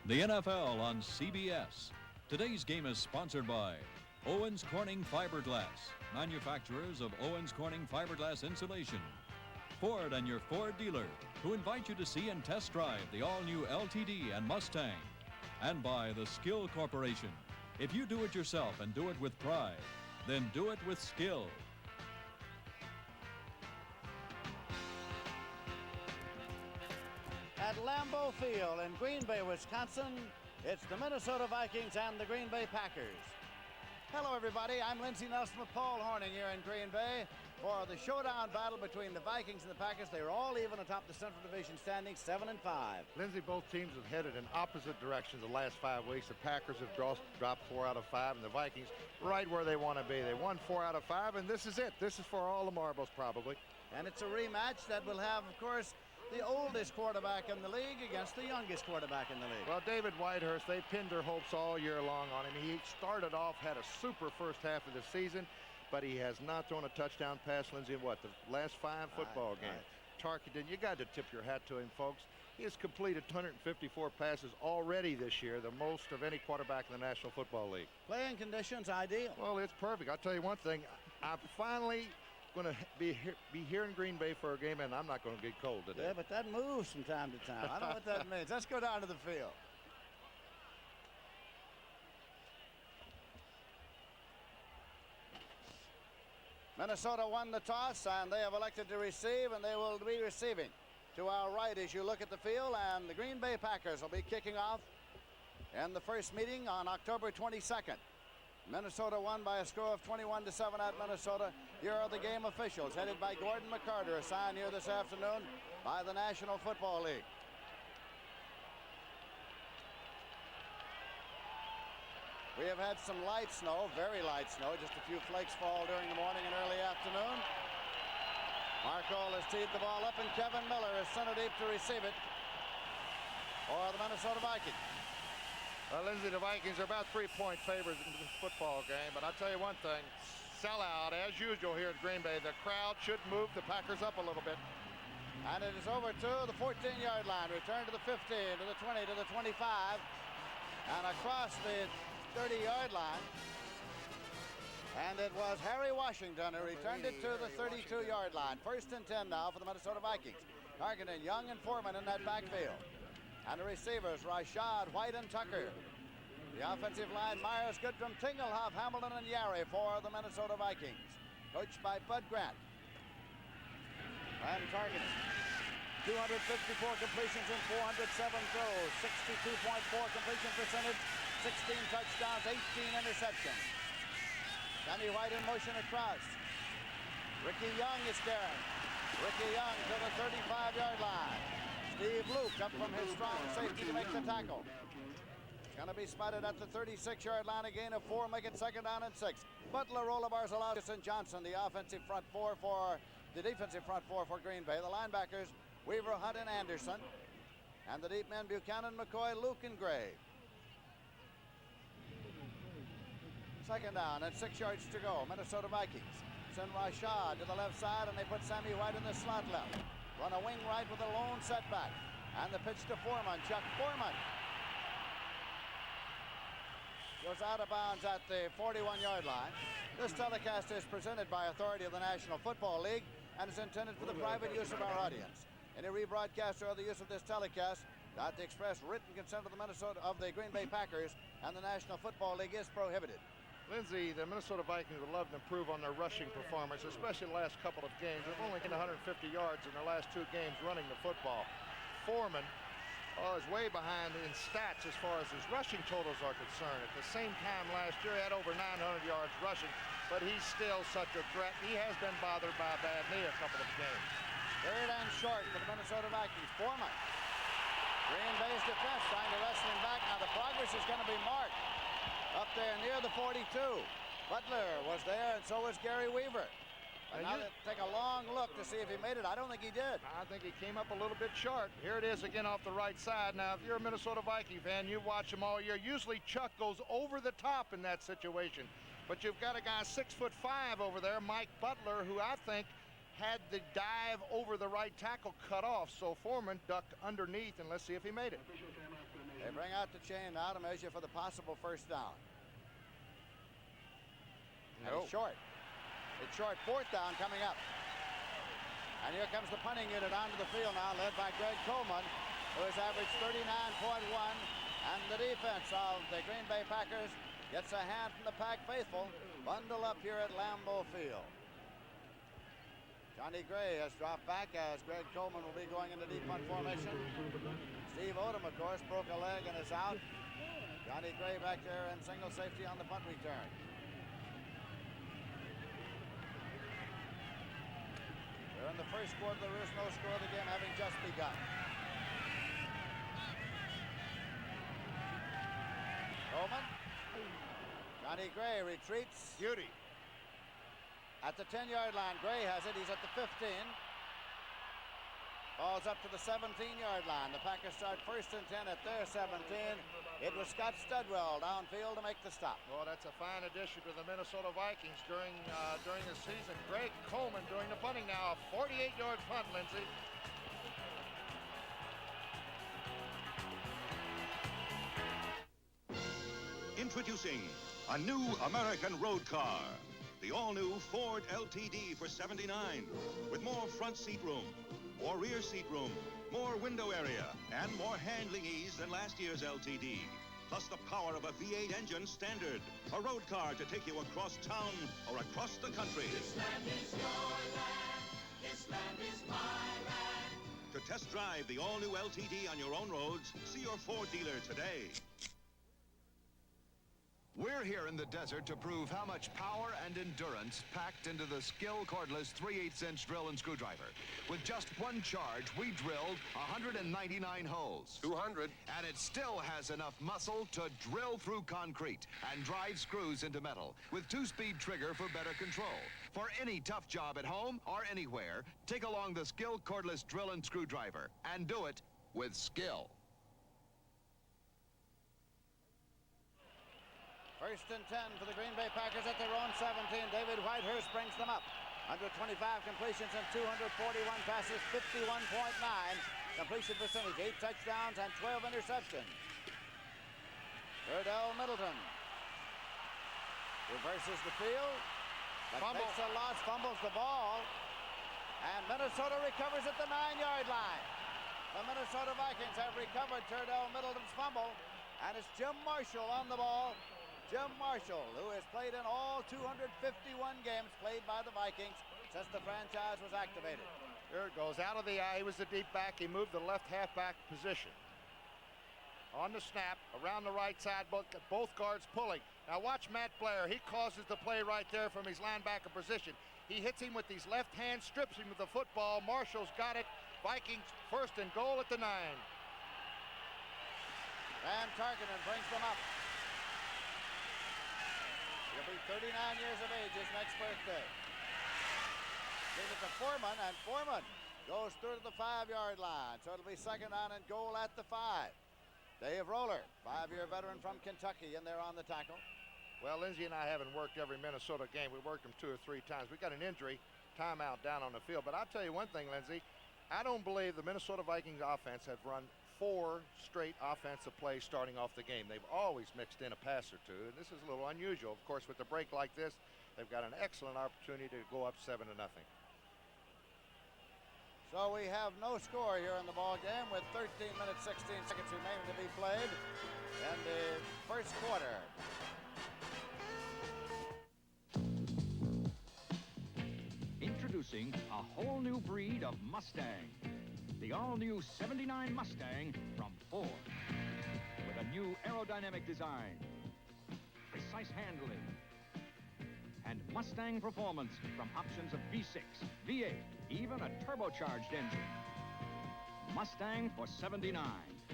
The NFL on CBS. Today's game is sponsored by Owens Corning Fiberglass, manufacturers of Owens Corning Fiberglass insulation. Ford and your Ford dealer, who invite you to see and test drive the all-new LTD and Mustang. And by the Skill Corporation. If you do it yourself and do it with pride, then do it with skill. At Lambeau Field in Green Bay, Wisconsin, it's the Minnesota Vikings and the Green Bay Packers. Hello, everybody. I'm Lindsey Nelson with Paul Horning here in Green Bay for the showdown battle between the Vikings and the Packers. They are all even atop the Central Division standings, 7-5. Lindsey, both teams have headed in opposite directions the last 5 weeks. The Packers have dropped 4 out of 5, and the Vikings right where they want to be. They won 4 out of 5, and this is it. This is for all the marbles, probably. And it's a rematch that will have, of course, the oldest quarterback in the league against the youngest quarterback in the league. Well, David Whitehurst, they pinned their hopes all year long on him. He started off, had a super first half of the season, but he has not thrown a touchdown pass, Lindsey, in what, the last 5 football games. Tarkenton, you got to tip your hat to him, folks. He has completed 254 passes already this year, the most of any quarterback in the National Football League. Playing conditions ideal. Well, it's perfect. I'll tell you one thing. I'm finally going to be here in Green Bay for a game, and I'm not going to get cold today. Yeah, but that moves from time to time. I don't know what that means. Let's go down to the field. Minnesota won the toss, and they have elected to receive, and they will be receiving. To our right as you look at the field, and the Green Bay Packers will be kicking off in the first meeting on October 22nd. Minnesota won by a score of 21-7 at Minnesota. Here are the game officials, headed by Gordon McCarter, assigned here this afternoon by the National Football League. We have had some light snow, very light snow. Just a few flakes fall during the morning and early afternoon. Markle has teed the ball up, and Kevin Miller is center deep to receive it for the Minnesota Vikings. Well, Lindsey, the Vikings are about 3-point favorites in this football game, but I'll tell you one thing. Sellout, as usual here at Green Bay. The crowd should move the Packers up a little bit. And it is over to the 14-yard line. Return to the 15, to the 20, to the 25, and across the 30-yard line. And it was Harry Washington who returned it to the 32-yard line. 1st and 10 now for the Minnesota Vikings. Targeting Young and Foreman in that backfield. And the receivers, Rashad, White, and Tucker. The offensive line, Myers, Goodrum, Tingelhoff, Hamilton, and Yari for the Minnesota Vikings. Coached by Bud Grant. And targeting 254 completions and 407 throws. 62.4 completion percentage, 16 touchdowns, 18 interceptions. Danny White in motion across. Ricky Young is carrying. Ricky Young to the 35-yard line. Steve Luke up from his strong safety to make the tackle. Going to be spotted at the 36-yard line, a gain of 4, make it 2nd down and 6. Butler, Rolla Barzalowski, and Johnson, the offensive front four for the defensive front four for Green Bay. The linebackers, Weaver, Hunt, and Anderson. And the deep men, Buchanan, McCoy, Luke, and Gray. 2nd down and 6 yards to go. Minnesota Vikings send Rashad to the left side, and they put Sammy White in the slot left. Run a wing right with a lone setback. And the pitch to Foreman. Chuck Foreman goes out of bounds at the 41-yard line. This telecast is presented by authority of the National Football League and is intended for the private use of our audience. Any rebroadcast or other use of this telecast without the express written consent of the Green Bay Packers and the National Football League is prohibited. Lindsey, the Minnesota Vikings would love to improve on their rushing performance, especially the last couple of games. They've only gained 150 yards in their last 2 games running the football. Foreman is way behind in stats as far as his rushing totals are concerned. At the same time last year, he had over 900 yards rushing, but he's still such a threat. He has been bothered by a bad knee a couple of games. 3rd and short for the Minnesota Vikings. Foreman. Green Bay's defense trying to wrestle him back. Now the progress is going to be marked. Up there near the 42. Butler was there, and so was Gary Weaver. But now they take a long look to see if he made it. I don't think he did. I think he came up a little bit short. Here it is again off the right side. Now, if you're a Minnesota Viking fan, you watch him all year. Usually Chuck goes over the top in that situation. But you've got a guy 6'5" over there, Mike Butler, who I think had the dive over the right tackle cut off. So Foreman ducked underneath, and let's see if he made it. They bring out the chain now to measure for the possible first down. And it's short. It's short. Fourth down coming up. And here comes the punting unit onto the field now, led by Greg Coleman, who has averaged 39.1. And the defense of the Green Bay Packers gets a hand from the Pack faithful. Bundle up here at Lambeau Field. Johnny Gray has dropped back as Greg Coleman will be going into deep punt formation. Steve Odom, of course, broke a leg and is out. Johnny Gray back there in single safety on the punt return. We're in the first quarter. There is no score of the game having just begun. Coleman. Johnny Gray retreats. Beauty. At the 10-yard line, Gray has it. He's at the 15. Falls up to the 17-yard line. The Packers start 1st and 10 at their 17. It was Scott Studwell downfield to make the stop. Well, that's a fine addition to the Minnesota Vikings during the season. Greg Coleman doing the punting now. A 48-yard punt, Lindsey. Introducing a new American road car. The all-new Ford LTD for $79, with more front seat room, more rear seat room, more window area, and more handling ease than last year's LTD. Plus the power of a V8 engine standard. A road car to take you across town or across the country. This land is your land. This land is my land. To test drive the all-new LTD on your own roads, see your Ford dealer today. We're here in the desert to prove how much power and endurance packed into the Skill cordless 3/8-inch drill and screwdriver. With just one charge, we drilled 199 holes. 200. And it still has enough muscle to drill through concrete and drive screws into metal with 2-speed trigger for better control. For any tough job at home or anywhere, take along the Skill cordless drill and screwdriver and do it with skill. 1st and 10 for the Green Bay Packers at their own 17. David Whitehurst brings them up. 125 completions and 241 passes, 51.9 completion percentage, 8 touchdowns and 12 interceptions. Verdell Middleton reverses the field, but takes a loss, fumbles the ball, and Minnesota recovers at the 9-yard line. The Minnesota Vikings have recovered Verdell Middleton's fumble, and it's Jim Marshall on the ball. Jim Marshall, who has played in all 251 games played by the Vikings since the franchise was activated. Here it goes, out of the eye. He was the deep back. He moved the left halfback position. On the snap, around the right side, both guards pulling. Now watch Matt Blair. He causes the play right there from his linebacker position. He hits him with his left hand, strips him with the football. Marshall's got it. Vikings 1st and goal at the 9. Van Tarkenen brings them up. He'll be 39 years of age his next birthday. Give it to Foreman, and Foreman goes through to the 5-yard line. So it'll be 2nd down and goal at the 5. Dave Roller, 5-year veteran from Kentucky, in there on the tackle. Well, Lindsey and I haven't worked every Minnesota game. We worked them 2 or 3 times. We got an injury timeout down on the field. But I'll tell you one thing, Lindsey. I don't believe the Minnesota Vikings offense have run 4 straight offensive plays starting off the game. They've always mixed in a pass or 2, and this is a little unusual. Of course, with a break like this, they've got an excellent opportunity to go up 7-0. So we have no score here in the ball game with 13 minutes, 16 seconds remaining to be played in the first quarter. Introducing a whole new breed of Mustang. The all-new 79 Mustang from Ford. With a new aerodynamic design, precise handling, and Mustang performance from options of V6, V8, even a turbocharged engine. Mustang for 79,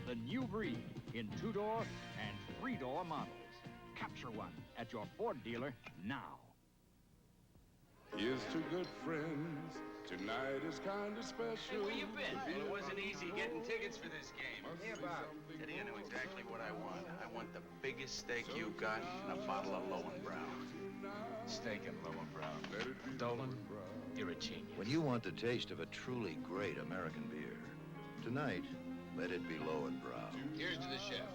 the new breed in 2-door and 3-door models. Capture one at your Ford dealer now. Here's to good friends. Tonight is kind of special. Hey, where you been? It wasn't easy getting tickets for this game. Hey, Bob. Teddy, I know exactly what I want. I want the biggest steak you got and a bottle of Lowenbrow. Steak and Lowenbrow. Dolan, you're a genius. When you want the taste of a truly great American beer, tonight, Let it be Lowenbrow. Here's to the chef.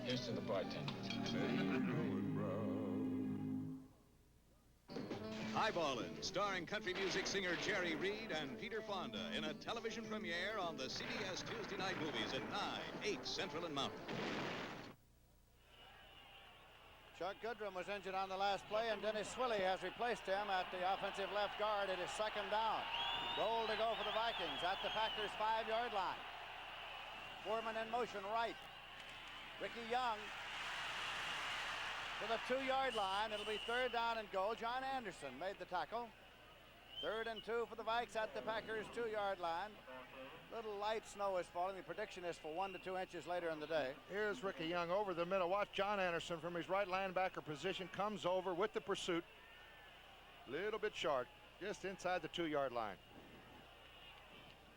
Here's to the bartender. Eyeballin', starring country music singer Jerry Reed and Peter Fonda in a television premiere on the CBS Tuesday night movies at 9, 8 Central and Mountain. Chuck Goodrum was injured on the last play, and Dennis Swilly has replaced him at the offensive left guard. It is second down. Goal to go for the Vikings at the Packers' 5-yard line. Foreman in motion right. Ricky Young to the 2-yard line. It'll be third down and goal. John Anderson made the tackle. 3rd and 2 for the Vikes at the Packers' 2-yard line. Little light snow is falling. The prediction is for 1 to 2 inches later in the day. Here's Ricky Young over the middle. Watch John Anderson from his right linebacker position. Comes over with the pursuit. Little bit short, just inside the 2-yard line.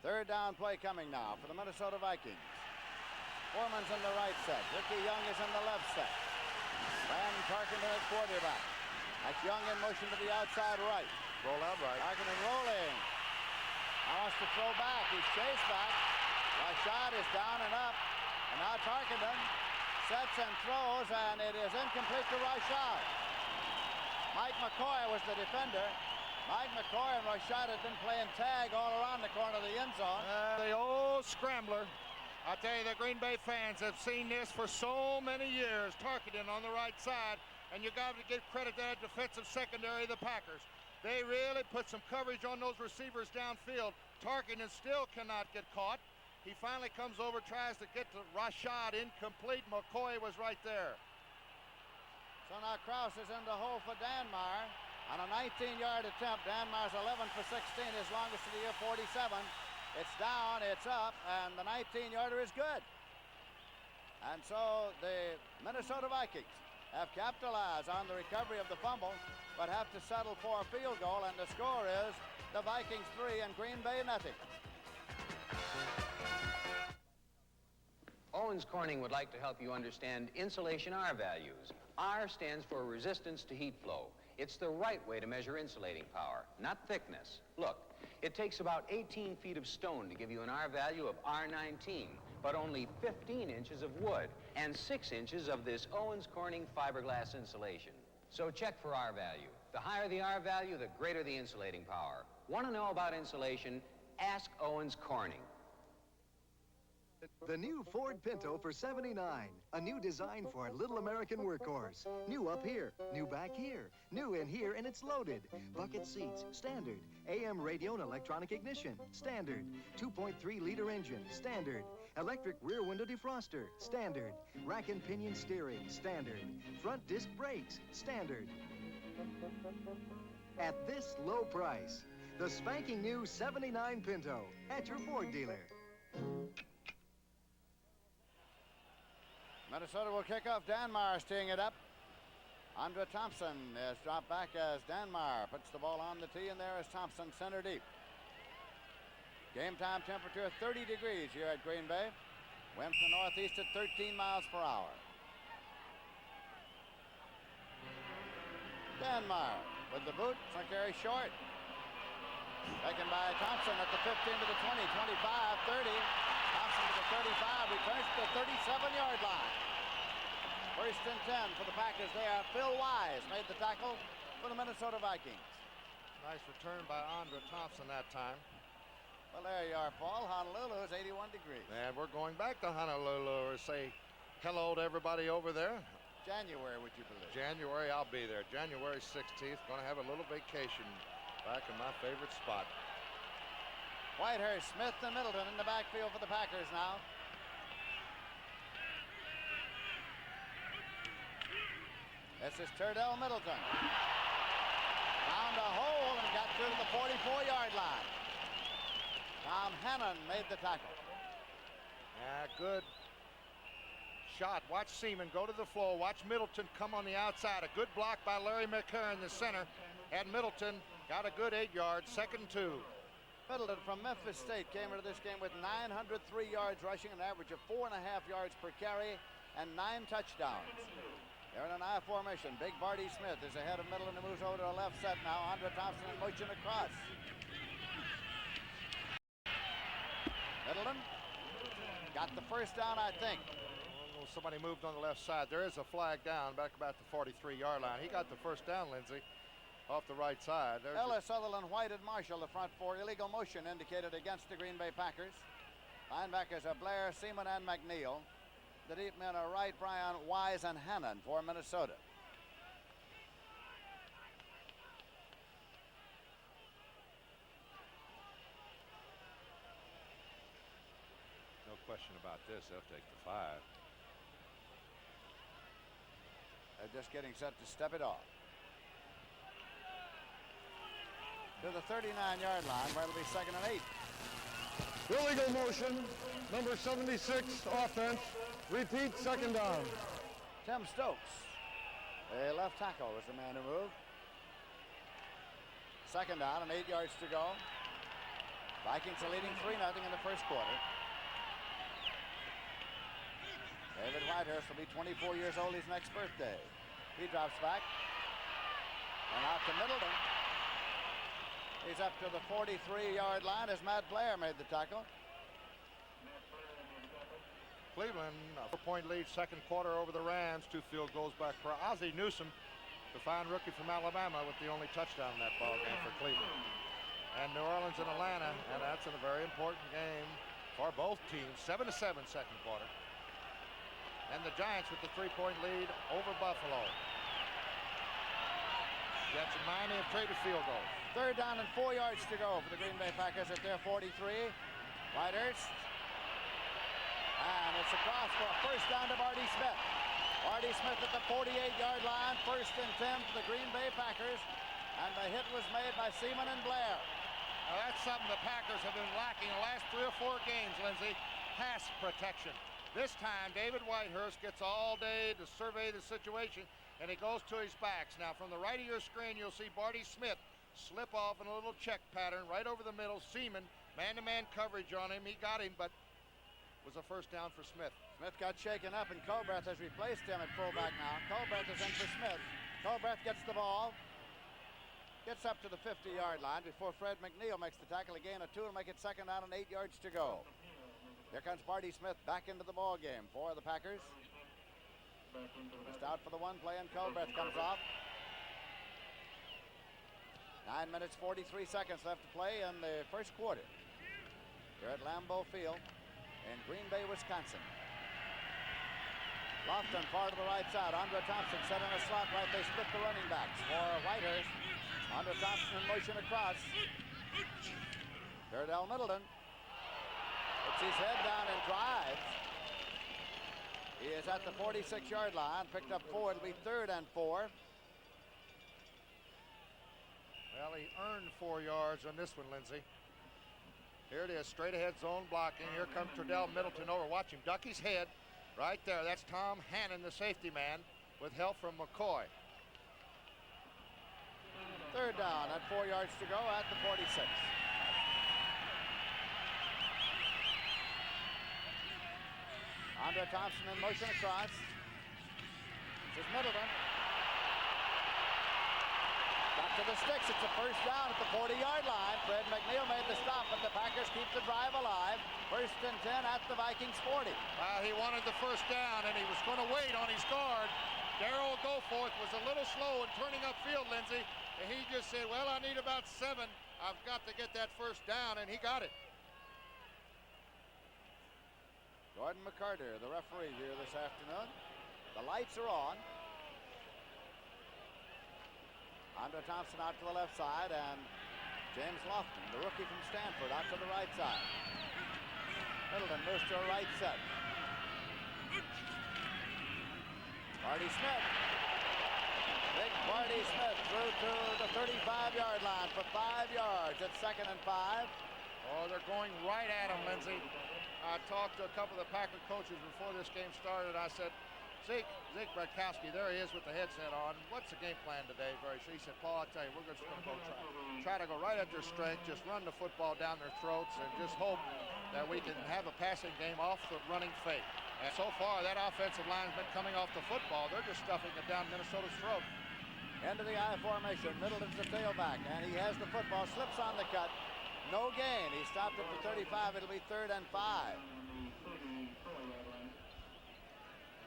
Third down play coming now for the Minnesota Vikings. Foreman's in the right set. Ricky Young is in the left set. Van Tarkenton at quarterback. That's Young in motion to the outside right. Roll out right. Tarkenton rolling. Now wants to throw back. He's chased back. Rashad is down and up. And now Tarkenton sets and throws, and it is incomplete to Rashad. Mike McCoy was the defender. Mike McCoy and Rashad had been playing tag all around the corner of the end zone. The old scrambler. I tell you, the Green Bay fans have seen this for so many years. Tarkenton on the right side, and you got to give credit to that defensive secondary of the Packers. They really put some coverage on those receivers downfield. Tarkenton still cannot get caught. He finally comes over, tries to get to Rashad, incomplete. McCoy was right there. So now Krause is in the hole for Danmar. On a 19-yard attempt, Danmar's 11 for 16, his longest of the year, 47. It's down, it's up, and the 19-yarder is good. And so the Minnesota Vikings have capitalized on the recovery of the fumble, but have to settle for a field goal, and the score is the Vikings 3 and Green Bay nothing. Owens Corning would like to help you understand insulation R values. R stands for resistance to heat flow. It's the right way to measure insulating power, not thickness. Look, it takes about 18 feet of stone to give you an R value of R19, but only 15 inches of wood and 6 inches of this Owens Corning fiberglass insulation. So check for R value. The higher the R value, the greater the insulating power. Want to know about insulation? Ask Owens Corning. The new Ford Pinto for $79. A new design for a little American workhorse. New up here, new back here, new in here, and it's loaded. Bucket seats, standard. AM radio and electronic ignition, standard. 2.3-liter engine, standard. Electric rear window defroster, standard. Rack and pinion steering, standard. Front disc brakes, standard. At this low price, the spanking new '79 Pinto at your Ford dealer. Minnesota will kick off. Danmar's teeing it up. Andre Thompson is dropped back as Danmar puts the ball on the tee, and there is Thompson center deep. Game time temperature 30 degrees here at Green Bay. Wind from the northeast at 13 miles per hour. Danmar with the boot, so carry short. Taken by Thompson at the 15 to the 20, 25, 30. Thompson to the 35, returns to the 37-yard line. First and 10 for the Packers there. Phil Wise made the tackle for the Minnesota Vikings. Nice return by Andre Thompson that time. Well, there you are, Paul. Honolulu is 81 degrees. And we're going back to Honolulu to say hello to everybody over there. January, would you believe? January, I'll be there. January 16th, going to have a little vacation back in my favorite spot. Whitehurst, Smith, and Middleton in the backfield for the Packers now. This is Turdell Middleton. Found a hole and got through to the 44-yard line. Tom Hannon made the tackle. Yeah, good shot. Watch Seaman go to the floor. Watch Middleton come on the outside. A good block by Larry McCurry in the center. And Middleton got a good 8 yards, 2nd and 2. Middleton from Memphis State came into this game with 903 yards rushing, an average of 4.5 yards per carry, and 9 touchdowns. They're in an I formation. Big Barty Smith is ahead of Middleton and moves over to the left set now. Andre Thompson in motion across. Middleton Got the first down, I think. Oh, somebody moved on the left side. There is a flag down back about the 43-yard line. He got the first down, Lindsey, off the right side. There's Ellis, Sutherland, White, and Marshall, the front four. Illegal motion indicated against the Green Bay Packers. Linebackers are Blair, Seaman, and McNeil. The deep men are Wright, Bryan, Wise, and Hannon for Minnesota. no question about this. They'll take the 5. They're just getting set to step it off. To the 39-yard line, where it'll be 2nd and 8. Illegal motion, number 76, offense. Repeat, 2nd down. Tim Stokes, a left tackle, was the man who moved. 2nd down and 8 yards to go. Vikings are leading 3-0 in the first quarter. David Whitehurst will be 24 years old his next birthday. He drops back and out to Middleton. He's up to the 43-yard line as Matt Blair made the tackle. Cleveland, a 4-point lead, second quarter over the Rams. 2 field goals back for Ozzie Newsome, the fine rookie from Alabama, with the only touchdown in that ball game for Cleveland. And New Orleans and Atlanta, and that's in a very important game for both teams. 7-7 second quarter. And the Giants with the 3-point lead over Buffalo. Jets and Miami have traded field goals. 3rd down and 4 yards to go for the Green Bay Packers at their 43. Whitehurst. And it's across for a first down to Marty Smith. Marty Smith at the 48-yard line. 1st and 10 for the Green Bay Packers. And the hit was made by Seaman and Blair. Now that's something the Packers have been lacking the last 3 or 4 games, Lindsey. Pass protection. This time, David Whitehurst gets all day to survey the situation, and he goes to his backs. Now, from the right of your screen, you'll see Marty Smith slip off in a little check pattern right over the middle. Seaman, man-to-man coverage on him. He got him, but was a first down for Smith. Smith got shaken up, and Colbreth has replaced him at fullback now. Colbreth is in for Smith. Colbreth gets the ball. Gets up to the 50-yard line before Fred McNeil makes the tackle. A gain of 2 will make it 2nd down and 8 yards to go. Here comes Marty Smith back into the ball game for the Packers. Just out for the one play, and Colbreth comes off. 9 minutes, 43 seconds left to play in the first quarter. Here at Lambeau Field in Green Bay, Wisconsin. Lofton far to the right side. Andre Thompson set in a slot right. They split the running backs for Whitehurst. Andre Thompson in motion across. Daredell Middleton. Puts his head down and drives. He is at the 46-yard line. Picked up 4. It'll be 3rd and 4. Well, he earned 4 yards on this one, Lindsey. Here it is, straight ahead zone blocking. Here comes Daredell Middleton over. Watch him duck his head. Right there, that's Tom Hannon, the safety man, with help from McCoy. 3rd down at 4 yards to go at the 46. Andre Thompson in motion across. This is Middleton. Back to the sticks. It's a first down at the 40-yard line. Fred McNeil made the stop, but the Packers keep the drive alive. 1st and 10 at the Vikings 40. He wanted the first down, and he was going to wait on his guard. Darrell Goforth was a little slow in turning upfield, Lindsey. And he just said, well, I need about 7. I've got to get that first down, and he got it. Gordon McCarter, the referee here this afternoon. The lights are on. Andre Thompson out to the left side, and James Lofton, the rookie from Stanford, out to the right side. Middleton moves to a right set. Marty Smith. Big Marty Smith through to the 35-yard line for 5 yards. It's 2nd and 5. Oh, they're going right at him, Lindsey. I talked to a couple of the Packer coaches before this game started. I said, Zeke Bratkowski, there he is with the headset on. What's the game plan today? He said, Paul, I tell you, we're just going to go try to go right at their strength, just run the football down their throats, and just hope that we can have a passing game off the running fake. And so far, that offensive line's been coming off the football. They're just stuffing it down Minnesota's throat. Into the I formation. Middleton's the tailback, and he has the football. Slips on the cut. No gain. He stopped at the 35. It'll be 3rd and 5.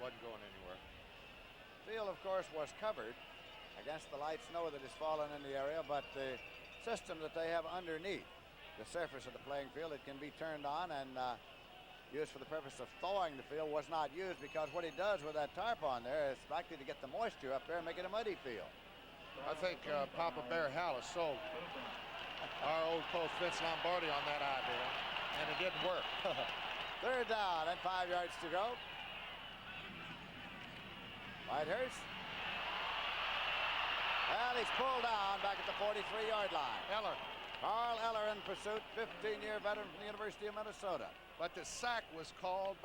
Wasn't going anywhere. Field, of course, was covered against the light snow that has fallen in the area, but the system that they have underneath the surface of the playing field, it can be turned on and used for the purpose of thawing the field, was not used, because what he does with that tarp on there is likely to get the moisture up there and make it a muddy field. I think Papa Bear Hallis sold our old coach Vince Lombardi on that idea, and it didn't work. Third down and 5 yards to go. Whitehurst. And he's pulled down back at the 43-yard line. Eller. Carl Eller in pursuit, 15-year veteran from the University of Minnesota. But the sack was caused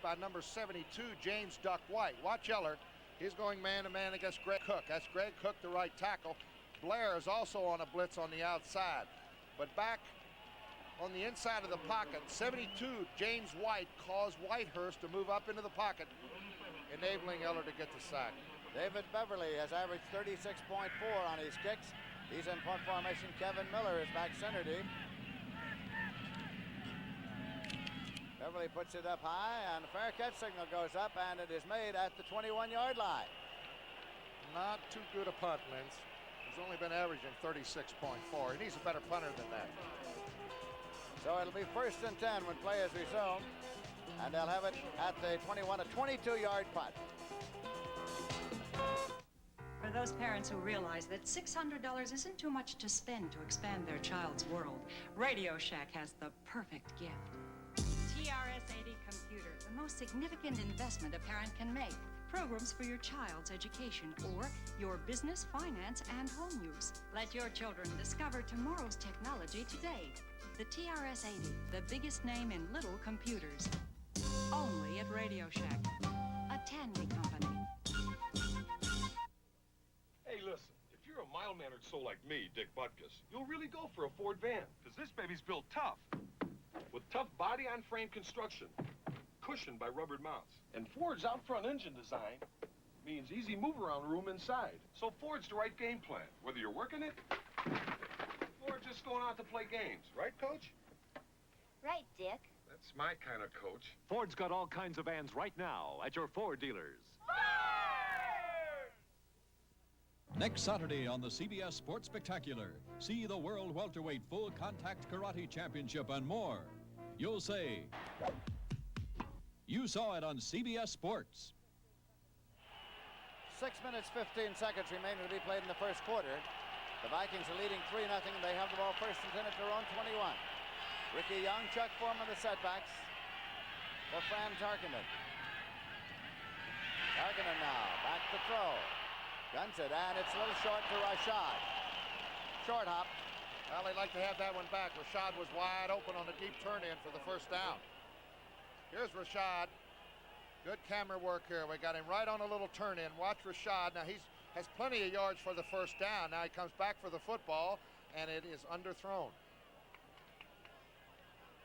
by number 72, James Duck White. Watch Eller. He's going man-to-man against Greg Cook. That's Greg Cook, the right tackle. Blair is also on a blitz on the outside. But back on the inside of the pocket, 72, James White, caused Whitehurst to move up into the pocket, enabling Eller to get the sack. David Beverly has averaged 36.4 on his kicks. He's in punt formation. Kevin Miller is back center deep. Beverly puts it up high, and the fair catch signal goes up, and it is made at the 21-yard line. Not too good a punt, Linz. He's only been averaging 36.4. He needs a better punter than that. So it'll be 1st and 10 when play is resumed, and they'll have it at the 21, a 22-yard punt. For those parents who realize that $600 isn't too much to spend to expand their child's world, Radio Shack has the perfect gift. TRS-80 computer, the most significant investment a parent can make. Programs for your child's education or your business, finance, and home use. Let your children discover tomorrow's technology today. The TRS-80, the biggest name in little computers. Only at Radio Shack, a Tandy company. Hey, listen, if you're a mild-mannered soul like me, Dick Butkus, you'll really go for a Ford van, because this baby's built tough. With tough body-on-frame construction, cushioned by rubbered mounts. And Ford's out-front engine design means easy move-around room inside. So Ford's the right game plan, whether you're working it or just going out to play games. Right, Coach? Right, Dick. That's my kind of coach. Ford's got all kinds of vans right now at your Ford dealers. Next Saturday on the CBS Sports Spectacular, see the World Welterweight Full Contact Karate Championship and more. You'll say, you saw it on CBS Sports. 6 minutes, 15 seconds remain to be played in the first quarter. The Vikings are leading 3-0. They have the ball 1st and 10 at their own 21. Ricky Young, Chuck Foreman, the setbacks for Fran Tarkenton. Tarkenton now, back to throw. Guns it, and it's a little short to Rashad. Short hop. Well, they'd like to have that one back. Rashad was wide open on the deep turn-in for the first down. Here's Rashad. Good camera work here. We got him right on a little turn-in. Watch Rashad. Now, he has plenty of yards for the first down. Now he comes back for the football, and it is underthrown.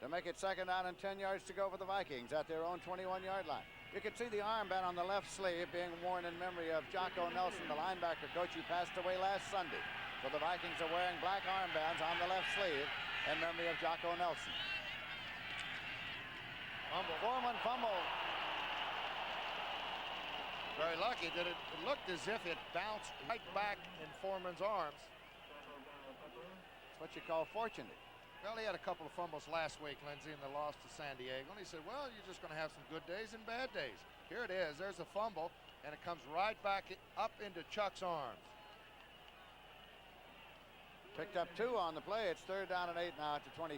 To make it 2nd down and 10 yards to go for the Vikings at their own 21-yard line. You can see the armband on the left sleeve being worn in memory of Jocko Nelson, the linebacker coach who passed away last Sunday. So the Vikings are wearing black armbands on the left sleeve in memory of Jocko Nelson. Foreman fumble. Very lucky that it looked as if it bounced right back in Foreman's arms. That's what you call fortunate. Well, he had a couple of fumbles last week, Lindsay, in the loss to San Diego. And he said, well, you're just going to have some good days and bad days. Here it is. There's a fumble, and it comes right back up into Chuck's arms. Picked up 2 on the play. It's 3rd down and 8 now to 23.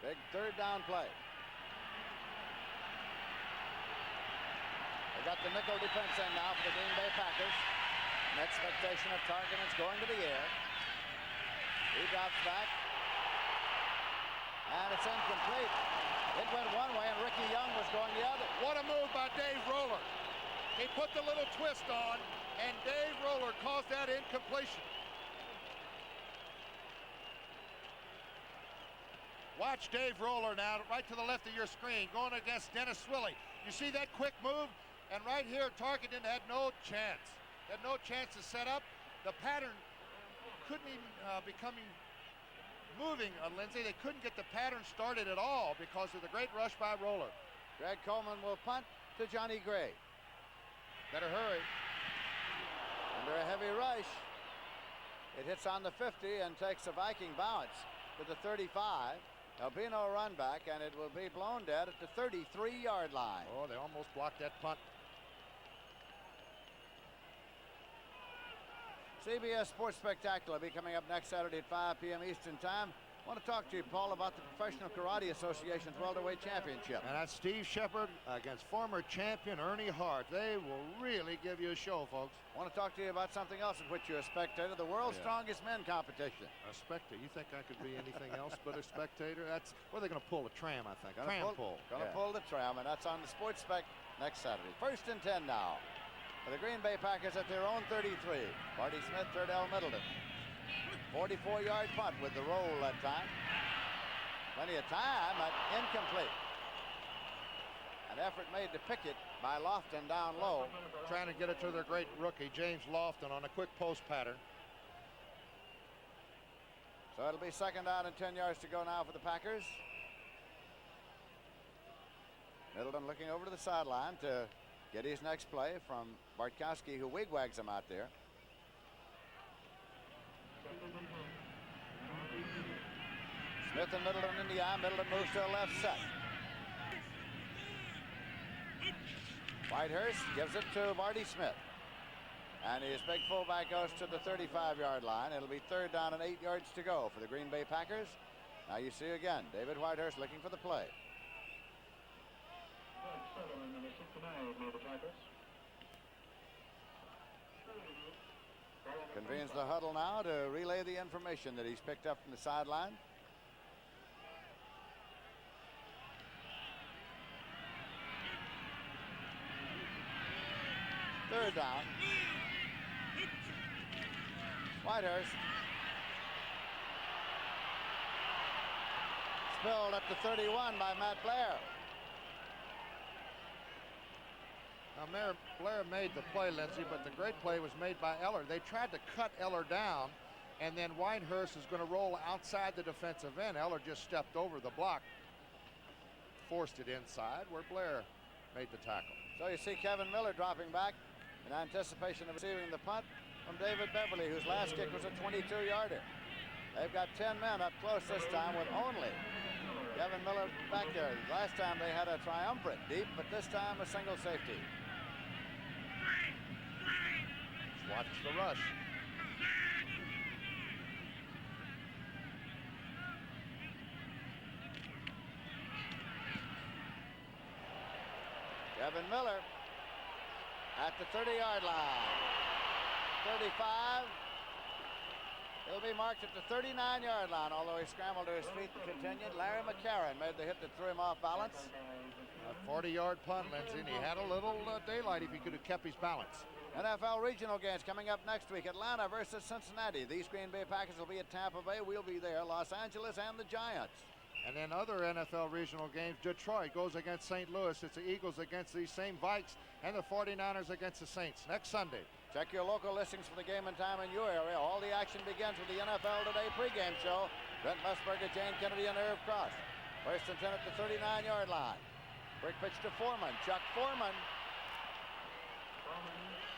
Big 3rd down play. They got the nickel defense in now for the Green Bay Packers. An expectation of Tarkenton's going to the air. He drops back. And it's incomplete. It went one way and Ricky Young was going the other. What a move by Dave Roller. He put the little twist on, and Dave Roller caused that incompletion. Watch Dave Roller now, right to the left of your screen, going against Dennis Swilley. You see that quick move? And right here, Tarkenton had no chance. Had no chance to set up. The pattern couldn't even moving, Lindsay. They couldn't get the pattern started at all because of the great rush by Roller. Greg Coleman will punt to Johnny Gray. Better hurry. Under a heavy rush. It hits on the 50 and takes a Viking bounce to the 35. There'll be no run back, and it will be blown dead at the 33-yard line. Oh, they almost blocked that punt. CBS Sports Spectacular will be coming up next Saturday at 5 p.m. Eastern Time. I want to talk to you, Paul, about the Professional Karate Association's welterweight championship. And that's Steve Shepard against former champion Ernie Hart. They will really give you a show, folks. I want to talk to you about something else in which you're a spectator, the World's Strongest Men competition. A spectator? You think I could be anything else but a spectator? That's where they're going to pull the tram, I think. Going to pull the tram, and that's on the Sports Spec next Saturday. 1st and 10 now for the Green Bay Packers at their own 33. Marty Smith, Turdell Middleton. 44-yard punt with the roll that time. Plenty of time, but incomplete. An effort made to pick it by Lofton down low. Trying to get it to their great rookie, James Lofton, on a quick post pattern. So it'll be 2nd down and 10 yards to go now for the Packers. Middleton looking over to the sideline to get his next play from Bartkowski, who wigwags him out there. Smith and Middleton in the eye. Middleton moves to a left set. Whitehurst gives it to Marty Smith. And his big fullback goes to the 35-yard line. It'll be 3rd down and 8 yards to go for the Green Bay Packers. Now you see again, David Whitehurst looking for the play. Convenes the huddle now to relay the information that he's picked up from the sideline. Third down. Whitehurst. Spilled at the 31 by Matt Blair. Now, Blair made the play, Lindsey, but the great play was made by Eller. They tried to cut Eller down, and then Whitehurst is going to roll outside the defensive end. Eller just stepped over the block, forced it inside where Blair made the tackle. So you see Kevin Miller dropping back in anticipation of receiving the punt from David Beverly, whose last kick was a 22-yarder. They've got 10 men up close this time with only Kevin Miller back there. Last time they had a triumvirate deep, but this time a single safety. Watch the rush. Kevin Miller at the 30-yard line. 35. He'll be marked at the 39-yard line, although he scrambled to his feet and continued. Larry McCarron made the hit that threw him off balance. A 40-yard punt, Lindsey, and he had a little daylight if he could have kept his balance. NFL regional games coming up next week. Atlanta versus Cincinnati. These Green Bay Packers will be at Tampa Bay. We'll be there. Los Angeles and the Giants. And then other NFL regional games, Detroit goes against St. Louis. It's the Eagles against these same Vikes, and the 49ers against the Saints next Sunday. Check your local listings for the game and time in your area. All the action begins with the NFL Today pregame show. Brent Musburger, Jane Kennedy, and Irv Cross. 1st and 10 at the 39-yard line. Quick pitch to Foreman. Chuck Foreman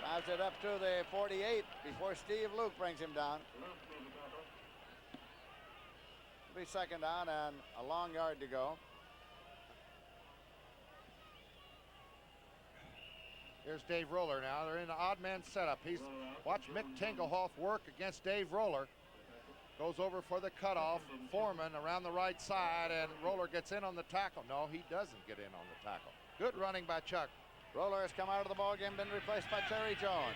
drives it up to the 48 before Steve Luke brings him down. It'll be 2nd down and a long yard to go. Here's Dave Roller now. They're in an odd man setup. Watch Mick Tingelhoff work against Dave Roller. Goes over for the cutoff. Foreman around the right side, and Roller gets in on the tackle. No, he doesn't get in on the tackle. Good running by Chuck. Roller has come out of the ball game, been replaced by Terry Jones.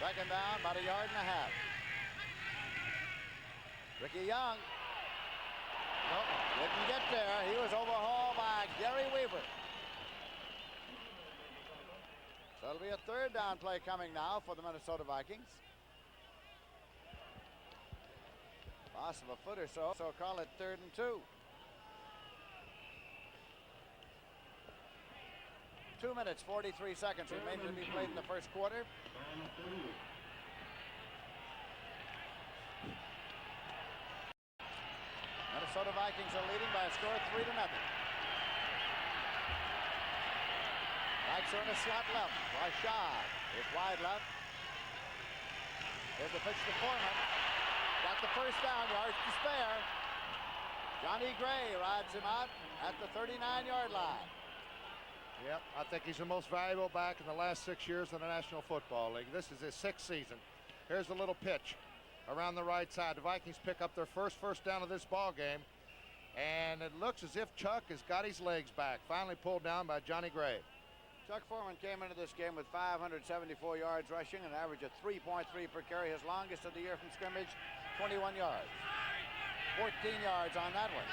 2nd down, about a yard and a half. Ricky Young. Nope, didn't get there. He was overhauled by Gary Weaver. So it'll be a 3rd down play coming now for the Minnesota Vikings. Loss of a foot or so call it 3rd and 2. 2 minutes, 43 seconds remain to be played in the first quarter. Minnesota Vikings are leading by a score of 3-0. Vikes are in a slot left. Rashad is wide left. Here's the pitch to Foreman. Got the first down, yards to spare. Johnny Gray rides him out at the 39-yard line. Yep, I think he's the most valuable back in the last 6 years in the National Football League. This is his 6th season. Here's the little pitch around the right side. The Vikings pick up their first down of this ball game, and it looks as if Chuck has got his legs back. Finally pulled down by Johnny Gray. Chuck Foreman came into this game with 574 yards rushing, an average of 3.3 per carry. His longest of the year from scrimmage, 21 yards. 14 yards on that one.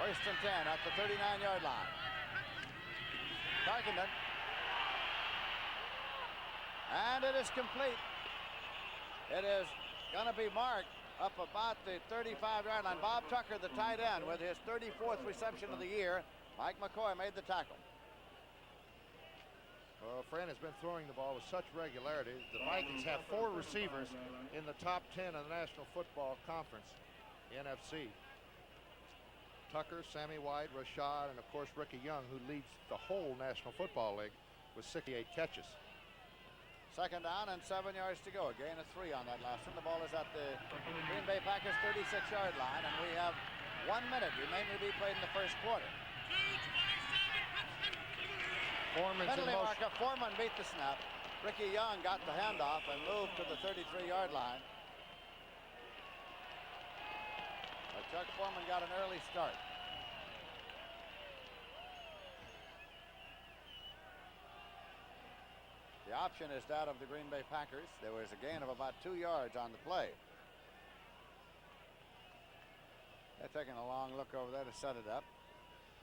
1st and 10 at the 39-yard line. Tarkenton. And it is complete. It is going to be marked up about the 35-yard line. Bob Tucker, the tight end, with his 34th reception of the year. Mike McCoy made the tackle. Well, Fran has been throwing the ball with such regularity. The Vikings have 4 receivers in the top 10 of the National Football Conference, NFC. Tucker, Sammy White, Rashad, and of course Ricky Young, who leads the whole National Football League with 68 catches. 2nd down and 7 yards to go. A gain of 3 on that last one. The ball is at the Green Bay Packers 36-yard line, and we have 1 minute remaining to be played in the first quarter. Penalty marker. Foreman beat the snap. Ricky Young got the handoff and moved to the 33-yard line. But Chuck Foreman got an early start. The option is that of the Green Bay Packers. There was a gain of about 2 yards on the play. They're taking a long look over there to set it up.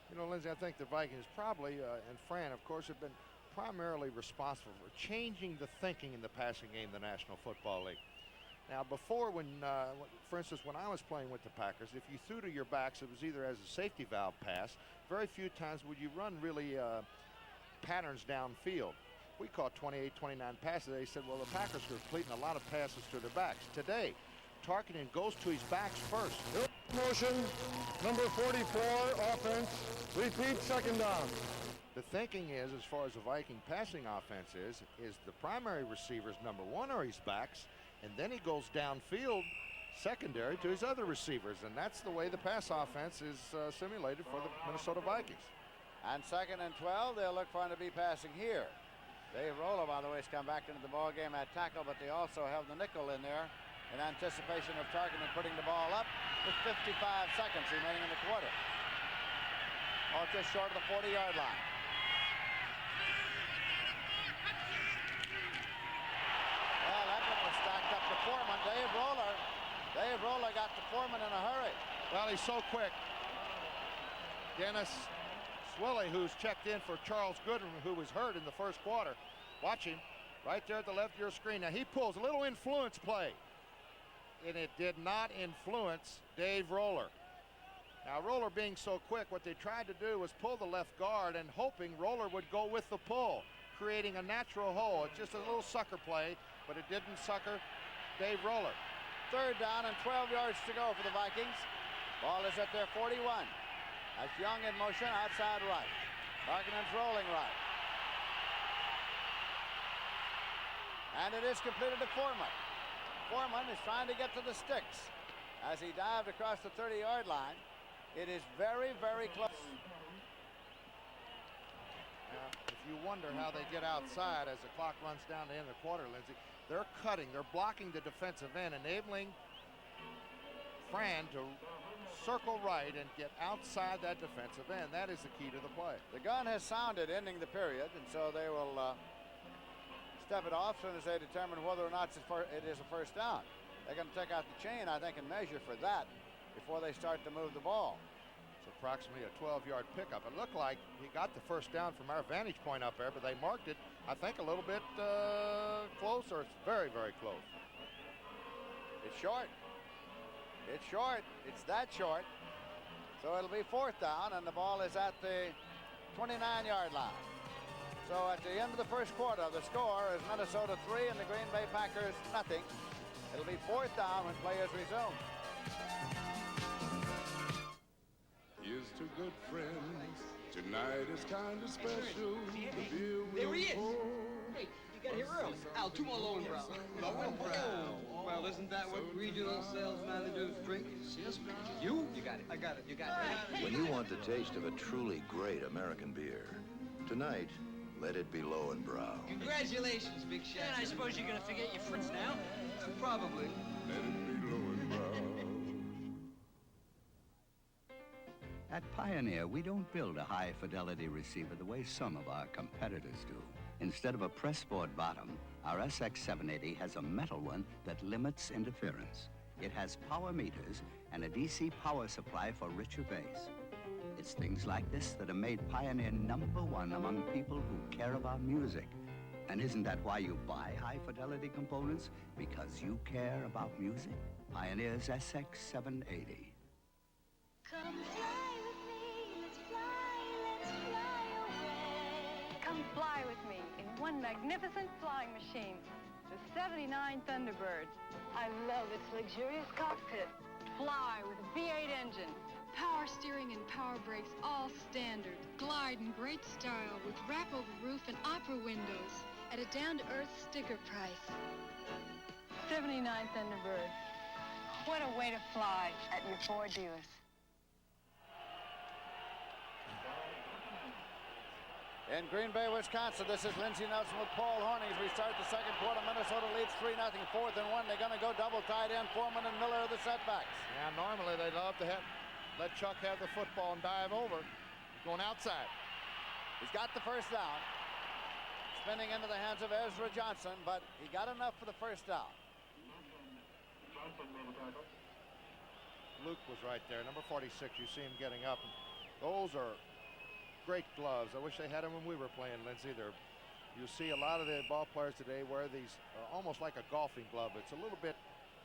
You know, Lindsay, I think the Vikings probably, and Fran, of course, have been primarily responsible for changing the thinking in the passing game in the National Football League. Now, before, for instance, when I was playing with the Packers, if you threw to your backs, it was either as a safety valve pass. Very few times would you run really patterns downfield. We caught 28, 29 passes. They said, well, the Packers were completing a lot of passes to their backs. Today, Tarkenton goes to his backs first. Motion, number 44, offense. Repeat, 2nd down. The thinking is, as far as the Viking passing offense is the primary receivers, number 1, are his backs, and then he goes downfield secondary to his other receivers, and that's the way the pass offense is simulated for the Minnesota Vikings. And 2nd and 12, they'll look for him to be passing here. Dave Roller, by the way, has come back into the ball game at tackle, but they also have the nickel in there in anticipation of Tarkenton putting the ball up with 55 seconds remaining in the quarter. Oh, just short of the 40-yard line. Well, that one was stacked up to Foreman. Dave Roller got to Foreman in a hurry. Well, he's so quick. Dennis Swilley, who's checked in for Charles Goodwin, who was hurt in the first quarter. Watch him right there at the left of your screen. Now, he pulls a little influence play, and it did not influence Dave Roller. Now, Roller being so quick, what they tried to do was pull the left guard and hoping Roller would go with the pull, creating a natural hole. It's just a little sucker play, but it didn't sucker Dave Roller. 3rd down and 12 yards to go for the Vikings. Ball is at their 41. That's Young in motion outside right. Tarkenton's rolling right. And it is completed to Foreman. Foreman is trying to get to the sticks as he dived across the 30-yard line. It is very, very close. Now, if you wonder how they get outside as the clock runs down to the end of the quarter, Lindsay, they're cutting, they're blocking the defensive end, enabling Fran to circle right and get outside that defensive end. That is the key to the play. The gun has sounded ending the period, and so they will step it off as soon as they determine whether or not it is a 1st down. They're going to take out the chain, I think, and measure for that before they start to move the ball. It's approximately a 12-yard pickup. It looked like he got the 1st down from our vantage point up there, but they marked it, I think, a little bit close, or it's very, very close. It's short. It's short. It's that short. So it'll be 4th down, and the ball is at the 29-yard line. So at the end of the first quarter, the score is Minnesota 3 and the Green Bay Packers nothing. It'll be 4th down when players resume. Here's to good friends. Tonight is kind of special. The beer There he is. will pour. Hey, you got here early. Al, 2 more Lowenbrow. Lowenbrow. Well, isn't that what regional sales managers drink? Salesman? You got it. I got it. You got it. When you want the taste of a truly great American beer, tonight, let it be Lowenbrow. Congratulations, Big Shot. And I suppose you're going to forget your friends now? Probably. Let it be Lowenbrow. At Pioneer, we don't build a high-fidelity receiver the way some of our competitors do. Instead of a pressboard bottom, our SX780 has a metal one that limits interference. It has power meters and a DC power supply for richer bass. It's things like this that have made Pioneer #1 among people who care about music. And isn't that why you buy high-fidelity components? Because you care about music? Pioneer's SX780. Come fly with me, let's fly away. Come fly with me in one magnificent flying machine, the 79 Thunderbirds. I love its luxurious cockpit. Fly with a V8 engine. Power steering and power brakes, all standard. Glide in great style with wrap-over roof and opera windows at a down-to-earth sticker price. 79 Thunderbird. What a way to fly at your Ford dealers. In Green Bay, Wisconsin, this is Lindsey Nelson with Paul Hornings. We start the second quarter. Minnesota leads 3-0, 4th and 1. They're going to go double tight end. Foreman and Miller are the setbacks. Yeah, normally they love to let Chuck have the football and dive over. Going outside. He's got the first down. Spinning into the hands of Ezra Johnson, but he got enough for the first down. Luke was right there. Number 46, you see him getting up. Those are great gloves. I wish they had them when we were playing, Lindsey. You see a lot of the ball players today wear these almost like a golfing glove. It's a little bit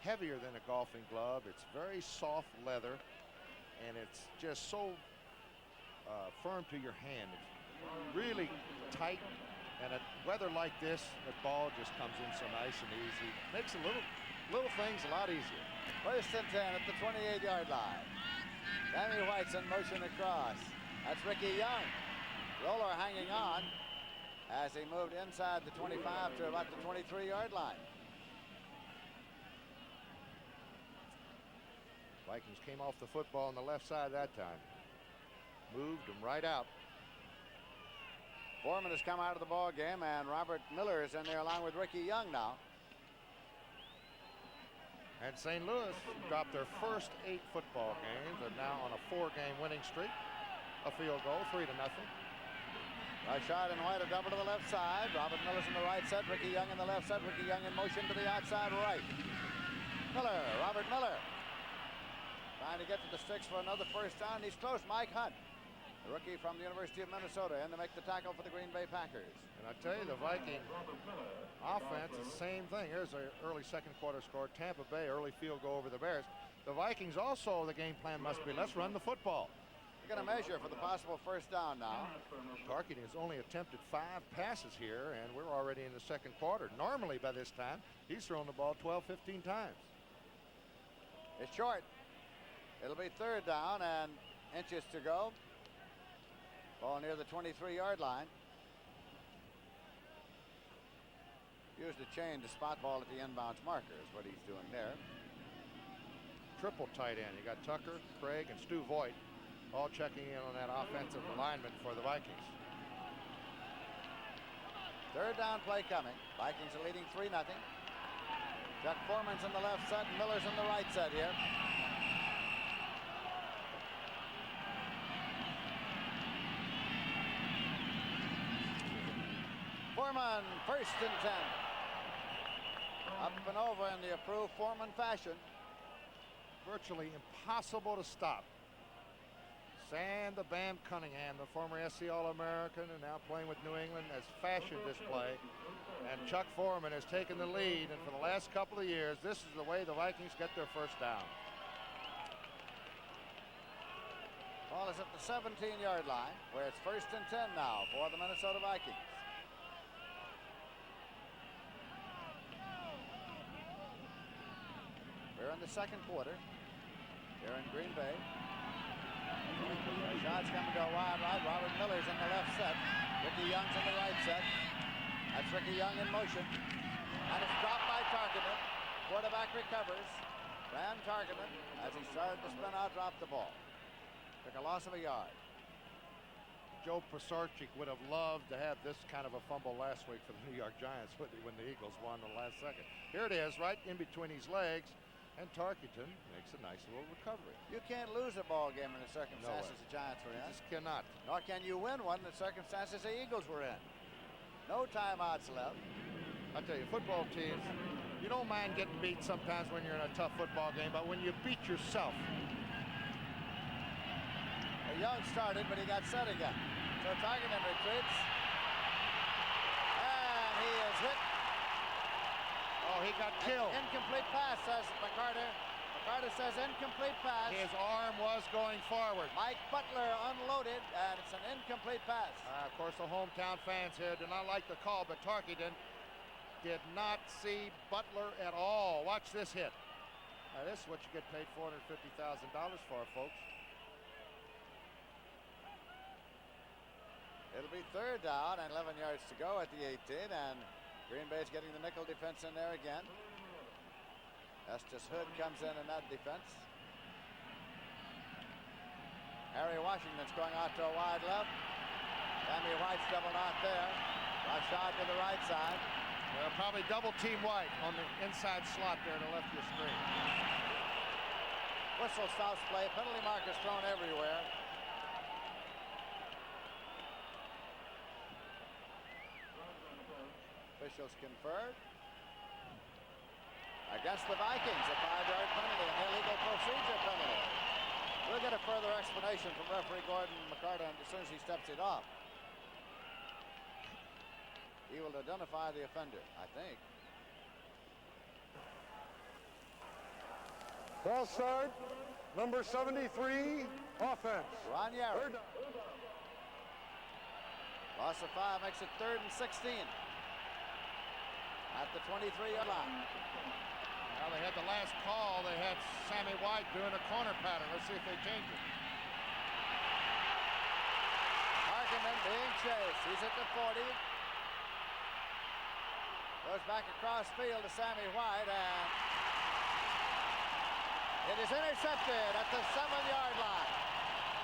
heavier than a golfing glove. It's very soft leather, and it's just so firm to your hand. It's really tight, and at weather like this, the ball just comes in so nice and easy. Makes the little things a lot easier. 1st and 10 at the 28-yard line. Danny White's in motion across. That's Ricky Young. Roller hanging on as he moved inside the 25 to about the 23-yard line. Vikings came off the football on the left side that time. Moved them right out. Foreman has come out of the ball game, and Robert Miller is in there along with Ricky Young now. And St. Louis dropped their first 8 football games and now on a 4-game winning streak. A field goal, 3-0. Rashad and White are double to the left side. Robert Miller's in the right side. Ricky Young in the left side. Ricky Young in motion to the outside right. Miller, Robert Miller. Trying to get to the sticks for another first down. He's close. Mike Hunt, the rookie from the University of Minnesota, in to make the tackle for the Green Bay Packers. And I tell you, the Viking offense is the same thing. Here's an early second quarter score. Tampa Bay, early field goal over the Bears. The Vikings also, the game plan must be, let's run the football. They're going to measure for the possible first down now. Tarkington has only attempted 5 passes here, and we're already in the second quarter. Normally, by this time, he's thrown the ball 12, 15 times. It's short. It'll be 3rd down and inches to go. Ball near the 23-yard line. Used a chain to spot ball at the inbounds marker is what he's doing there. Triple tight end. You got Tucker, Craig, and Stu Voigt all checking in on that offensive alignment for the Vikings. 3rd down play coming. Vikings are leading 3-0. Chuck Foreman's on the left side and Miller's on the right side here. Foreman, 1st and 10. Up and over in the approved Foreman fashion. Virtually impossible to stop. And the Bam Cunningham, the former SC All-American and now playing with New England, has fashioned this play. And Chuck Foreman has taken the lead, and for the last couple of years, this is the way the Vikings get their first down. Ball is at the 17-yard line, where it's 1st and 10 now for the Minnesota Vikings. We're in the second quarter here in Green Bay. Shots coming to a wide right. Robert Miller's in the left set. Ricky Young's in the right set. That's Ricky Young in motion. And it's dropped by Tarkenton. Quarterback recovers. Van Tarkenton, as he started to spin out, dropped the ball. Took a loss of a yard. Joe Pisarcik would have loved to have this kind of a fumble last week for the New York Giants when the Eagles won the last second. Here it is, right in between his legs, and Tarkenton makes a nice little recovery. You can't lose a ball game in the circumstances the Giants were in. Just cannot. Nor can you win one in the circumstances the Eagles were in. No timeouts left. I tell you, football teams, you don't mind getting beat sometimes when you're in a tough football game, but when you beat yourself. Young started, but he got set again. So Tarkenton retreats. And he is hit. Oh, he got killed. Incomplete pass, says McCarter. McCarter says incomplete pass. His arm was going forward. Mike Butler unloaded, and it's an incomplete pass. Of course, the hometown fans here do not like the call, but Tarkenton did not see Butler at all. Watch this hit. Now, this is what you get paid $450,000 for, folks. It'll be third down and 11 yards to go at the 18, and Green Bay's getting the nickel defense in there again. Estes Hood comes in that defense. Harry Washington's going out to a wide left. Sammy White's doubled out there. Rashad to the right side. They'll probably double team White on the inside slot there to left of your screen. Whistle stops play. Penalty markers thrown everywhere. Officials conferred. Against the Vikings, a 5-yard penalty, an illegal procedure penalty. We'll get a further explanation from referee Gordon McCarter as soon as he steps it off. He will identify the offender, I think. Ball start, number 73, offense. Ron Yarrow. Loss of 5 makes it 3rd and 16. At the 23-yard line. Well, they had the last call. They had Sammy White doing a corner pattern. Let's see if they change it. Tarkenton being chased. He's at the 40. Goes back across field to Sammy White, and it is intercepted at the 7-yard line.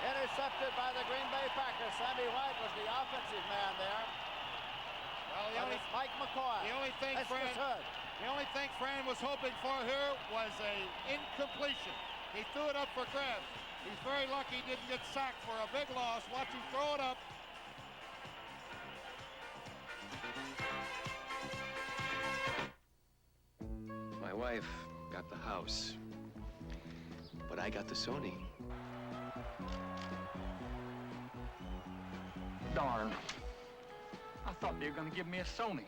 Intercepted by the Green Bay Packers. Sammy White was the offensive man there. Well, Mike McCoy. The only thing Fran was hoping for here was a incompletion. He threw it up for grabs. He's very lucky he didn't get sacked for a big loss. Watch him throw it up. My wife got the house, but I got the Sony. Darn. I thought they were going to give me a Sony.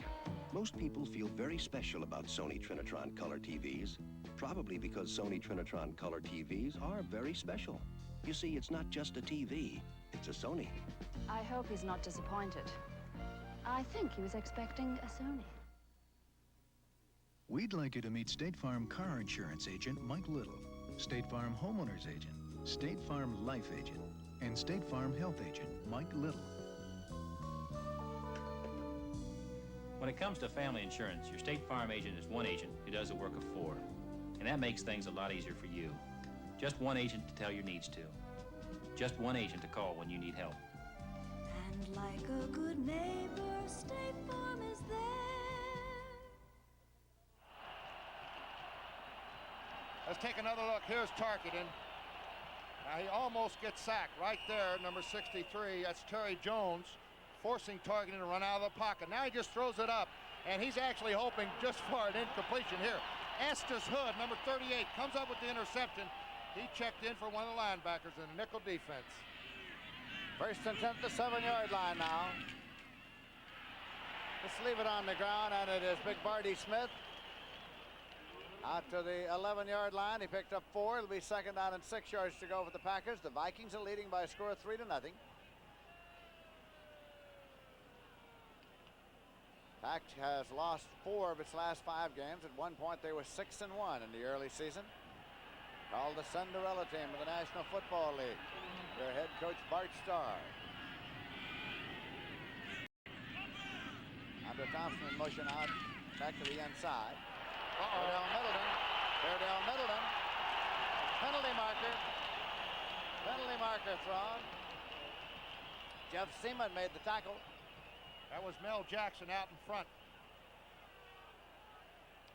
Most people feel very special about Sony Trinitron Color TVs, probably because Sony Trinitron Color TVs are very special. You see, it's not just a TV, it's a Sony. I hope he's not disappointed. I think he was expecting a Sony. We'd like you to meet State Farm car insurance agent Mike Little, State Farm homeowners agent, State Farm life agent, and State Farm health agent Mike Little. When it comes to family insurance, your State Farm agent is one agent who does the work of 4. And that makes things a lot easier for you. Just one agent to tell your needs to. Just one agent to call when you need help. And like a good neighbor, State Farm is there. Let's take another look. Here's Tarkenton. Now he almost gets sacked right there, number 63. That's Terry Jones, forcing Tarkenton to run out of the pocket. Now he just throws it up, and he's actually hoping just for an incompletion here. Estes Hood, number 38, comes up with the interception. He checked in for one of the linebackers in the nickel defense. 1st and 10 at the 7-yard line now. Let's leave it on the ground, and it is Big Barty Smith. Out to the 11-yard line. He picked up 4. It'll be 2nd down and 6 yards to go for the Packers. The Vikings are leading by a score of 3-0. Pack has lost 4 of its last 5 games. At one point, they were 6-1 in the early season. Called the Cinderella team of the National Football League. their head coach Bart Starr. Andre Thompson in motion out back to the inside. Fairdown Middleton. Fairdown Middleton. Penalty marker. Penalty marker thrown. Jeff Seaman made the tackle. That was Mel Jackson out in front.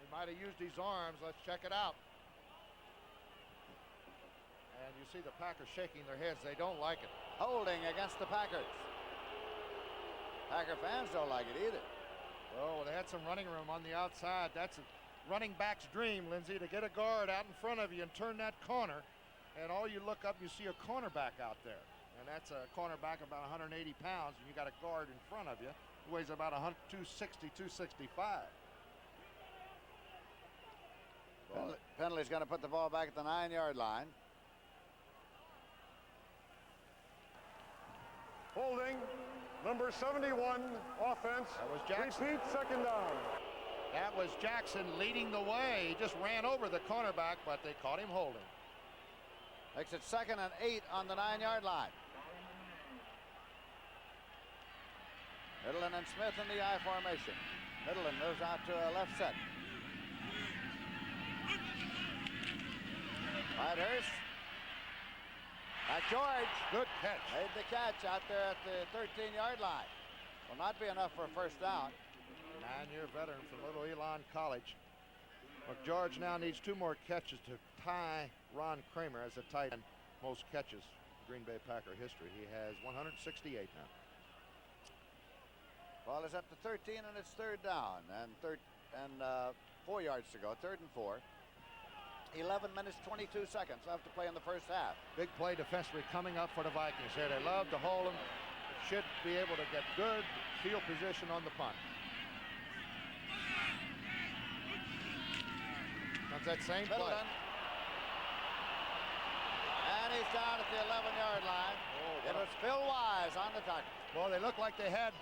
He might have used his arms. Let's check it out. And you see the Packers shaking their heads. They don't like it. Holding against the Packers. Packer fans don't like it either. Oh, they had some running room on the outside. That's a running back's dream, Lindsey, to get a guard out in front of you and turn that corner. And all you look up, you see a cornerback out there. And that's a cornerback about 180 pounds, and you got a guard in front of you who weighs about 260, 265. Penalty's going to put the ball back at the 9-yard line. Holding, number 71, offense. That was Jackson. Repeat, second down. That was Jackson leading the way. He just ran over the cornerback, but they caught him holding. Makes it 2nd and 8 on the 9-yard line. Middleton and Smith in the I formation. Middleton moves out to a left set. Whitehurst. Back George. Good catch. Made the catch out there at the 13-yard line. Will not be enough for a first down. 9-year veteran from Little Elon College. McGeorge now needs 2 more catches to tie Ron Kramer as the tight end most catches in Green Bay Packer history. He has 168 now. Ball is up to 13 and it's 3rd down and 4 yards to go. 3rd and 4. 11 minutes 22 seconds left to play in the first half. Big play defensively coming up for the Vikings here. They love to hold them. Should be able to get good field position on the punt. Comes that same play. And he's down at the 11-yard line. It was Phil Wise on the tackle. Well, they look like they had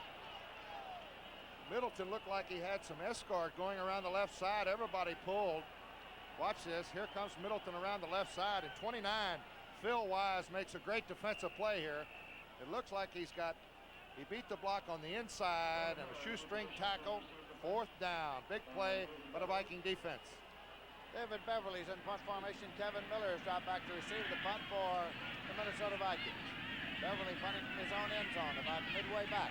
Middleton looked like he had some escort going around the left side. Everybody pulled. Watch this. Here comes Middleton around the left side. And 29, Phil Wise makes a great defensive play here. It looks like he beat the block on the inside and a shoestring tackle. 4th down. Big play by the Viking defense. David Beverly's in punt formation. Kevin Miller has dropped back to receive the punt for the Minnesota Vikings. Beverly punting from his own end zone about midway back.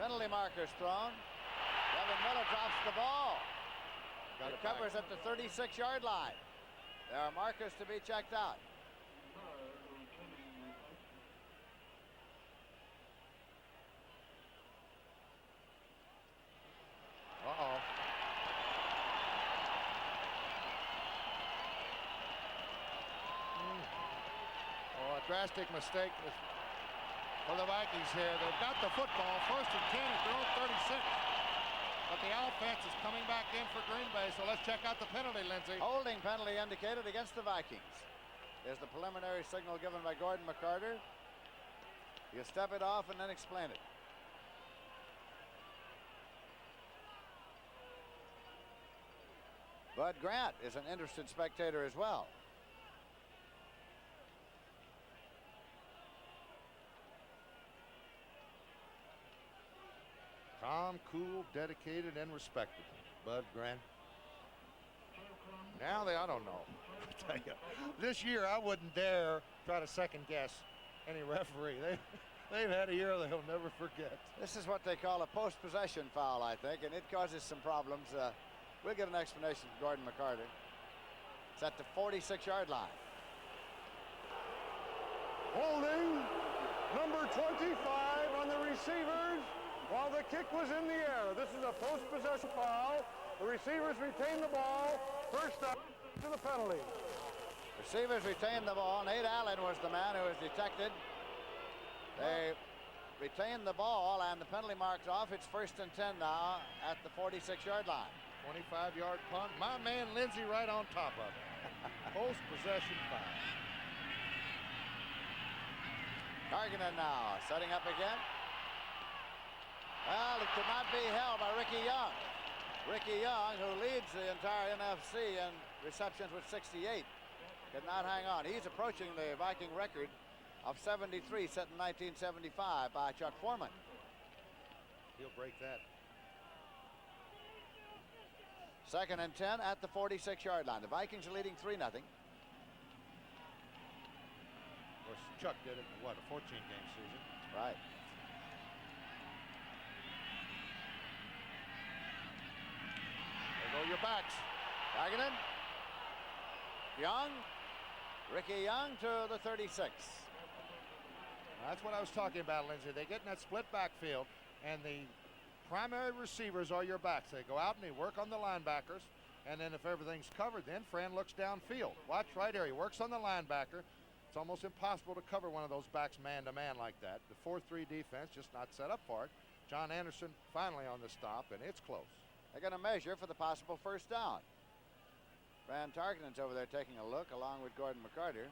Penalty markers thrown. Kevin Miller drops the ball. It covers at the 36-yard line. There are markers to be checked out. Uh-oh. Oh, a drastic mistake for the Vikings here. They've got the football, 1st and 10 at their own 36. But the offense is coming back in for Green Bay, so let's check out the penalty, Lindsey. Holding penalty indicated against the Vikings. There's the preliminary signal given by Gordon McCarter. You step it off and then explain it. Bud Grant is an interested spectator as well. Calm, cool, dedicated, and respected. Bud Grant. Now I don't know. I tell you, this year I wouldn't dare try to second guess any referee. They've had a year they'll never forget. This is what they call a post-possession foul, I think, and it causes some problems. We'll get an explanation from Gordon McCarter. It's at the 46-yard line. Holding, number 25 on the receivers while the kick was in the air. This is a post-possession foul. The receivers retain the ball. First down to the penalty. Receivers retain the ball. Nate Allen was the man who was detected. They retain the ball, and the penalty marks off. It's 1st and 10 now at the 46-yard line. 25-yard punt. My man Lindsey right on top of it. Post-possession foul. Targeted now, setting up again. Well, it could not be held by Ricky Young. Ricky Young, who leads the entire NFC in receptions with 68, could not hang on. He's approaching the Viking record of 73 set in 1975 by Chuck Foreman. He'll break that. 2nd and 10 at the 46-yard line. The Vikings are leading 3-0. Of course, Chuck did it in, what, a 14-game season? Right. There go your backs. Wagenen. Young. Ricky Young to the 36. That's what I was talking about, Lindsey. They get in that split backfield, and the primary receivers are your backs. They go out and they work on the linebackers, and then if everything's covered, then Fran looks downfield. Watch right here. He works on the linebacker. It's almost impossible to cover one of those backs man-to-man like that. The 4-3 defense just not set up for it. John Anderson finally on the stop, and it's close. They're going to measure for the possible first down. Fran Tarkenton's over there taking a look along with Gordon McCarter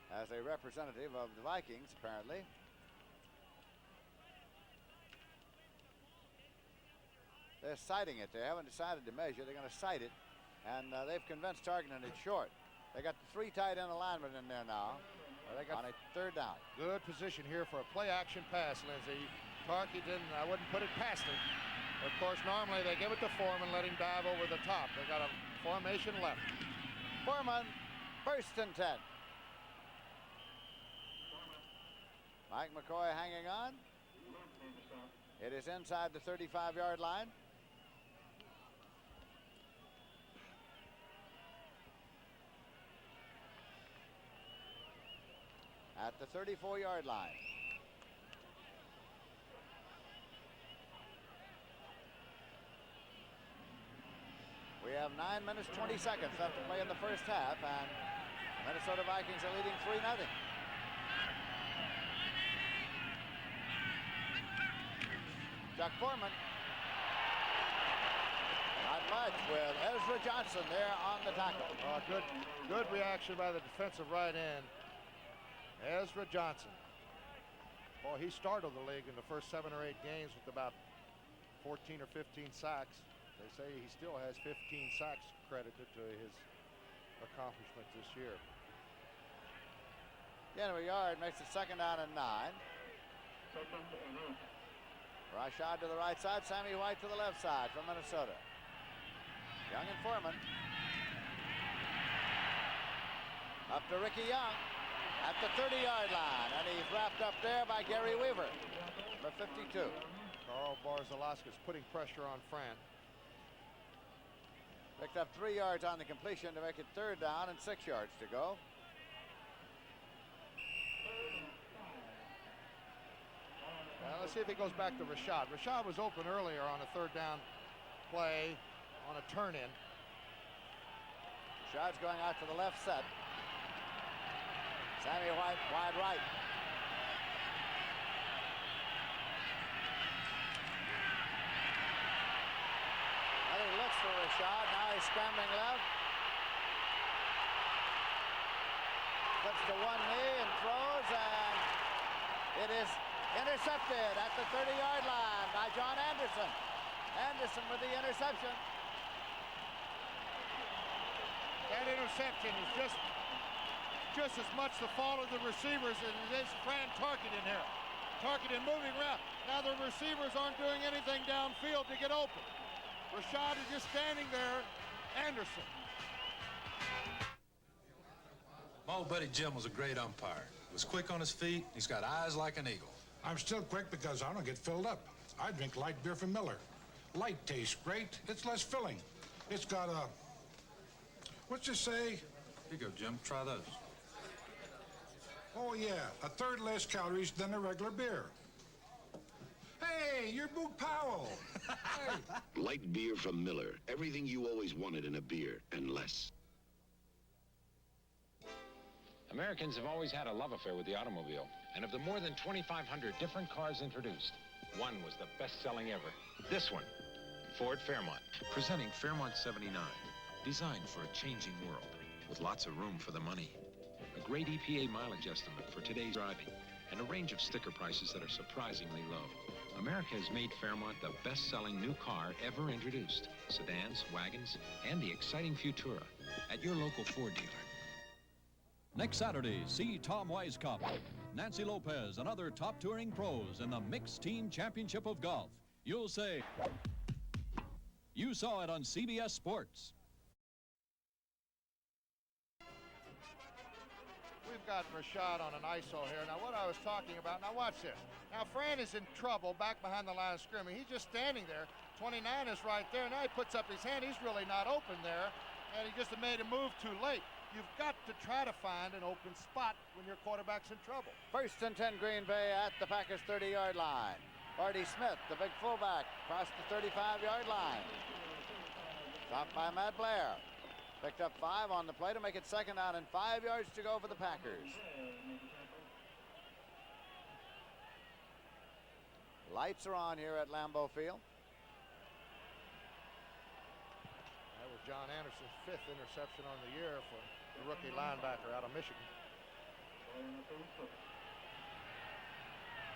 as a representative of the Vikings, apparently. They're sighting it. They haven't decided to measure. They're going to sight it, and they've convinced Tarkenton it's short. They got the 3 tight end alignment in there now. They got on a 3rd down. Good position here for a play-action pass, Lindsey. Tarkenton, I wouldn't put it past him. Of course, normally they give it to Foreman, let him dive over the top. They got a formation left. Foreman, 1st and 10. Mike McCoy hanging on. It is inside the 35-yard line. At the 34-yard line. We have 9 minutes, 20 seconds left to play in the first half, and Minnesota Vikings are leading 3-0. Chuck Foreman. Not much with Ezra Johnson there on the tackle. Good reaction by the defensive right end, Ezra Johnson. Boy, he started the league in the first 7 or 8 games with about 14 or 15 sacks. They say he still has 15 sacks credited to his accomplishment this year. Gain of a yard makes it 2nd down and 9. Rashad to the right side, Sammy White to the left side from Minnesota. Young and Foreman. Up to Ricky Young at the 30-yard line, and he's wrapped up there by Gary Weaver, number 52. Carl Barzalauskas putting pressure on Fran. Picked up 3 yards on the completion to make it 3rd down and 6 yards to go. Now let's see if he goes back to Rashad. Rashad was open earlier on a 3rd down play on a turn-in. Rashad's going out to the left set. Sammy White wide right. He looks for Rashad. Now he's scrambling left. Flips to one knee and throws, and it is intercepted at the 30-yard line by John Anderson. Anderson with the interception. That interception is just as much the fault of the receivers as it is Fran Tarkenton here. Tarkenton moving around. Now the receivers aren't doing anything downfield to get open. Rashad is just standing there. Anderson. My old buddy Jim was a great umpire. He was quick on his feet. He's got eyes like an eagle. I'm still quick because I don't get filled up. I drink light beer from Miller. Light tastes great. It's less filling. It's got a... What's this say? Here you go, Jim. Try those. Oh, yeah. A 1/3 less calories than a regular beer. Hey, you're Boog Powell. Hey. Light beer from Miller. Everything you always wanted in a beer, and less. Americans have always had a love affair with the automobile. And of the more than 2,500 different cars introduced, one was the best-selling ever. This one, Ford Fairmont. Presenting Fairmont 79. Designed for a changing world, with lots of room for the money. A great EPA mileage estimate for today's driving, and a range of sticker prices that are surprisingly low. America has made Fairmont the best-selling new car ever introduced. Sedans, wagons, and the exciting Futura at your local Ford dealer. Next Saturday, see Tom Weisskopf, Nancy Lopez, and other top touring pros in the Mixed Team Championship of Golf. You'll say, you saw it on CBS Sports. We've got Rashad on an ISO here. Now, what I was talking about, now watch this. Now, Fran is in trouble back behind the line of scrimmage. He's just standing there. 29 is right there. Now he puts up his hand. He's really not open there, and he just made a move too late. You've got to try to find an open spot when your quarterback's in trouble. 1st and 10 Green Bay at the Packers 30-yard line. Barty Smith, the big fullback, across the 35-yard line. Stopped by Matt Blair. Picked up 5 on the play to make it 2nd down and 5 yards to go for the Packers. Lights are on here at Lambeau Field. That was John Anderson's 5th interception on the year for the rookie linebacker out of Michigan.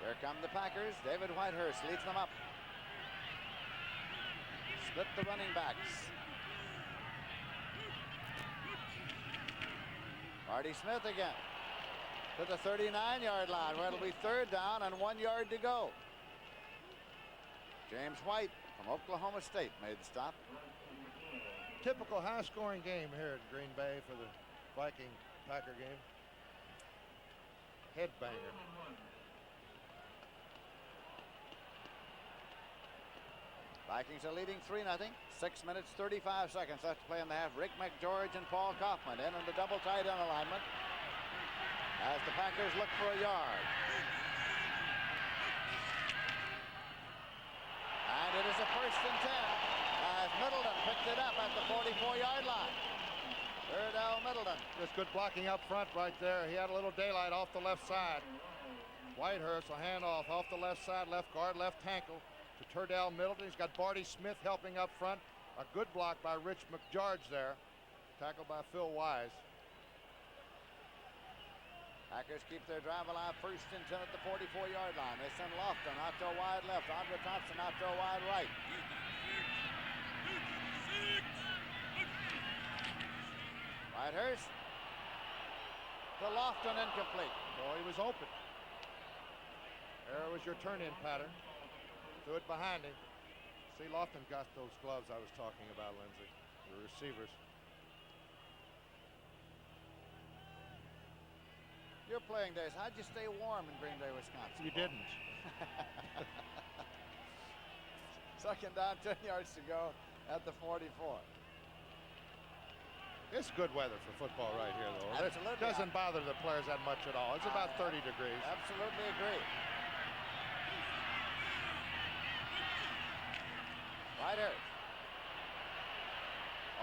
Here come the Packers. David Whitehurst leads them up. Split the running backs. Barty Smith again to the 39-yard line where it'll be 3rd down and 1 yard to go. James White from Oklahoma State made the stop. Typical high-scoring game here at Green Bay for the Viking-Packer game. Headbanger. Vikings are leading 3-0. 6 minutes, 35 seconds left to play in the half. Rick McGeorge and Paul Kaufman in the double tight end alignment as the Packers look for a yard. And it is a 1st and 10 as Middleton picked it up at the 44-yard line. Erdell Middleton. Just good blocking up front right there. He had a little daylight off the left side. Whitehurst will hand off the left side, left guard, left tackle to Turdell Middleton. He's got Barty Smith helping up front. A good block by Rich McGeorge there. Tackled by Phil Wise. Packers keep their drive alive. 1st and 10 at the 44-yard line. They send Lofton out to a wide left. Andre Thompson out to a wide right. Whitehurst to Lofton, incomplete. Oh, he was open. There was your turn-in pattern. Threw it behind him. See, Lofton got those gloves I was talking about, Lindsey. The receivers. Your playing days, how'd you stay warm in Green Bay, Wisconsin? You didn't. 2nd down, 10 yards to go at the 44. It's good weather for football right here, though. Absolutely. It doesn't bother the players that much at all. It's about 30 degrees. Absolutely agree. Whitehurst.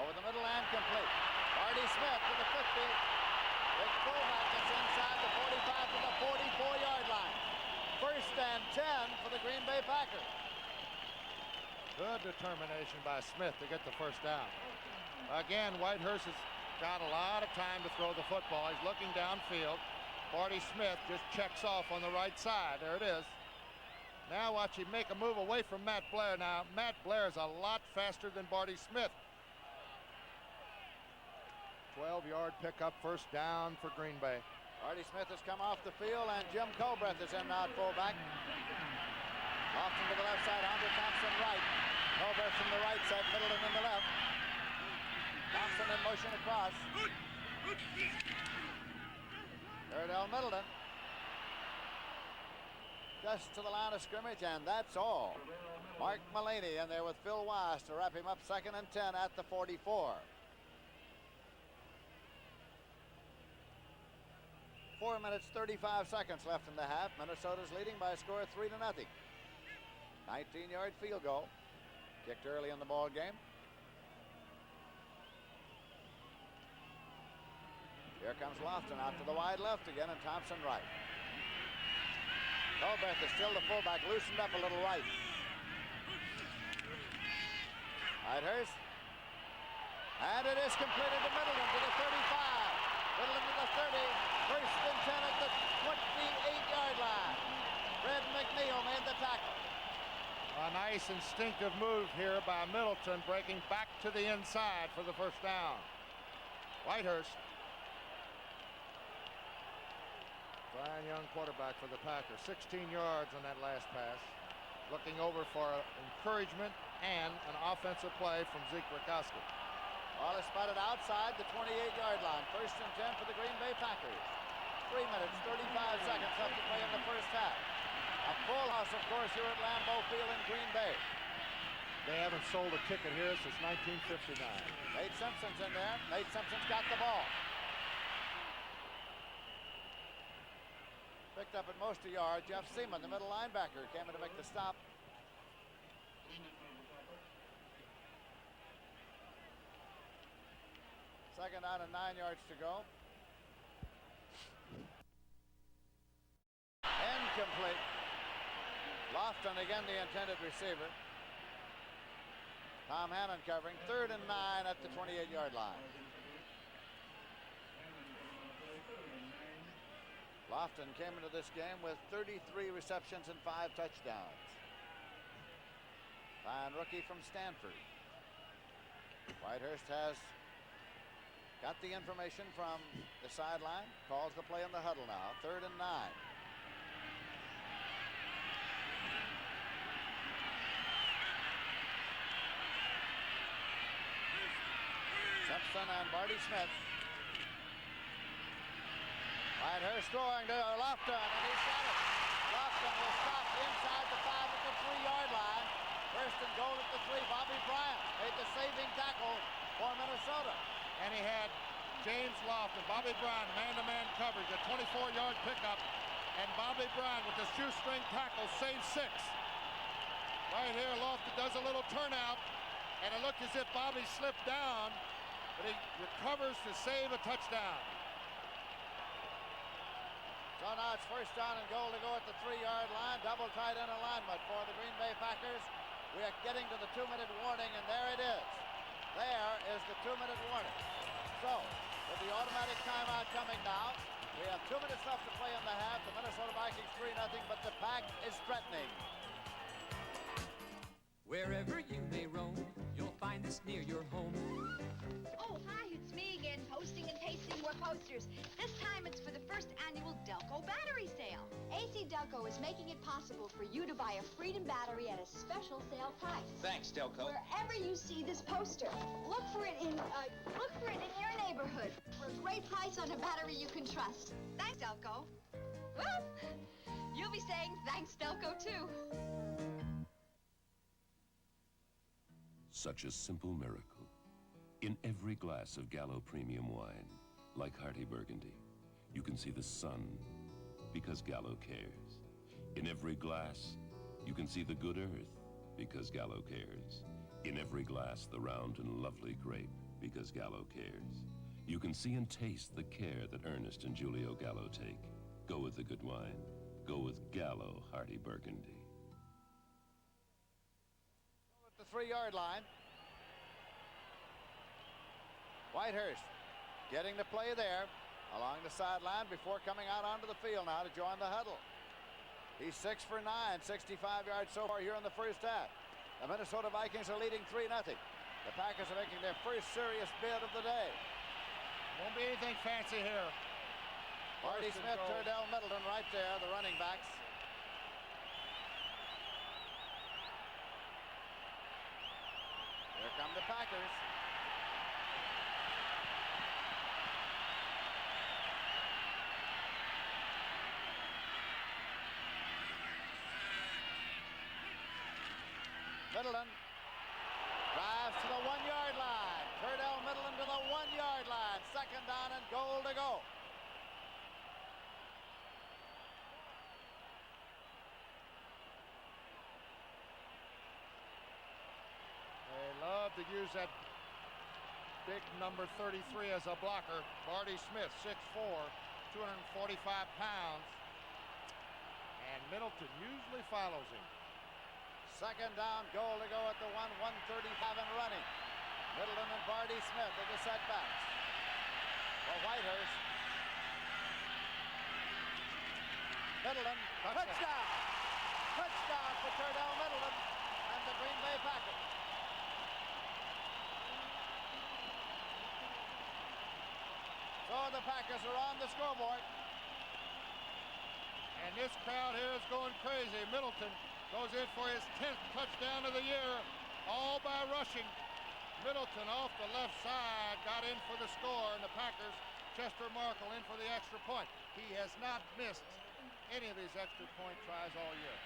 Over the middle and complete. Barty Smith to the 50. Big fullback gets inside the 45 to the 44-yard line. 1st and 10 for the Green Bay Packers. Good determination by Smith to get the 1st down. Again, Whitehurst has got a lot of time to throw the football. He's looking downfield. Barty Smith just checks off on the right side. There it is. Now watch him make a move away from Matt Blair. Now, Matt Blair is a lot faster than Barty Smith. 12-yard pickup, 1st down for Green Bay. Barty Smith has come off the field, and Jim Colbreth is in now at fullback. Lofton to the left side, Andre Thompson right. Colbreth from the right side, Middleton in the left. Thompson in motion across. Erdell Middleton. Just to the line of scrimmage, and that's all. Mark Mullaney in there with Phil Wise to wrap him up. 2nd and 10 at the 44. 4 minutes, 35 seconds left in the half. Minnesota's leading by a score of 3-0. 19-yard field goal. Kicked early in the ball game. Here comes Lofton out to the wide left again, and Thompson right. Colbreth is still the fullback, loosened up a little right. Whitehurst. And it is completed to Middleton to the 35. Middleton to the 30. 1st and 10 at the 28-yard line. Fred McNeil made the tackle. A nice instinctive move here by Middleton, breaking back to the inside for the first down. Whitehurst. Fine young quarterback for the Packers. 16 yards on that last pass. Looking over for encouragement and an offensive play from Zeke Rakowski. Ball is spotted outside the 28-yard line. 1st and 10 for the Green Bay Packers. 3 minutes, 35 seconds left to play in the first half. A full house, of course, here at Lambeau Field in Green Bay. They haven't sold a ticket here since 1959. Nate Simpson's in there. Nate Simpson's got the ball. Picked up at most a yard. Jeff Seaman, the middle linebacker, came in to make the stop. Second down and 9 yards to go. Incomplete. Lofton again the intended receiver. Tom Hannon covering. 3rd and 9 at the 28-yard line. Lofton came into this game with 33 receptions and 5 touchdowns. Fine rookie from Stanford. Whitehurst has got the information from the sideline. Calls the play in the huddle now. 3rd and 9. Simpson and Barty Smith. Whitehurst throwing to Lofton, and he's got it. Lofton will stop inside the 5 at the 3-yard line. 1st and goal at the 3. Bobby Bryant made the saving tackle for Minnesota. And he had James Lofton, Bobby Bryant, man-to-man coverage, a 24-yard pickup. And Bobby Bryant with the shoestring tackle saves 6. Right here, Lofton does a little turnout, and it looked as if Bobby slipped down, but he recovers to save a touchdown. So now it's 1st down and goal to go at the 3-yard line. Double tight end alignment for the Green Bay Packers. We are getting to the 2-minute warning, and there it is. There is the 2-minute warning. So, with the automatic timeout coming now, we have 2 minutes left to play in the half. The Minnesota Vikings 3-0, but the Pack is threatening. Wherever you may roam, you'll find this near your home. Oh, hi, it's me again, posting and pasting more posters. This time it's for the first annual Delco battery sale. AC Delco is making it possible for you to buy a Freedom battery at a special sale price. Thanks, Delco. Wherever you see this poster, look for it in your neighborhood for a great price on a battery you can trust. Thanks, Delco. Well, you'll be saying thanks, Delco, too. Such a simple miracle. In every glass of Gallo Premium wine, like Hearty Burgundy, you can see the sun because Gallo cares. In every glass, you can see the good earth because Gallo cares. In every glass, the round and lovely grape because Gallo cares. You can see and taste the care that Ernest and Giulio Gallo take. Go with the good wine. Go with Gallo Hearty Burgundy. At the 3-yard line. Whitehurst getting the play there along the sideline before coming out onto the field now to join the huddle. He's 6 for 9, 65 yards so far here in the first half. The Minnesota Vikings are leading 3-0. The Packers are making their first serious bid of the day. Won't be anything fancy here. Barty Smith, Turdell Middleton right there, the running backs. Here come the Packers. Middleton drives to the 1-yard line. Turdell Middleton to the 1-yard line. 2nd down and goal to go. They love to use that big number 33 as a blocker. Barty Smith, 6'4", 245 pounds. And Middleton usually follows him. 2nd down, goal to go at the 1:35 and running. Middleton and Barty Smith are the setbacks for Whitehurst. Middleton, touchdown! Touchdown for Turdell Middleton. the Green Bay Packers. So the Packers are on the scoreboard. And this crowd here is going crazy. Middleton goes in for his 10th touchdown of the year, all by rushing. Middleton off the left side got in for the score, and the Packers, Chester Markle in for the extra point. He has not missed any of his extra point tries all year.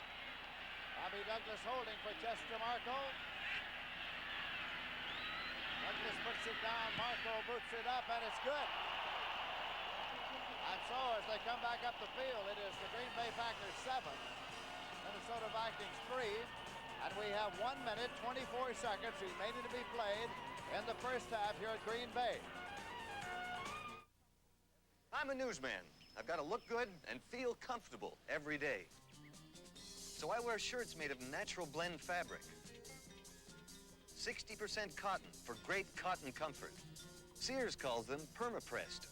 Bobby Douglas holding for Chester Markle. Douglas puts it down, Markle boots it up, and it's good. And so as they come back up the field, it is the Green Bay Packers 7, Minnesota Vikings 3, and we have 1 minute, 24 seconds remaining to be played in the first half here at Green Bay. I'm a newsman. I've got to look good and feel comfortable every day. So I wear shirts made of natural blend fabric. 60% cotton for great cotton comfort. Sears calls them perma-pressed.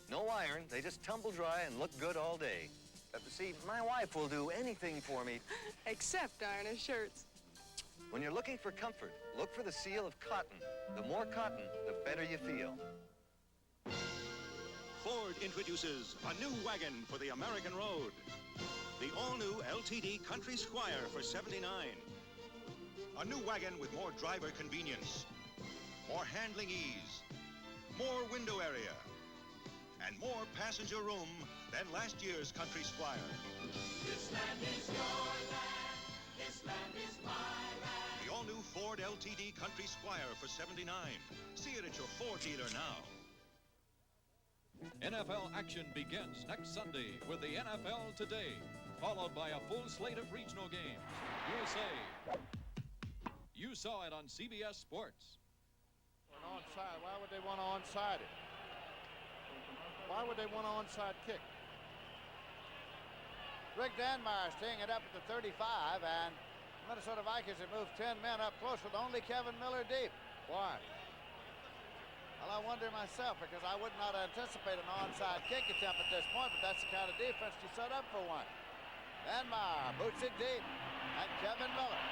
No iron, they just tumble dry and look good all day. But see, my wife will do anything for me. Except iron his shirts. When you're looking for comfort, look for the seal of cotton. The more cotton, the better you feel. Ford introduces a new wagon for the American road. The all-new LTD Country Squire for $79. A new wagon with more driver convenience, more handling ease, more window area, and more passenger room than last year's Country Squire. This land is your land. This land is my land. The all-new Ford LTD Country Squire for $79. See it at your Ford dealer now. NFL action begins next Sunday with the NFL Today, followed by a full slate of regional games. You'll say, you saw it on CBS Sports. An onside. Why would they want to onside it? Why would they want an onside kick? Rick Danmar's teeing it up at the 35, and Minnesota Vikings have moved 10 men up close with only Kevin Miller deep. Why? Well, I wonder myself, because I would not anticipate an onside kick attempt at this point, but that's the kind of defense you set up for one. Danmar boots it deep, and Kevin Miller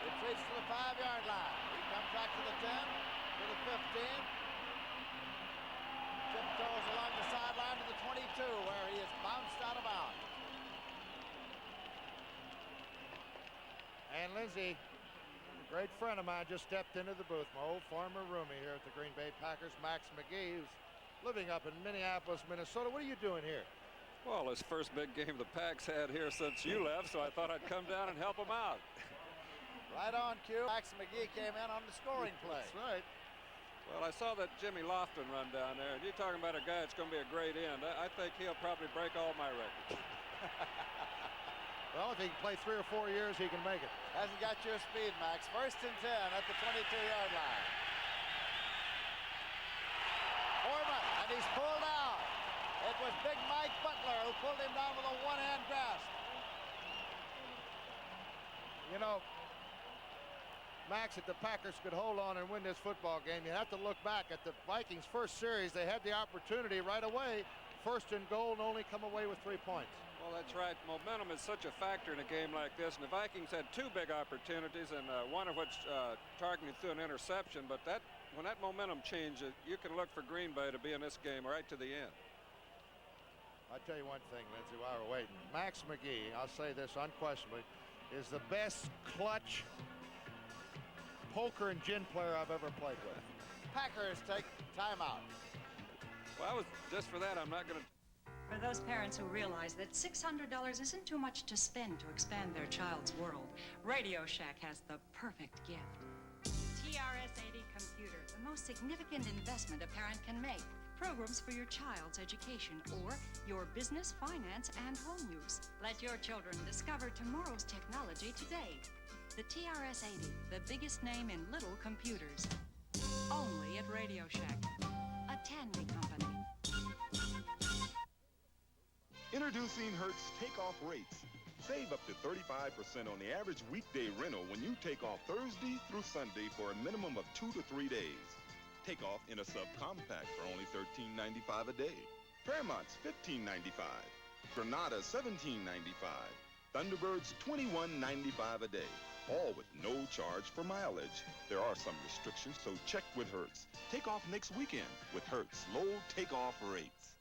retreats to the 5-yard line. He comes back to the 10, to the 15, tiptoes along the sideline to the 22, where he is bounced out of bounds. And Lindsay, a great friend of mine, just stepped into the booth. My old former roomie here at the Green Bay Packers, Max McGee, who's living up in Minneapolis, Minnesota. What are you doing here? Well, it's the first big game the Packs had here since you left, so I thought I'd come down and help them out. Right on cue. Max McGee came in on the scoring play. That's right. Well, I saw that Jimmy Lofton run down there, and you're talking about a guy that's going to be a great end. I think he'll probably break all my records. Well, if he can play 3 or 4 years, he can make it. Hasn't got your speed, Max. 1st and 10 at the 22-yard line. Foreman, and he's pulled out. It was big Mike Butler who pulled him down with a one-hand grasp. You know, Max, if the Packers could hold on and win this football game, you have to look back at the Vikings' first series. They had the opportunity right away. 1st and goal, and only come away with 3 points. Well, that's right. Momentum is such a factor in a game like this, and the Vikings had 2 big opportunities, and one of which targeted through an interception. But when that momentum changes, you can look for Green Bay to be in this game right to the end. I'll tell you one thing, Lindsay, while we're waiting. Max McGee, I'll say this unquestionably, is the best clutch poker and gin player I've ever played with. Packers take timeout. Well, just for that, I'm not going to. For those parents who realize that $600 isn't too much to spend to expand their child's world, Radio Shack has the perfect gift. TRS-80 computer, the most significant investment a parent can make. Programs for your child's education or your business, finance, and home use. Let your children discover tomorrow's technology today. The TRS-80, the biggest name in little computers. Only at Radio Shack, a Tandy company. Introducing Hertz takeoff rates. Save up to 35% on the average weekday rental when you take off Thursday through Sunday for a minimum of 2 to 3 days. Take off in a subcompact for only $13.95 a day. Fairmont's $15.95. Granada $17.95. Thunderbirds $21.95 a day. all with no charge for mileage. There are some restrictions, so check with Hertz. Take off next weekend with Hertz low takeoff rates.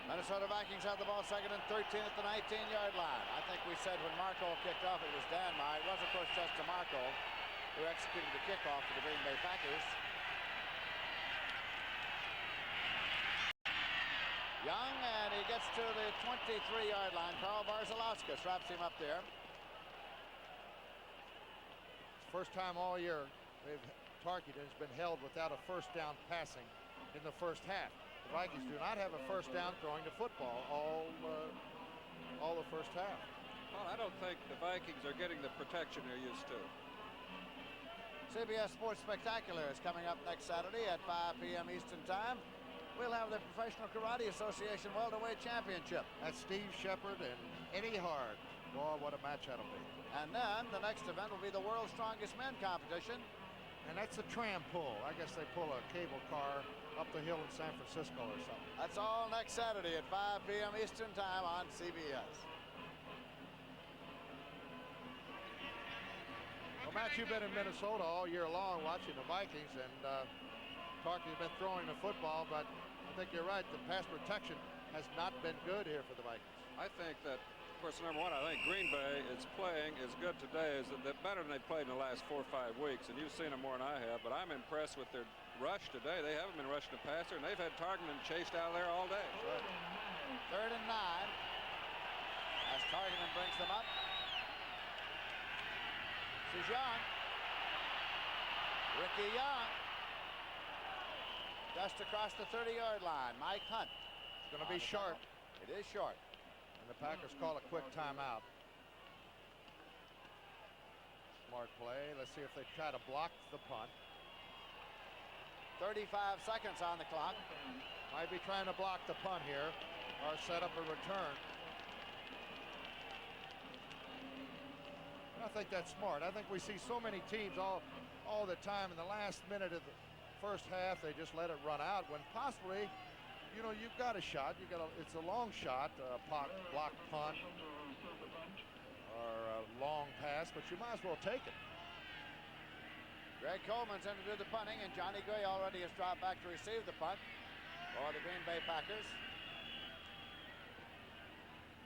Minnesota Vikings have the ball, 2nd and 13 at the 19-yard line. I think we said when Marco kicked off it was Danmar. It was, of course, just Marco who executed the kickoff for the Green Bay Packers. Young, and he gets to the 23-yard line. Carl Barzalowski wraps him up there. First time all year Tarkenton's been held without a first down passing in the first half. The Vikings do not have a first down throwing the football all the first half. Well, I don't think the Vikings are getting the protection they're used to. CBS Sports Spectacular is coming up next Saturday at 5 p.m. Eastern Time. We'll have the Professional Karate Association Welterweight Championship. That's Steve Shepard and Eddie Hard. Boy, what a match that'll be. And then the next event will be the World's Strongest Men competition. And that's a tram pull. I guess they pull a cable car up the hill in San Francisco or something. That's all next Saturday at 5 p.m. Eastern Time on CBS. Well, Matt, you've been in Minnesota all year long watching the Vikings, and Tarkenton's been throwing the football, but I think you're right. The pass protection has not been good here for the Vikings. I think that, of course, number one, I think Green Bay is playing as good today as they're better than they've played in the last 4 or 5 weeks, and you've seen them more than I have, but I'm impressed with their rush today. They haven't been rushing the passer, and they've had Tarkenton chased out of there all day. Right. 3rd and 9 as Tarkenton brings them up. This is Young. Ricky Young. Just across the 30-yard line. Mike Hunt. It's going to be short. It is short. And the Packers call a quick timeout. Smart play. Let's see if they try to block the punt. 35 seconds on the clock. Might be trying to block the punt here or set up a return. I think that's smart. I think we see so many teams all the time in the last minute of the first half, they just let it run out when possibly, you know, you've got a shot. It's a long shot, block punt or a long pass, but you might as well take it. Greg Coleman's in to do the punting, and Johnny Gray already has dropped back to receive the punt for the Green Bay Packers.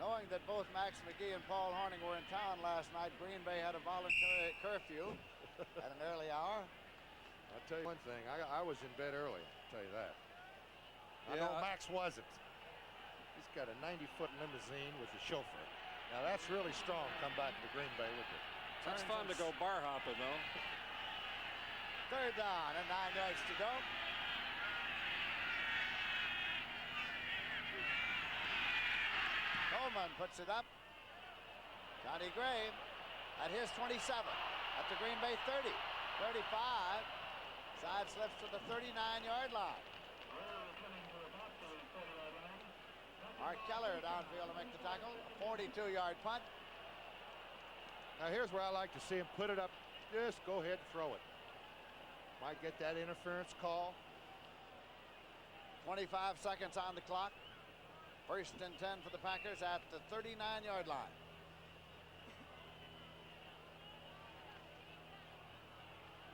Knowing that both Max McGee and Paul Hornung were in town last night, Green Bay had a voluntary curfew at an early hour. I'll tell you one thing, I was in bed early, I'll tell you that. I know Max wasn't. He's got a 90-foot limousine with a chauffeur. Now that's really strong, come back to Green Bay with it. That's fun to go bar hopping, though. 3rd down and 9 yards to go. Coleman puts it up. Johnny Gray at his 27, at the Green Bay 30, 35. Side slips to the 39-yard line. Mark Keller downfield to make the tackle. A 42-yard punt. Now here's where I like to see him put it up. Just go ahead and throw it. Might get that interference call. 25 seconds on the clock. 1st and 10 for the Packers at the 39-yard line.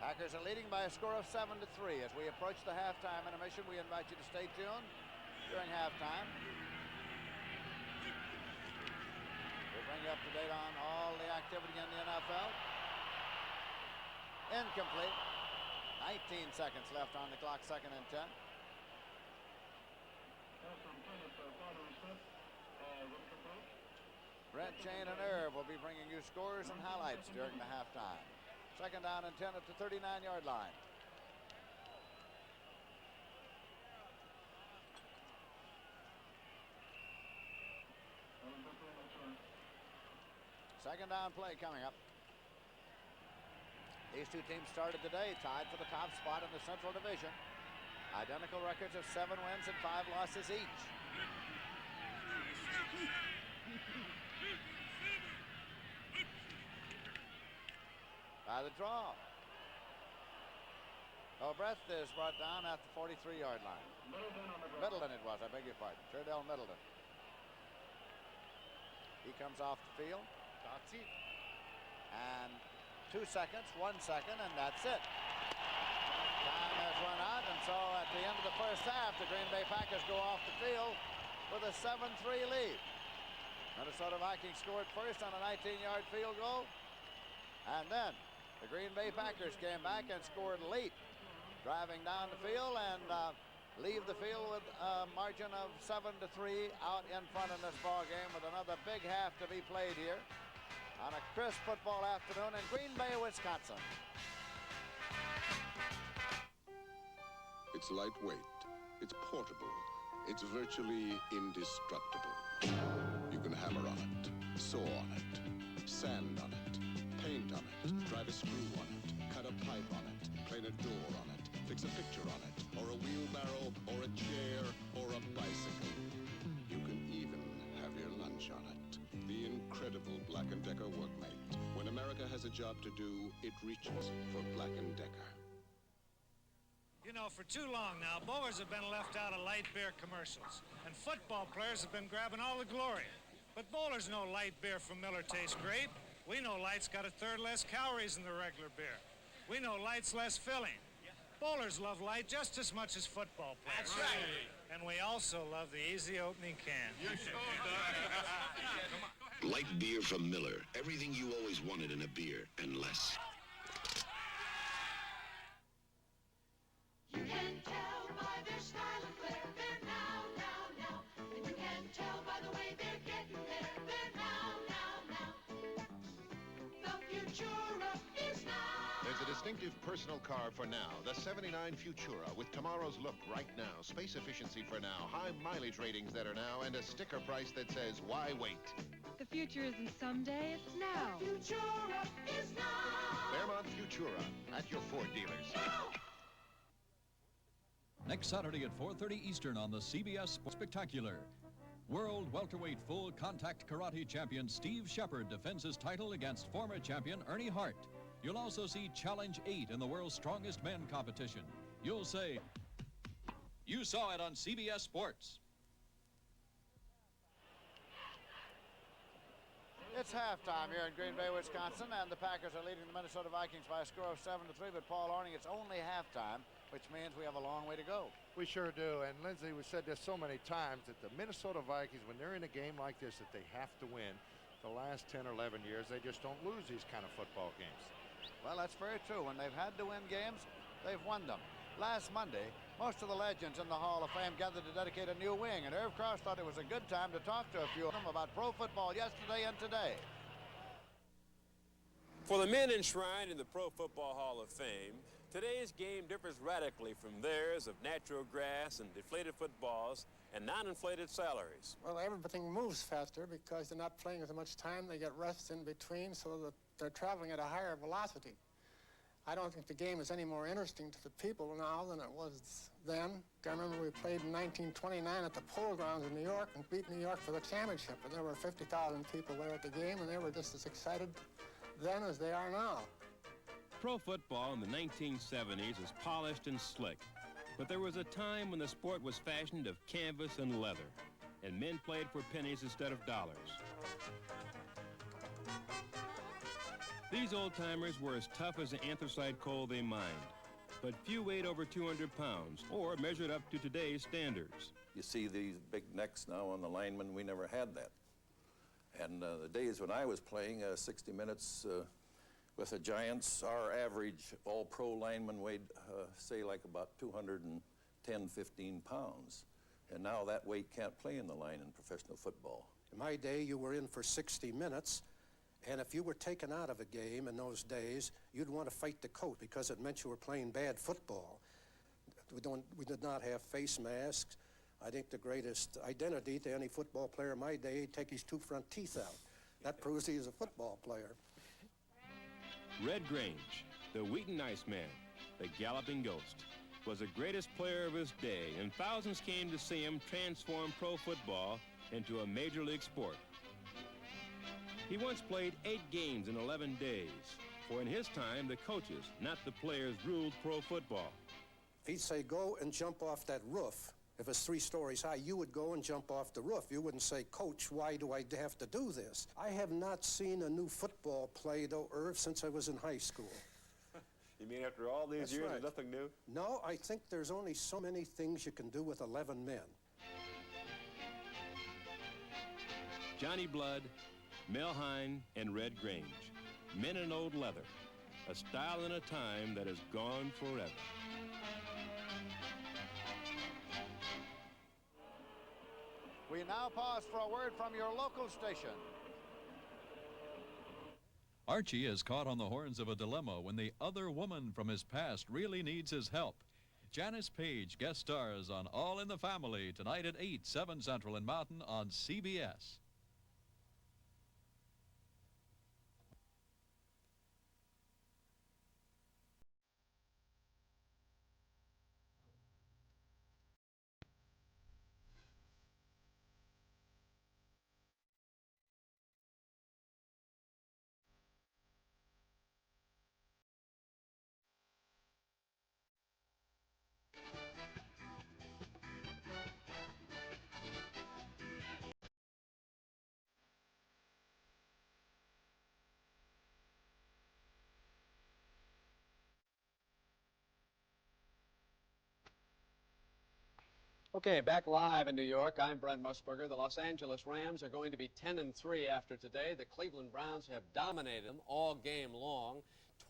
Packers are leading by a score of 7-3. As we approach the halftime intermission, we invite you to stay tuned during halftime. We'll bring you up to date on all the activity in the NFL. Incomplete. 19 seconds left on the clock, 2nd and 10. Brent, Chain, and Irv will be bringing you scores and highlights during the halftime. 2nd down and 10 at the 39-yard line. Second down play coming up. These two teams started today tied for the top spot in the Central Division. Identical records of 7 wins and 5 losses each. By the draw. Breath is brought down at the 43-yard line. Middleton it was, I beg your pardon. Turdell Middleton. He comes off the field. Stotzi. And 2 seconds, 1 second, and that's it. Time has run out, and so at the end of the first half, the Green Bay Packers go off the field with a 7-3 lead. Minnesota Vikings scored first on a 19-yard field goal, and then the Green Bay Packers came back and scored late, driving down the field and leave the field with a margin of 7-3 out in front in this ball game with another big half to be played here on a crisp football afternoon in Green Bay, Wisconsin. It's lightweight, it's portable, it's virtually indestructible. You can hammer on it, saw on it, sand on it, paint on it, drive a screw on it, cut a pipe on it, plane a door on it, fix a picture on it, or a wheelbarrow, or a chair, or a bicycle. You can even have your lunch on it. The incredible Black & Decker workmate. When America has a job to do, it reaches for Black & Decker. You know, for too long now, bowlers have been left out of light beer commercials, and football players have been grabbing all the glory. But bowlers know light beer from Miller tastes great. We know light's got a third less calories than the regular beer. We know light's less filling. Bowlers love light just as much as football players. That's right. And we also love the easy opening can. You sure do. Light beer from Miller. Everything you always wanted in a beer, and less. You can tell by their style and flair, they're now. And you can tell by the way they're getting there, they're now. The Futura is now. There's a distinctive personal car for now, the 79 Futura, with tomorrow's look right now, space efficiency for now, high mileage ratings that are now, and a sticker price that says, why wait? The future isn't someday, it's now. The Futura is now. Fairmont Futura, at your Ford dealers. Now. Next Saturday at 4:30 Eastern on the CBS Sports Spectacular. World welterweight full contact karate champion Steve Shepard defends his title against former champion Ernie Hart. You'll also see Challenge 8 in the world's strongest men competition. You'll say, you saw it on CBS Sports. It's halftime here in Green Bay, Wisconsin, and the Packers are leading the Minnesota Vikings by a score of 7-3, but Paul Orning, it's only halftime, which means we have a long way to go. We sure do, and Lindsay, we've said this so many times that the Minnesota Vikings, when they're in a game like this that they have to win, the last 10 or 11 years, they just don't lose these kind of football games. Well, that's very true. When they've had to win games, they've won them. Last Monday, most of the legends in the Hall of Fame gathered to dedicate a new wing, and Irv Krauss thought it was a good time to talk to a few of them about pro football yesterday and today. For the men enshrined in the Pro Football Hall of Fame, today's game differs radically from theirs of natural grass and deflated footballs and non-inflated salaries. Well, everything moves faster because they're not playing as much time. They get rests in between so that they're traveling at a higher velocity. I don't think the game is any more interesting to the people now than it was then. I remember we played in 1929 at the Polo Grounds in New York and beat New York for the championship, and there were 50,000 people there at the game, and they were just as excited then as they are now. Pro football in the 1970s was polished and slick, but there was a time when the sport was fashioned of canvas and leather, and men played for pennies instead of dollars. These old-timers were as tough as the anthracite coal they mined, but few weighed over 200 pounds or measured up to today's standards. You see these big necks now on the linemen. We never had that. And the days when I was playing 60 minutes with the Giants, our average all-pro lineman weighed, say, like about 210, 15 pounds. And now that weight can't play in the line in professional football. In my day, you were in for 60 minutes. And if you were taken out of a game in those days, you'd want to fight the coach because it meant you were playing bad football. We did not have face masks. I think the greatest identity to any football player in my day, he'd take his two front teeth out. That proves he is a football player. Red Grange, the Wheaton Iceman, the Galloping Ghost, was the greatest player of his day, and thousands came to see him transform pro football into a major league sport. He once played 8 games in 11 days, for in his time, the coaches, not the players, ruled pro football. If he'd say, go and jump off that roof, If it's 3 stories high, you would go and jump off the roof. You wouldn't say, Coach, why do I have to do this? I have not seen a new football play, though, Irv, since I was in high school. You mean after all these years, right. there's nothing new? No, I think there's only so many things you can do with 11 men. Johnny Blood, Mel Hine, and Red Grange. Men in old leather. A style and a time that has gone forever. We now pause for a word from your local station. Archie is caught on the horns of a dilemma when the other woman from his past really needs his help. Janice Page guest stars on All in the Family tonight at 8, 7 Central and Mountain on CBS. Okay, back live in New York. I'm Brent Musburger. The Los Angeles Rams are going to be 10-3 after today. The Cleveland Browns have dominated them all game long,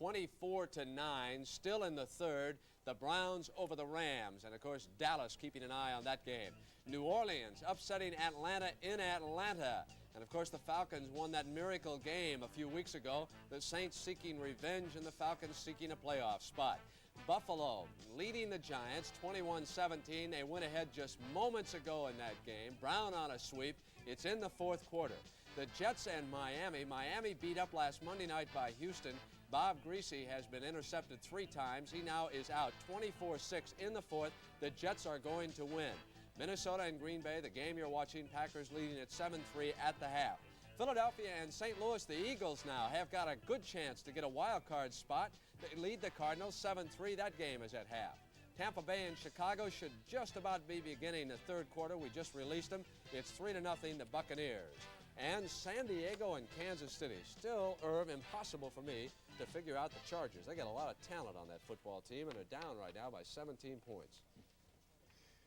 24-9. Still in the third, the Browns over the Rams, and of course Dallas keeping an eye on that game. New Orleans upsetting Atlanta in Atlanta. And of course the Falcons won that miracle game a few weeks ago. The Saints seeking revenge and the Falcons seeking a playoff spot. Buffalo leading the Giants 21-17. They went ahead just moments ago in that game. Brown on a sweep. It's in the fourth quarter. The Jets and Miami. Miami beat up last Monday night by Houston. Bob Greasy has been intercepted 3 times. He now is out 24-6 in the fourth. The Jets are going to win. Minnesota and Green Bay, the game you're watching, Packers leading at 7-3 at the half. Philadelphia and St. Louis, the Eagles now have got a good chance to get a wild card spot. They lead the Cardinals 7-3. That game is at half. Tampa Bay and Chicago should just about be beginning the third quarter. We just released them. It's 3-0, the Buccaneers. And San Diego and Kansas City. Still, Irv, impossible for me to figure out the Chargers. They got a lot of talent on that football team, and they're down right now by 17 points.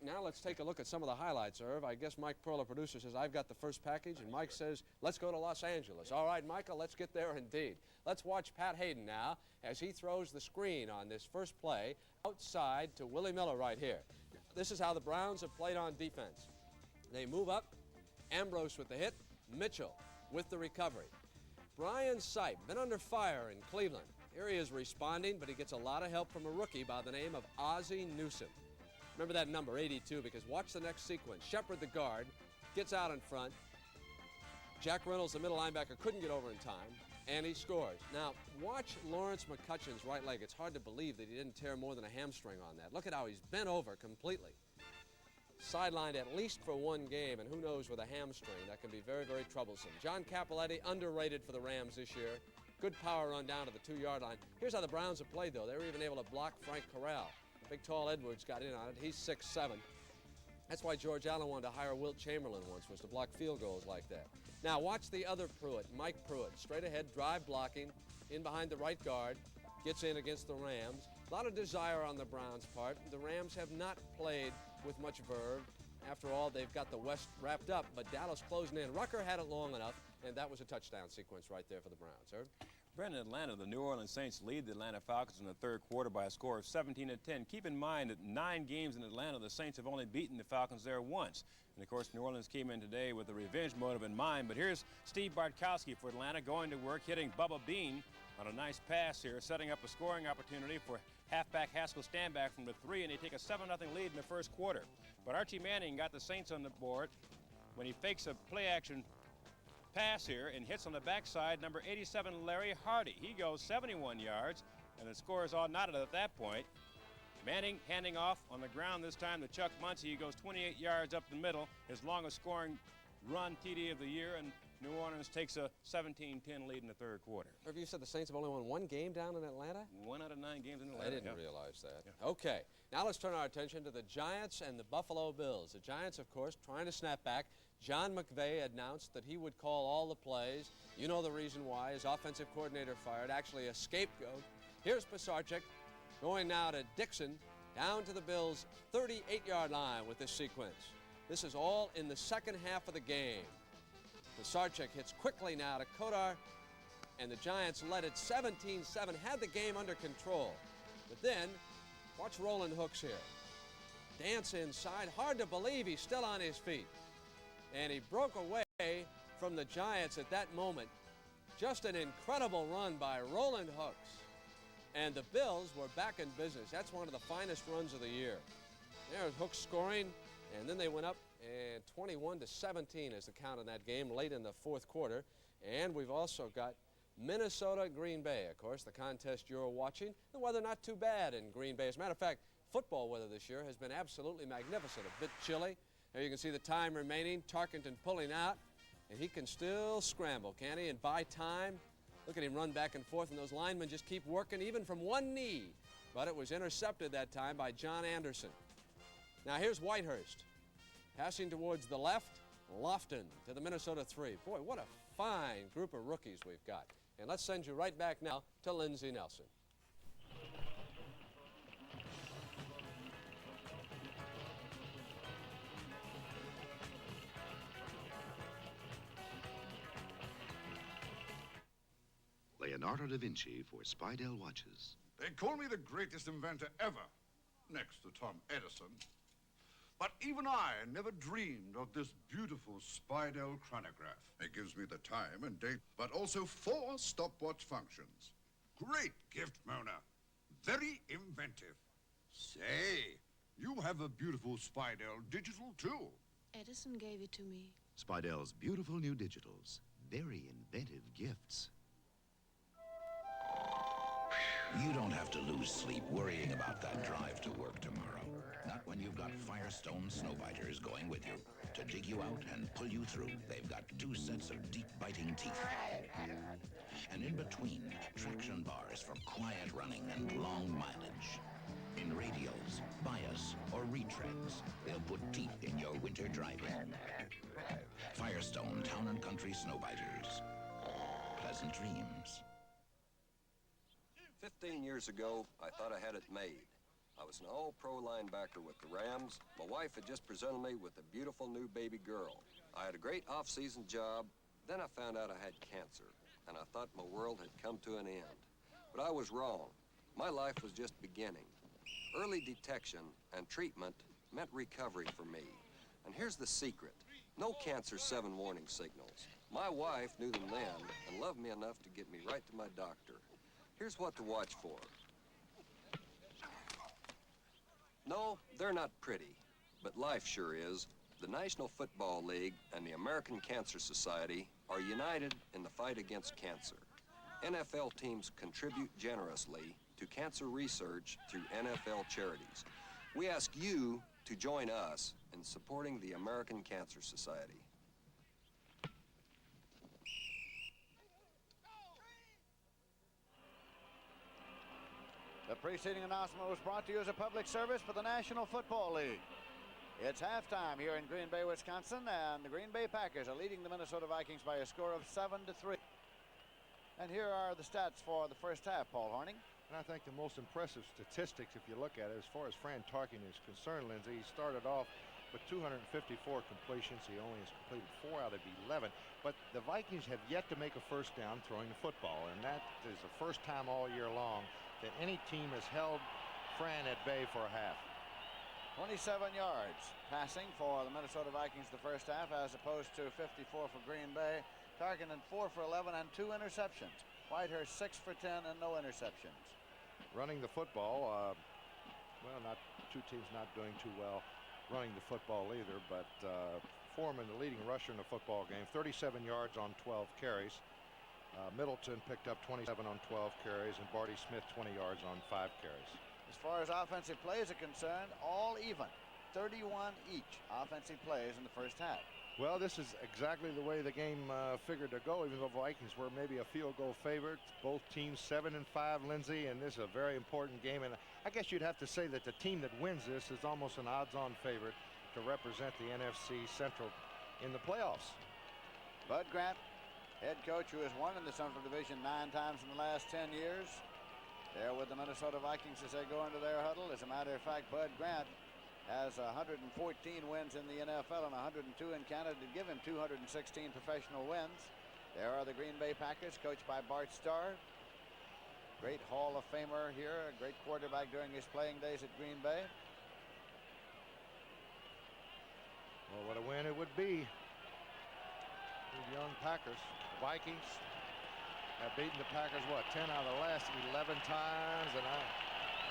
Now let's take a look at some of the highlights, Irv. I guess Mike Pearl, our producer, says I've got the first package, and Mike says, let's go to Los Angeles. All right, Michael, let's get there indeed. Let's watch Pat Hayden now as he throws the screen on this first play outside to Willie Miller right here. This is how the Browns have played on defense. They move up, Ambrose with the hit, Mitchell with the recovery. Brian Sipe, been under fire in Cleveland. Here he is responding, but he gets a lot of help from a rookie by the name of Ozzie Newsome. Remember that number, 82, because watch the next sequence. Shepard, the guard, gets out in front. Jack Reynolds, the middle linebacker, couldn't get over in time, and he scores. Now, watch Lawrence McCutcheon's right leg. It's hard to believe that he didn't tear more than a hamstring on that. Look at how he's bent over completely. Sidelined at least for one game, and who knows with a hamstring. That can be very, very troublesome. John Cappelletti, underrated for the Rams this year. Good power run down to the 2-yard line. Here's how the Browns have played, though. They were even able to block Frank Corral. Big, tall Edwards got in on it. He's 6'7". That's why George Allen wanted to hire Wilt Chamberlain once, was to block field goals like that. Now, watch the other Pruitt, Mike Pruitt. Straight ahead, drive blocking, in behind the right guard, gets in against the Rams. A lot of desire on the Browns' part. The Rams have not played with much verve. After all, they've got the West wrapped up, but Dallas closing in. Rucker had it long enough, and that was a touchdown sequence right there for the Browns. Herb? Brent, in Atlanta, the New Orleans Saints lead the Atlanta Falcons in the third quarter by a score of 17-10. Keep in mind that 9 games in Atlanta, the Saints have only beaten the Falcons there once. And, of course, New Orleans came in today with a revenge motive in mind. But here's Steve Bartkowski for Atlanta going to work, hitting Bubba Bean on a nice pass here, setting up a scoring opportunity for halfback Haskell Standback from the 3, and they take a 7-0 lead in the first quarter. But Archie Manning got the Saints on the board when he fakes a play-action pass here and hits on the backside number 87 Larry Hardy. He goes 71 yards, and the score is all knotted at that point. Manning handing off on the ground this time to Chuck Muncie. He goes 28 yards up the middle, his longest scoring run TD of the year, and New Orleans takes a 17-10 lead in the third quarter. Have you said the Saints have only won one game down in Atlanta? 1 out of 9 games in Atlanta. I didn't realize that. Yeah. Okay, now let's turn our attention to the Giants and the Buffalo Bills. The Giants, of course, trying to snap back. John McVay announced that he would call all the plays. You know the reason why. His offensive coordinator fired, actually a scapegoat. Here's Pisarcik going now to Dixon, down to the Bills' 38-yard line with this sequence. This is all in the second half of the game. Pisarcik hits quickly now to Kodar, and the Giants led it 17-7, had the game under control. But then, watch Roland Hooks here. Dance inside, hard to believe he's still on his feet. And he broke away from the Giants at that moment. Just an incredible run by Roland Hooks. And the Bills were back in business. That's one of the finest runs of the year. There's Hooks scoring, and then they went up, and 21-17 is the count in that game late in the fourth quarter. And we've also got Minnesota-Green Bay, of course, the contest you're watching. The weather not too bad in Green Bay. As a matter of fact, football weather this year has been absolutely magnificent. A bit chilly. There you can see the time remaining. Tarkenton pulling out, and he can still scramble, can he, and buy time. Look at him run back and forth, and those linemen just keep working, even from one knee. But it was intercepted that time by John Anderson. Now here's Whitehurst. Passing towards the left, Lofton to the Minnesota 3. Boy, what a fine group of rookies we've got. And let's send you right back now to Lindsey Nelson. Leonardo da Vinci for Spidell watches. They call me the greatest inventor ever, next to Tom Edison. But even I never dreamed of this beautiful Spidell chronograph. It gives me the time and date, but also 4 stopwatch functions. Great gift, Mona. Very inventive. Say, you have a beautiful Spidell digital, too. Edison gave it to me. Spidell's beautiful new digitals. Very inventive gifts. You don't have to lose sleep worrying about that drive to work tomorrow. Not when you've got Firestone Snowbiters going with you. To dig you out and pull you through, they've got 2 sets of deep-biting teeth. And in between, traction bars for quiet running and long mileage. In radials, bias, or retreads, they'll put teeth in your winter driving. Firestone Town & Country Snowbiters. Pleasant dreams. 15 years ago, I thought I had it made. I was an all-pro linebacker with the Rams. My wife had just presented me with a beautiful new baby girl. I had a great off-season job. Then I found out I had cancer, and I thought my world had come to an end. But I was wrong. My life was just beginning. Early detection and treatment meant recovery for me. And here's the secret. No cancer 7 warning signals. My wife knew them then and loved me enough to get me right to my doctor. Here's what to watch for. No, they're not pretty, but life sure is. The National Football League and the American Cancer Society are united in the fight against cancer. NFL teams contribute generously to cancer research through NFL charities. We ask you to join us in supporting the American Cancer Society. The preceding announcement was brought to you as a public service for the National Football League. It's halftime here in Green Bay, Wisconsin, and the Green Bay Packers are leading the Minnesota Vikings by a score of 7-3. And here are the stats for the first half, Paul Horning. And I think the most impressive statistics, if you look at it, as far as Fran Tarkenton is concerned, Lindsey, he started off with 254 completions. He only has completed 4 out of 11. But the Vikings have yet to make a first down throwing the football, and that is the first time all year long that any team has held Fran at bay for a half. 27 yards passing for the Minnesota Vikings the first half, as opposed to 54 for Green Bay. Tarkenton 4 for 11 and 2 interceptions. Whitehurst 6 for 10 and no interceptions. Running the football, well, not two teams not doing too well running the football either, but Foreman, the leading rusher in the football game, 37 yards on 12 carries. Middleton picked up 27 on 12 carries, and Barty Smith 20 yards on 5 carries. As far as offensive plays are concerned, all even. 31 each offensive plays in the first half. Well, this is exactly the way the game figured to go, even though Vikings were maybe a field goal favorite. Both teams 7-5, Lindsey, and this is a very important game. And I guess you'd have to say that the team that wins this is almost an odds-on favorite to represent the NFC Central in the playoffs. Bud Grant, head coach who has won in the Central Division 9 times in the last 10 years. There with the Minnesota Vikings as they go into their huddle. As a matter of fact, Bud Grant has 114 wins in the NFL and 102 in Canada to give him 216 professional wins. There are the Green Bay Packers, coached by Bart Starr. Great Hall of Famer here, a great quarterback during his playing days at Green Bay. Well, what a win it would be. These young Packers. The Vikings have beaten the Packers, what, 10 out of the last 11 times, and I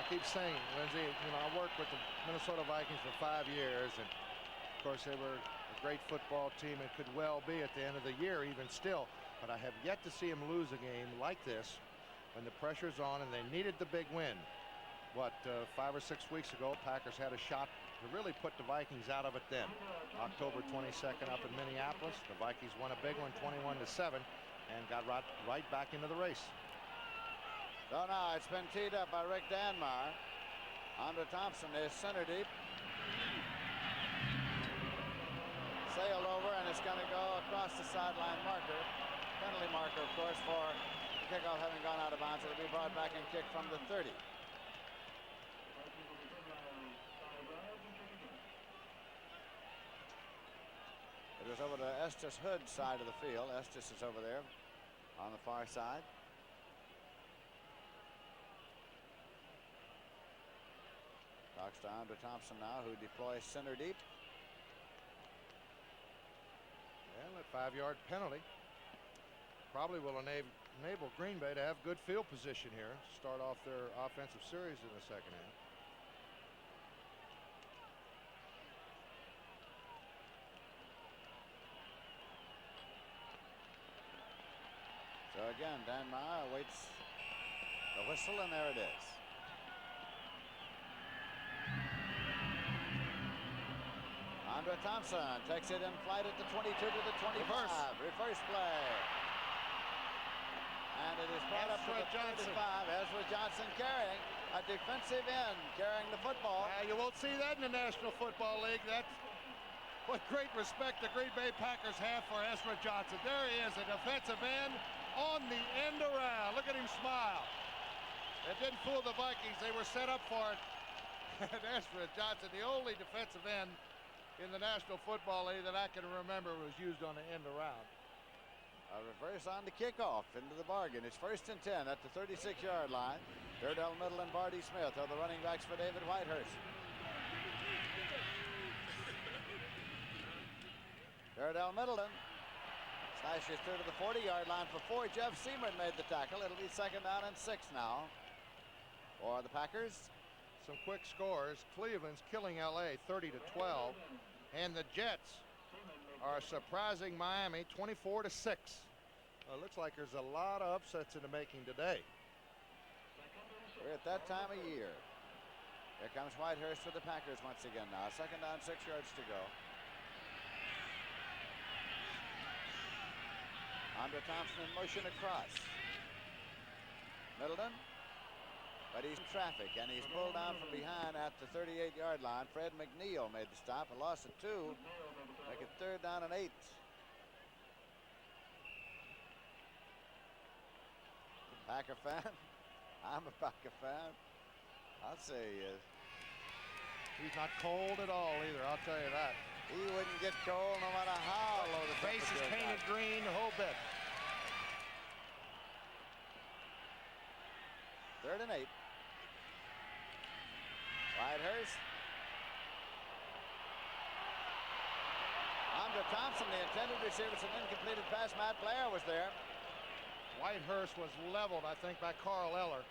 keep saying, Lindsey, you know, I worked with the Minnesota Vikings for 5 years, and of course they were a great football team and could well be at the end of the year even still, but I have yet to see them lose a game like this when the pressure's on and they needed the big win. What, 5 or 6 weeks ago, Packers had a shot to really put the Vikings out of it then. October 22nd up in Minneapolis, the Vikings won a big one, 21-7, and got right back into the race. So now it's been teed up by Rick Danmar. Andre Thompson is center deep. Sailed over, and it's going to go across the sideline marker. Penalty marker, of course, for the kickoff having gone out of bounds. It'll be brought back and kicked from the 30. It was over to Estes Hood's side of the field. Estes is over there on the far side. Talks to Andre Thompson now, who deploys center deep. Well, that 5-yard penalty probably will enable Green Bay to have good field position here. Start off their offensive series in the second half. So again, Danmar awaits the whistle, and there it is. Andre Thompson takes it in flight at the 22 to the 25. Reverse play. And it is brought up to the 25. Ezra Johnson carrying a defensive end, carrying the football. You won't see that in the National Football League. That's what great respect the Green Bay Packers have for Ezra Johnson. There he is, a defensive end on the end around. Look at him smile. It didn't fool the Vikings. They were set up for it. And Ezra Johnson, the only defensive end in the National Football League that I can remember was used on the end around. A reverse on the kickoff into the bargain. It's 1st and 10 at the 36-yard line. Durdell Middle and Barty Smith are the running backs for David Whitehurst. Durdell Middleton slashes through to the 40-yard line for 4. Jeff Seaman made the tackle. It'll be 2nd down and 6 now for the Packers. Some quick scores. Cleveland's killing LA 30-12, and the Jets are surprising Miami 24-6. Looks like there's a lot of upsets in the making today. We're at that time of year. Here comes Whitehurst for the Packers once again now. 2nd down, 6 yards to go. Andre Thompson in motion across. Middleton. But he's in traffic, and he's pulled down from behind at the 38-yard line. Fred McNeil made the stop, a loss of 2. Make it 3rd down and 8. Packer fan? I'm a Packer fan. I'll say he is. He's not cold at all either, I'll tell you that. He wouldn't get cold no matter how low the face is painted green, the whole bit. 3rd and 8. Whitehurst. Andre Thompson, the intended receiver. It's an incompleted pass. Matt Blair was there. Whitehurst was leveled, I think, by Carl Eller,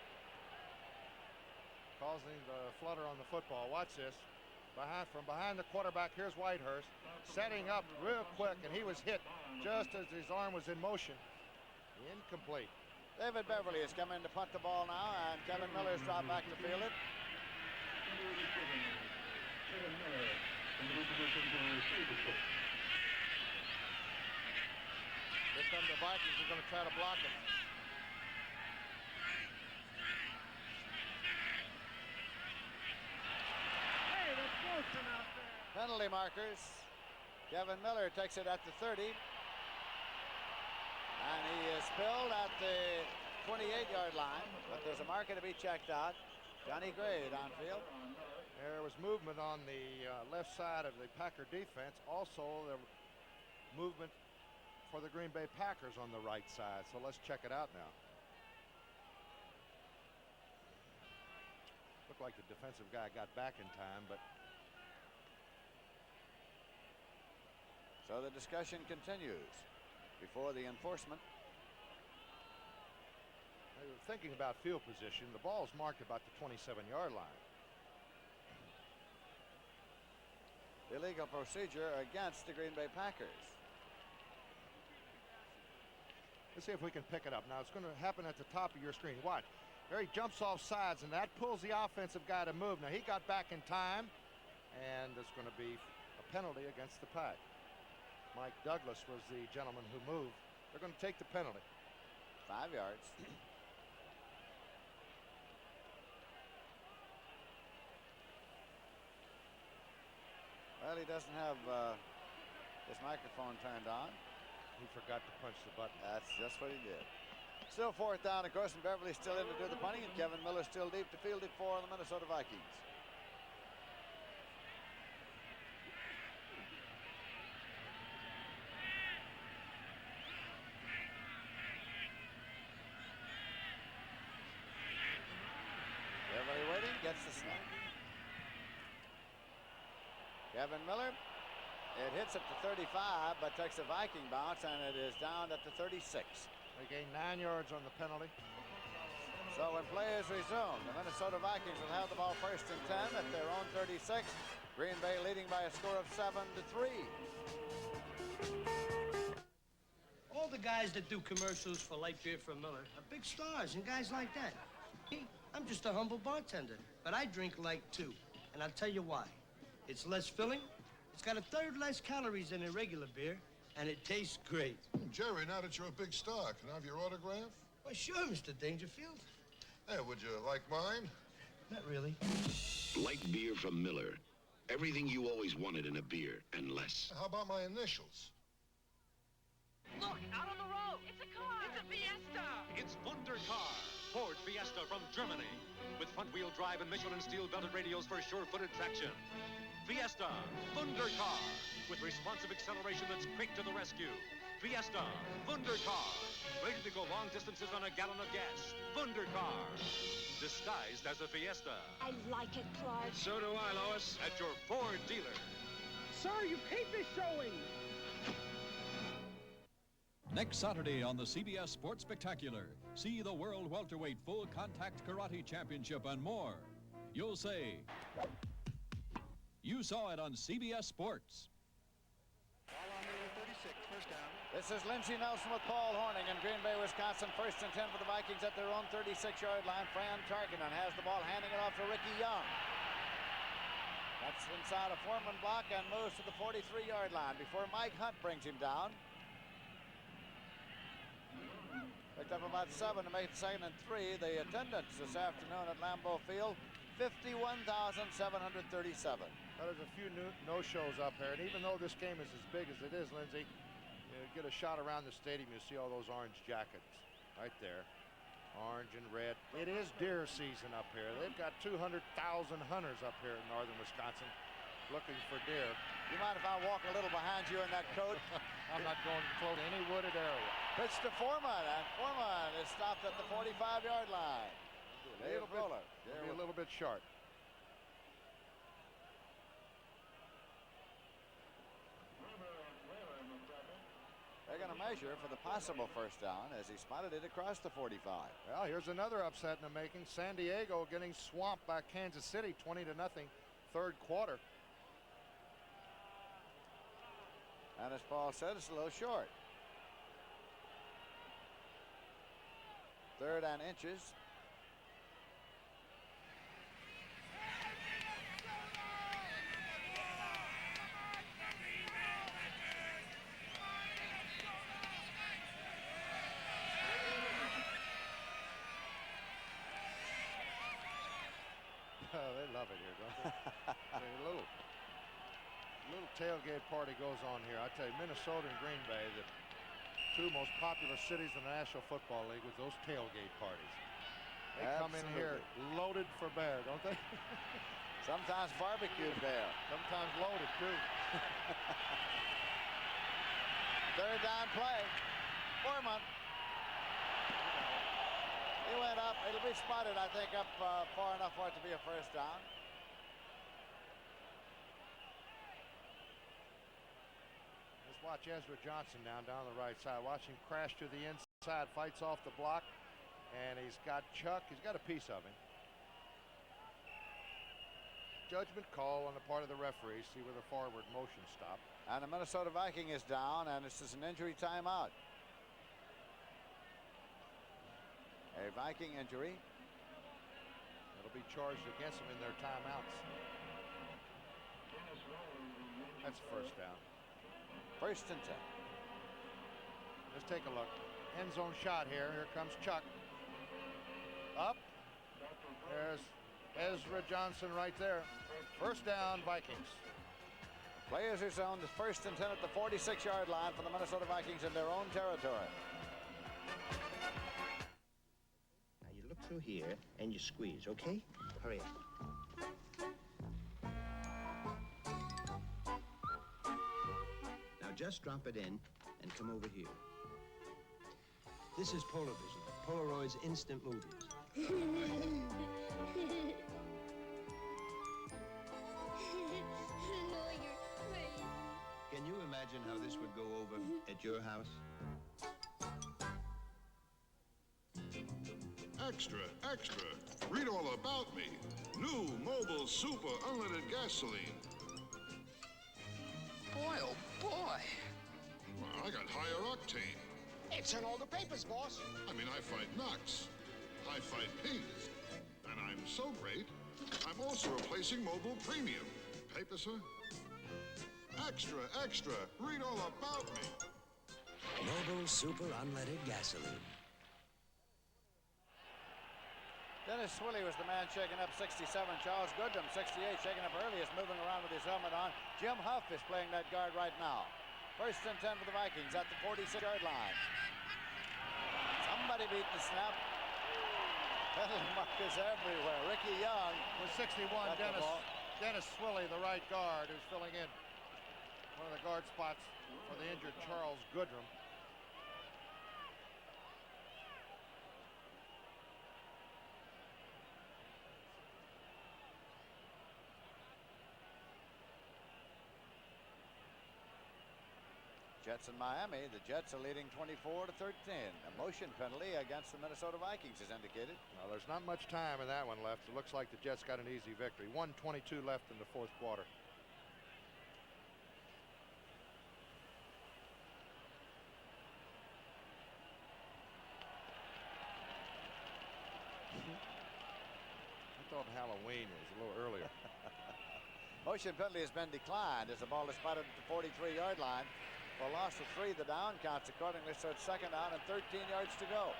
causing the flutter on the football. Watch this. From behind the quarterback, here's Whitehurst, setting up real quick, and he was hit just as his arm was in motion. Incomplete. David Beverly has come in to punt the ball now, and Kevin Miller has dropped back to field it. Here come the Vikings. They're going to try to block it. Hey, that's Wilson out there. Penalty markers. Kevin Miller takes it at the 30. And he is spilled at the 28-yard line, but there's a marker to be checked out. Johnny Gray downfield. There was movement on the left side of the Packer defense. Also, the movement for the Green Bay Packers on the right side. So let's check it out now. Looked like the defensive guy got back in time, but so the discussion continues before the enforcement. They were thinking about field position. The ball's marked about the 27-yard line. Illegal procedure against the Green Bay Packers. Let's see if we can pick it up. Now, it's going to happen at the top of your screen. Watch. There he jumps off sides, and that pulls the offensive guy to move. Now, he got back in time, and there's going to be a penalty against the Pack. Mike Douglas was the gentleman who moved. They're going to take the penalty. 5 yards. Well, he doesn't have his microphone turned on. He forgot to punch the button. That's just what he did. Still 4th down, of course, and Beverly's still in to do the punting, and Kevin Miller still deep to field it for the Minnesota Vikings. Beverly waiting, gets the snap. Kevin Miller, it hits at the 35, but takes a Viking bounce, and it is down at the 36. They gain 9 yards on the penalty. So when play is resumed, the Minnesota Vikings will have the ball 1st and 10 at their own 36. Green Bay leading by a score of 7-3. All the guys that do commercials for light beer for Miller are big stars and guys like that. Me, I'm just a humble bartender, but I drink light too, and I'll tell you why. It's less filling, it's got 1/3 less calories than a regular beer, and it tastes great. Jerry, now that you're a big star, can I have your autograph? Well, sure, Mr. Dangerfield. Hey, would you like mine? Not really. Light beer from Miller. Everything you always wanted in a beer, and less. How about my initials? Look, out on the road. It's a car. It's a Fiesta. It's Wundercar, Ford Fiesta from Germany. With front-wheel drive and Michelin steel-belted radios for sure-footed traction. Fiesta, Wundercar, with responsive acceleration that's quick to the rescue. Fiesta, Wundercar, ready to go long distances on a gallon of gas. Wundercar, disguised as a Fiesta. I like it, Clark. So do I, Lois, at your Ford dealer. Sir, your cape is showing. Next Saturday on the CBS Sports Spectacular, see the World Welterweight Full Contact Karate Championship and more. You'll say, you saw it on CBS Sports. Ball on the 36, 1st down. This is Lindsey Nelson with Paul Horning in Green Bay, Wisconsin. 1st and 10 for the Vikings at their own 36-yard line. Fran Tarkenton has the ball, handing it off to Ricky Young. That's inside a Foreman block and moves to the 43-yard line before Mike Hunt brings him down. Picked up about 7 to make it 2nd and 3. The attendance this afternoon at Lambeau Field, 51,737. Well, there's a few no-shows up here, and even though this game is as big as it is, Lindsey, you get a shot around the stadium, you see all those orange jackets right there. Orange and red. It is deer season up here. They've got 200,000 hunters up here in northern Wisconsin looking for deer. You mind if I walk a little behind you in that coat? I'm not going to float any wooded area. Pitch to Foreman, and Foreman is stopped at the 45-yard line. Dave Roller. Be a little bit short. They're going to measure for the possible 1st down as he spotted it across the 45. Well, here's another upset in the making. San Diego getting swamped by Kansas City, 20-0, 3rd quarter. And as Paul said, it's a little short. 3rd and inches. They love it here, don't they? A little tailgate party goes on here. I tell you, Minnesota and Green Bay, the two most popular cities in the National Football League, with those tailgate parties. They come in here loaded for bear, don't they? Sometimes barbecued bear. Sometimes loaded, too. Third down play. Foreman. He went up. It'll be spotted, I think, up far enough for it to be a first down. Let's watch Ezra Johnson down the right side. Watch him crash to the inside, fights off the block, and he's got Chuck. He's got a piece of him. Judgment call on the part of the referee. See where the forward motion stopped. And the Minnesota Viking is down, and this is an injury timeout. A Viking injury. It'll be charged against them in their timeouts. That's first down. First and 10. Let's take a look. End zone shot here. Here comes Chuck. Up. There's Ezra Johnson right there. First down, Vikings. Play is rezoned. First and 10 at the 46-yard line for the Minnesota Vikings in their own territory. Through here and you squeeze, okay? Hurry up. Now just drop it in and come over here. This is Polavision, Polaroid's instant movies. Oh, you're crazy. Can you imagine how this would go over at your house? Extra, extra. Read all about me. New Mobile Super Unleaded Gasoline. Boy, oh boy. Well, I got higher octane. It's in all the papers, boss. I mean, I fight knocks. I fight pigs. And I'm so great, I'm also replacing Mobile Premium. Paper, sir? Extra, extra. Read all about me. Mobile Super Unleaded Gasoline. Dennis Swilley was the man shaking up 67. Charles Goodrum, 68, shaking up earliest, moving around with his helmet on. Jim Huff is playing that guard right now. First and 10 for the Vikings at the 46-yard line. Somebody beat the snap. Penalty markers everywhere. Ricky Young. With 61, Dennis Swilley, the right guard, who's filling in one of the guard spots for the injured Charles Goodrum. Jets in Miami. The Jets are leading 24-13. A motion penalty against the Minnesota Vikings is indicated. Well, there's not much time in that one left. It looks like the Jets got an easy victory. 1:22 left in the fourth quarter. I thought Halloween was a little earlier. Motion penalty has been declined as the ball is spotted at the 43-yard line. For a loss of 3, the down counts accordingly, so it's second down and 13 yards to go.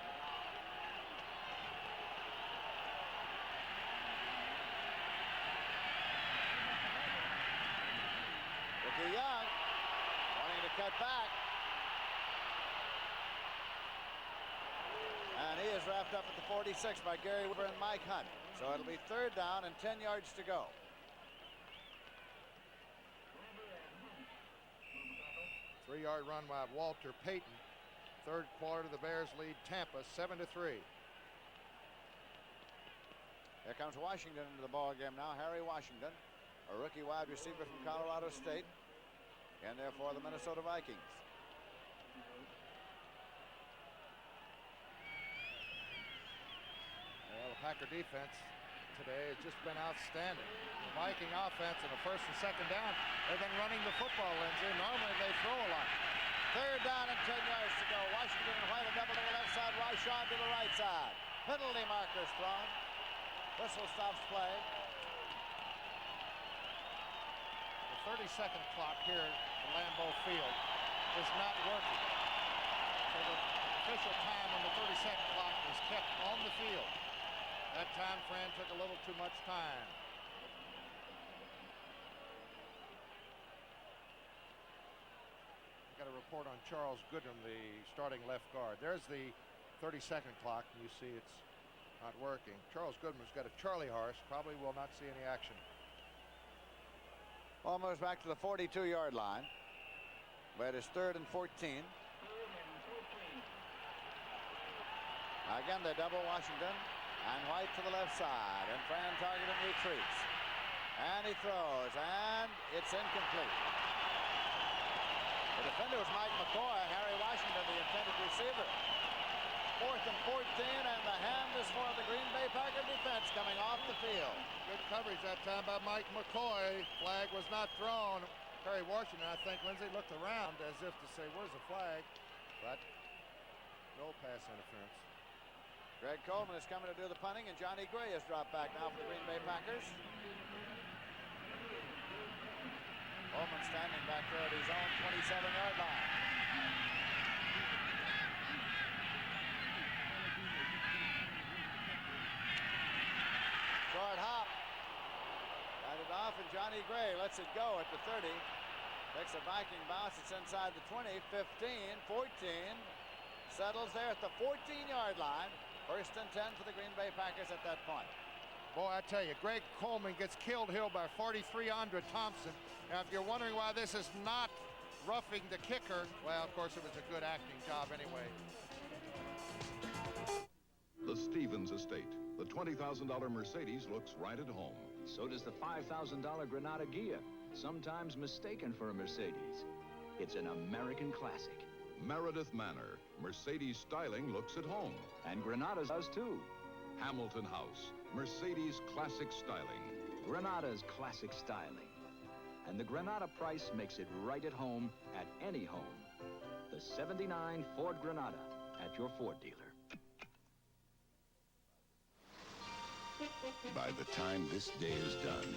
Ricky Young wanting to cut back. And he is wrapped up at the 46 by Gary Weber and Mike Hunt. So it'll be third down and 10 yards to go. Three-yard run by Walter Payton. Third quarter, the Bears lead Tampa 7-3. Here comes Washington into the ball game now. Harry Washington, a rookie wide receiver from Colorado State, and therefore the Minnesota Vikings. Well, the Packer defense today has just been outstanding. The Viking offense in the first and second down, they've been running the football, Lindsay. Normally they throw a lot. Third down and 10 yards to go. Washington and White are double to the left side. Ryshawn to the right side. Penalty markers thrown. Whistle stops play. The 30-second clock here at Lambeau Field is not working. So the official time on the 30-second clock is kept on the field. That time frame took a little too much time. report on Charles Goodrum, the starting left guard. There's the 30-second clock, and you see it's not working. Charles Goodrum's got a Charlie horse, probably will not see any action. Ball moves back to the 42-yard line, where it is 3rd and 14. Again, they double Washington, and White to the left side, and Fran Tarkenton retreats. And he throws, and it's incomplete. The defender was Mike McCoy, Harry Washington, the intended receiver. 4th and 14, and the hand is for the Green Bay Packer defense coming off the field. Good coverage that time by Mike McCoy. Flag was not thrown. Harry Washington, I think, Lindsay looked around as if to say, where's the flag? But no pass interference. Greg Coleman is coming to do the punting, and Johnny Gray has dropped back now for the Green Bay Packers. Coleman standing back there at his own 27-yard line. Short hop. Got it off, and Johnny Gray lets it go at the 30. Takes a Viking bounce. It's inside the 20, 15, 14. Settles there at the 14-yard line. 1st and 10 for the Green Bay Packers at that point. Boy, I tell you, Greg Coleman gets killed here by 43 Andre Thompson. Now, if you're wondering why this is not roughing the kicker, well, of course, it was a good acting job anyway. The Stevens estate. The $20,000 Mercedes looks right at home. So does the $5,000 Granada Ghia, sometimes mistaken for a Mercedes. It's an American classic. Meredith Manor. Mercedes styling looks at home. And Granada's does too. Hamilton House. Mercedes classic styling. Granada's classic styling. And the Granada price makes it right at home at any home. The '79 Ford Granada at your Ford dealer. By the time this day is done,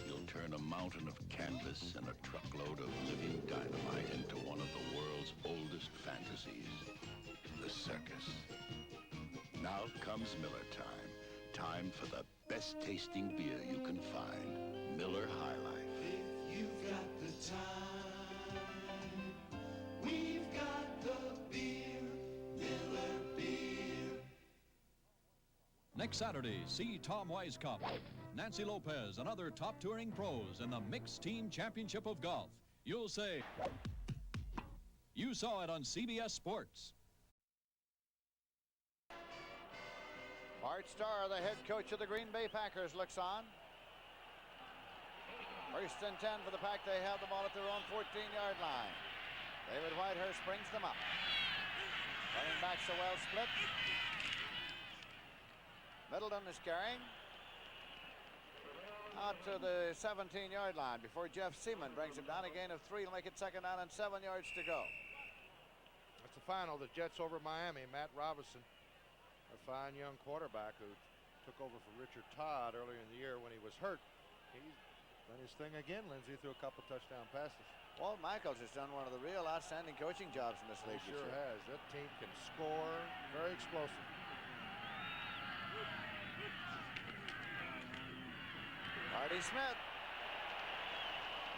you'll turn a mountain of canvas and a truckload of living dynamite into one of the world's oldest fantasies, the circus. Now comes Miller time. Time for the best tasting beer you can find. Miller High Life. If you've got the time, we've got the beer, Miller Beer. Next Saturday, see Tom Weisskopf, Nancy Lopez, and other top touring pros in the Mixed Team Championship of Golf. You'll say, you saw it on CBS Sports. Bart Starr, the head coach of the Green Bay Packers, looks on. 1st and 10 for the Pack. They have the ball at their own 14-yard line. David Whitehurst brings them up. Running backs are well split. Middleton is carrying out to the 17-yard line before Jeff Seaman brings him down. A gain of 3 will make it 2nd down and 7 yards to go. That's the final. The Jets over Miami. Matt Robinson, a fine young quarterback who took over for Richard Todd earlier in the year when he was hurt. He's done his thing again, Lindsay, threw a couple touchdown passes. Walt Michaels has done one of the real outstanding coaching jobs in this league. He sure has. That team can score. Very explosive. Artie Smith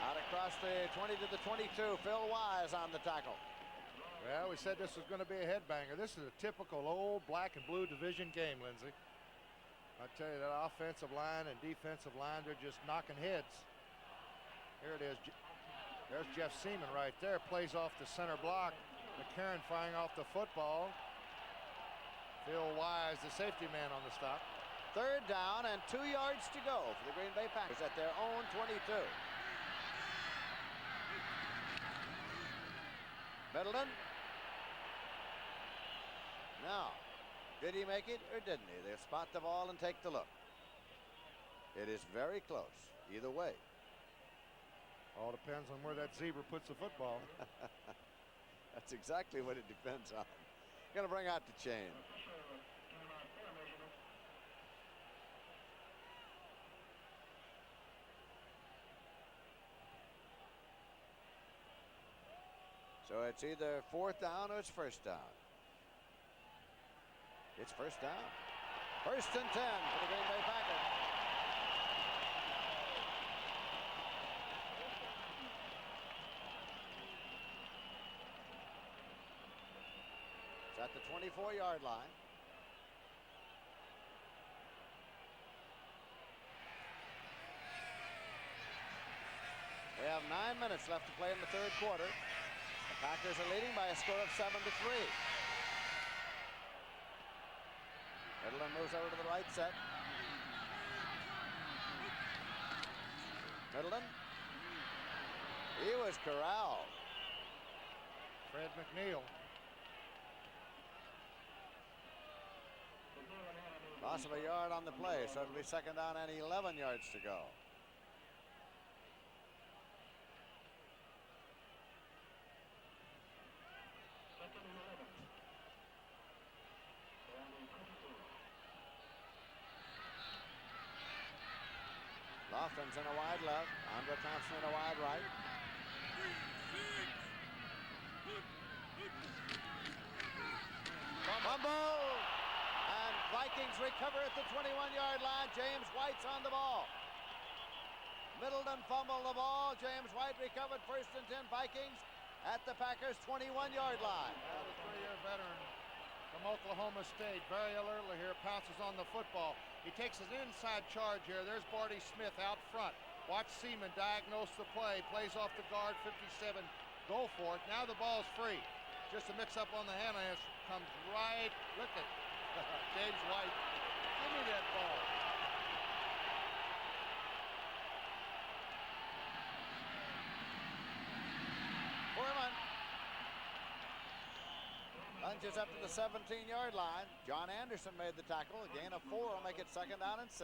out across the 20 to the 22. Phil Wise on the tackle. Well, we said this was going to be a headbanger. This is a typical old black and blue division game, Lindsay. I tell you, that offensive line and defensive line, they're just knocking heads. Here it is. There's Jeff Seaman right there. Plays off the center block. McCarron firing off the football. Phil Wise, the safety man on the stop. 3rd down and 2 yards to go for the Green Bay Packers at their own 22. Middleton. Now, did he make it or didn't he? They'll spot the ball and take the look. It is very close, either way. All depends on where that zebra puts the football. That's exactly what it depends on. Going to bring out the chain. So it's either 4th down or it's 1st down. It's 1st down. 1st and 10 for the Green Bay Packers. at the 24-yard line. We have 9 minutes left to play in the third quarter. The Packers are leading by a score of 7-3. Middleton moves over to the right set. Middleton. He was corralled. Fred McNeil. Loss of a yard on the play, so it'll be second down and 11 yards to go. Lofton's in a wide left. Andre Thompson in a wide right. Fumble! And Vikings recover at the 21-yard line. James White's on the ball. Middleton fumbled the ball. James White recovered, first and 10 Vikings at the Packers' 21-yard line. The 3-year veteran from Oklahoma State very early here pounces on the football. He takes an inside charge here. There's Barty Smith out front. Watch Seaman diagnose the play. Plays off the guard, 57. Go for it. Now the ball's free. Just a mix-up on the hand. Comes right. Look at James White. Give me that ball. Foreman lunges up to the 17-yard line. John Anderson made the tackle. A gain of 4 will make it second down and 6.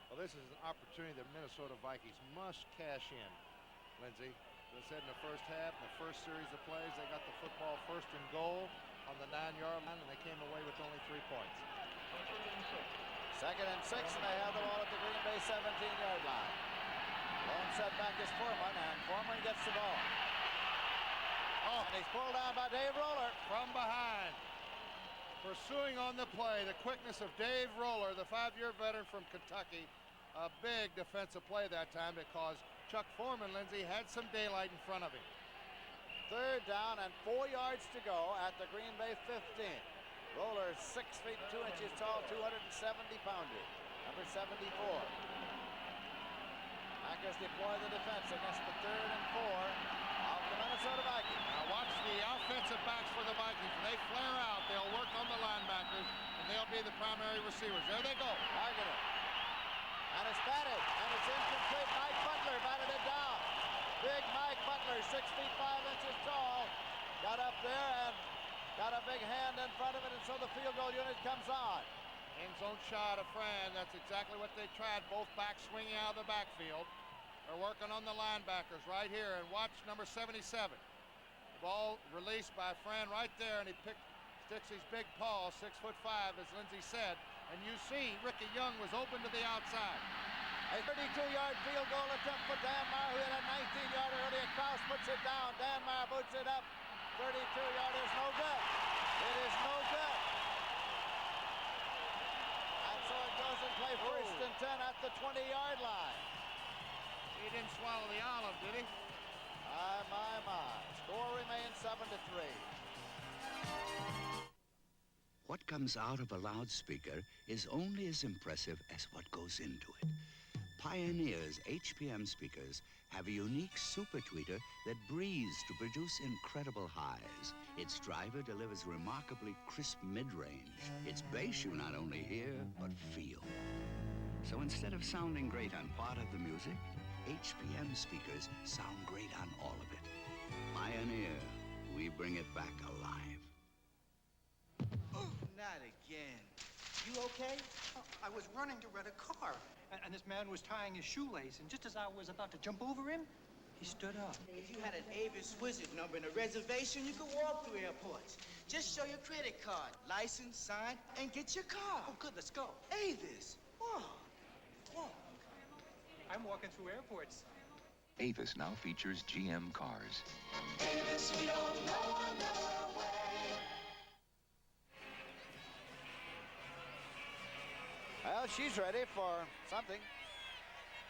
Well, this is an opportunity that Minnesota Vikings must cash in, Lindsey. As I said in the first half, in the first series of plays, they got the football first and goal on the 9-yard line, and they came away with only 3 points. Second and 6, and they have the ball at the Green Bay 17-yard line. Lone setback is Foreman, and Foreman gets the ball. Oh, and he's pulled down by Dave Roller. From behind. Pursuing on the play, the quickness of Dave Roller, the 5-year veteran from Kentucky. A big defensive play that time because Chuck Foreman, Lindsey, had some daylight in front of him. Third down and 4 yards to go at the Green Bay 15. Roller 6 feet 2 inches tall, 270-pounder, number 74. Packers deploy the defense against the 3rd and 4 of the Minnesota Vikings. Now watch the offensive backs for the Vikings. When they flare out, they'll work on the linebackers, and they'll be the primary receivers. There they go. Targeted. And it's batted, and it's incomplete. Mike Butler batted it down. Big Mike Butler, 6 feet 5 inches tall, got up there and got a big hand in front of it, and so the field goal unit comes on. End zone shot of Fran. That's exactly what they tried. Both backs swinging out of the backfield. They're working on the linebackers right here, and watch number 77. The ball released by Fran right there, and he sticks his big paw, 6'5", as Lindsey said. And you see Ricky Young was open to the outside. A 32-yard field goal attempt for Dan Meyer, who had a 19-yarder earlier. Kraus puts it down. Dan Meyer boots it up. 32-yard is no good. It is no good. And so it goes and play first and 10 at the 20-yard line. He didn't swallow the olive, did he? My. Score remains 7-3. What comes out of a loudspeaker is only as impressive as what goes into it. Pioneer's HPM speakers have a unique super tweeter that breathes to produce incredible highs. Its driver delivers remarkably crisp mid-range. Its bass you not only hear, but feel. So instead of sounding great on part of the music, HPM speakers sound great on all of it. Pioneer, we bring it back alive. Not again. You okay? I was running to rent a car, and this man was tying his shoelace, and just as I was about to jump over him, he stood up. If you had an Avis Wizard number and a reservation, you could walk through airports. Just show your credit card, license, sign, and get your car. Oh, good, let's go. Avis. Whoa. Whoa. I'm walking through airports. Avis now features GM cars. Avis, we don't know another way. Well, she's ready for something.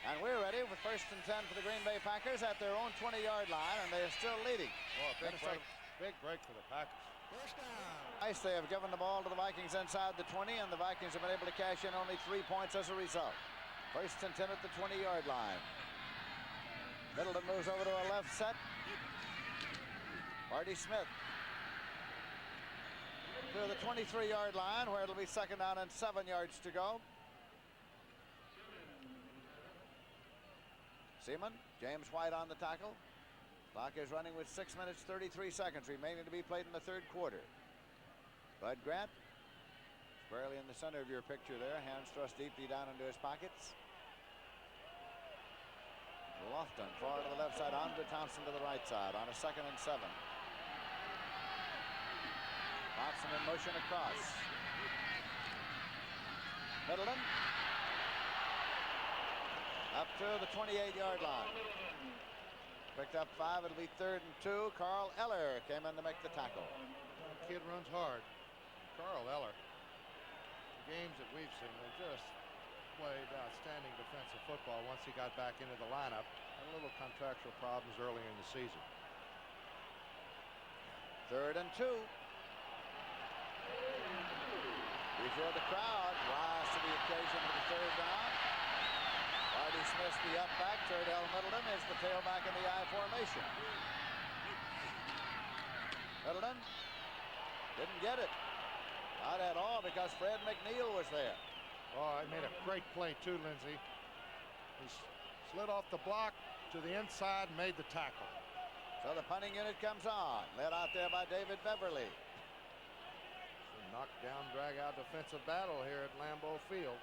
And we're ready for 1st and 10 for the Green Bay Packers at their own 20-yard line, and they're still leading. Oh, big break for the Packers. First down. Nice, they have given the ball to the Vikings inside the 20, and the Vikings have been able to cash in only 3 points as a result. 1st and 10 at the 20-yard line. Middleton moves over to a left set. Marty Smith to the 23-yard line, where it'll be 2nd down and 7 yards to go. Seaman, James White on the tackle. Clock is running with 6 minutes, 33 seconds remaining to be played in the 3rd quarter. Bud Grant, squarely in the center of your picture there, hands thrust deeply down into his pockets. Lofton far to the left side, Andre Thompson to the right side on a 2nd and 7. Thompson in motion across. Middleton up to the 28-yard line. Picked up 5, it'll be 3rd and 2. Carl Eller came in to make the tackle. The kid runs hard. Carl Eller, the games that we've seen, they just played outstanding defensive football once he got back into the lineup. Had a little contractual problems earlier in the season. 3rd and 2. Before the crowd rise to the occasion for the 3rd down. Marty Smith, the up back. Turdell Middleton is the tailback in the I formation. Middleton didn't get it. Not at all, because Fred McNeil was there. Oh, he made a great play too, Lindsey. He slid off the block to the inside and made the tackle. So the punting unit comes on, led out there by David Beverly. Knockdown, drag-out defensive battle here at Lambeau Field.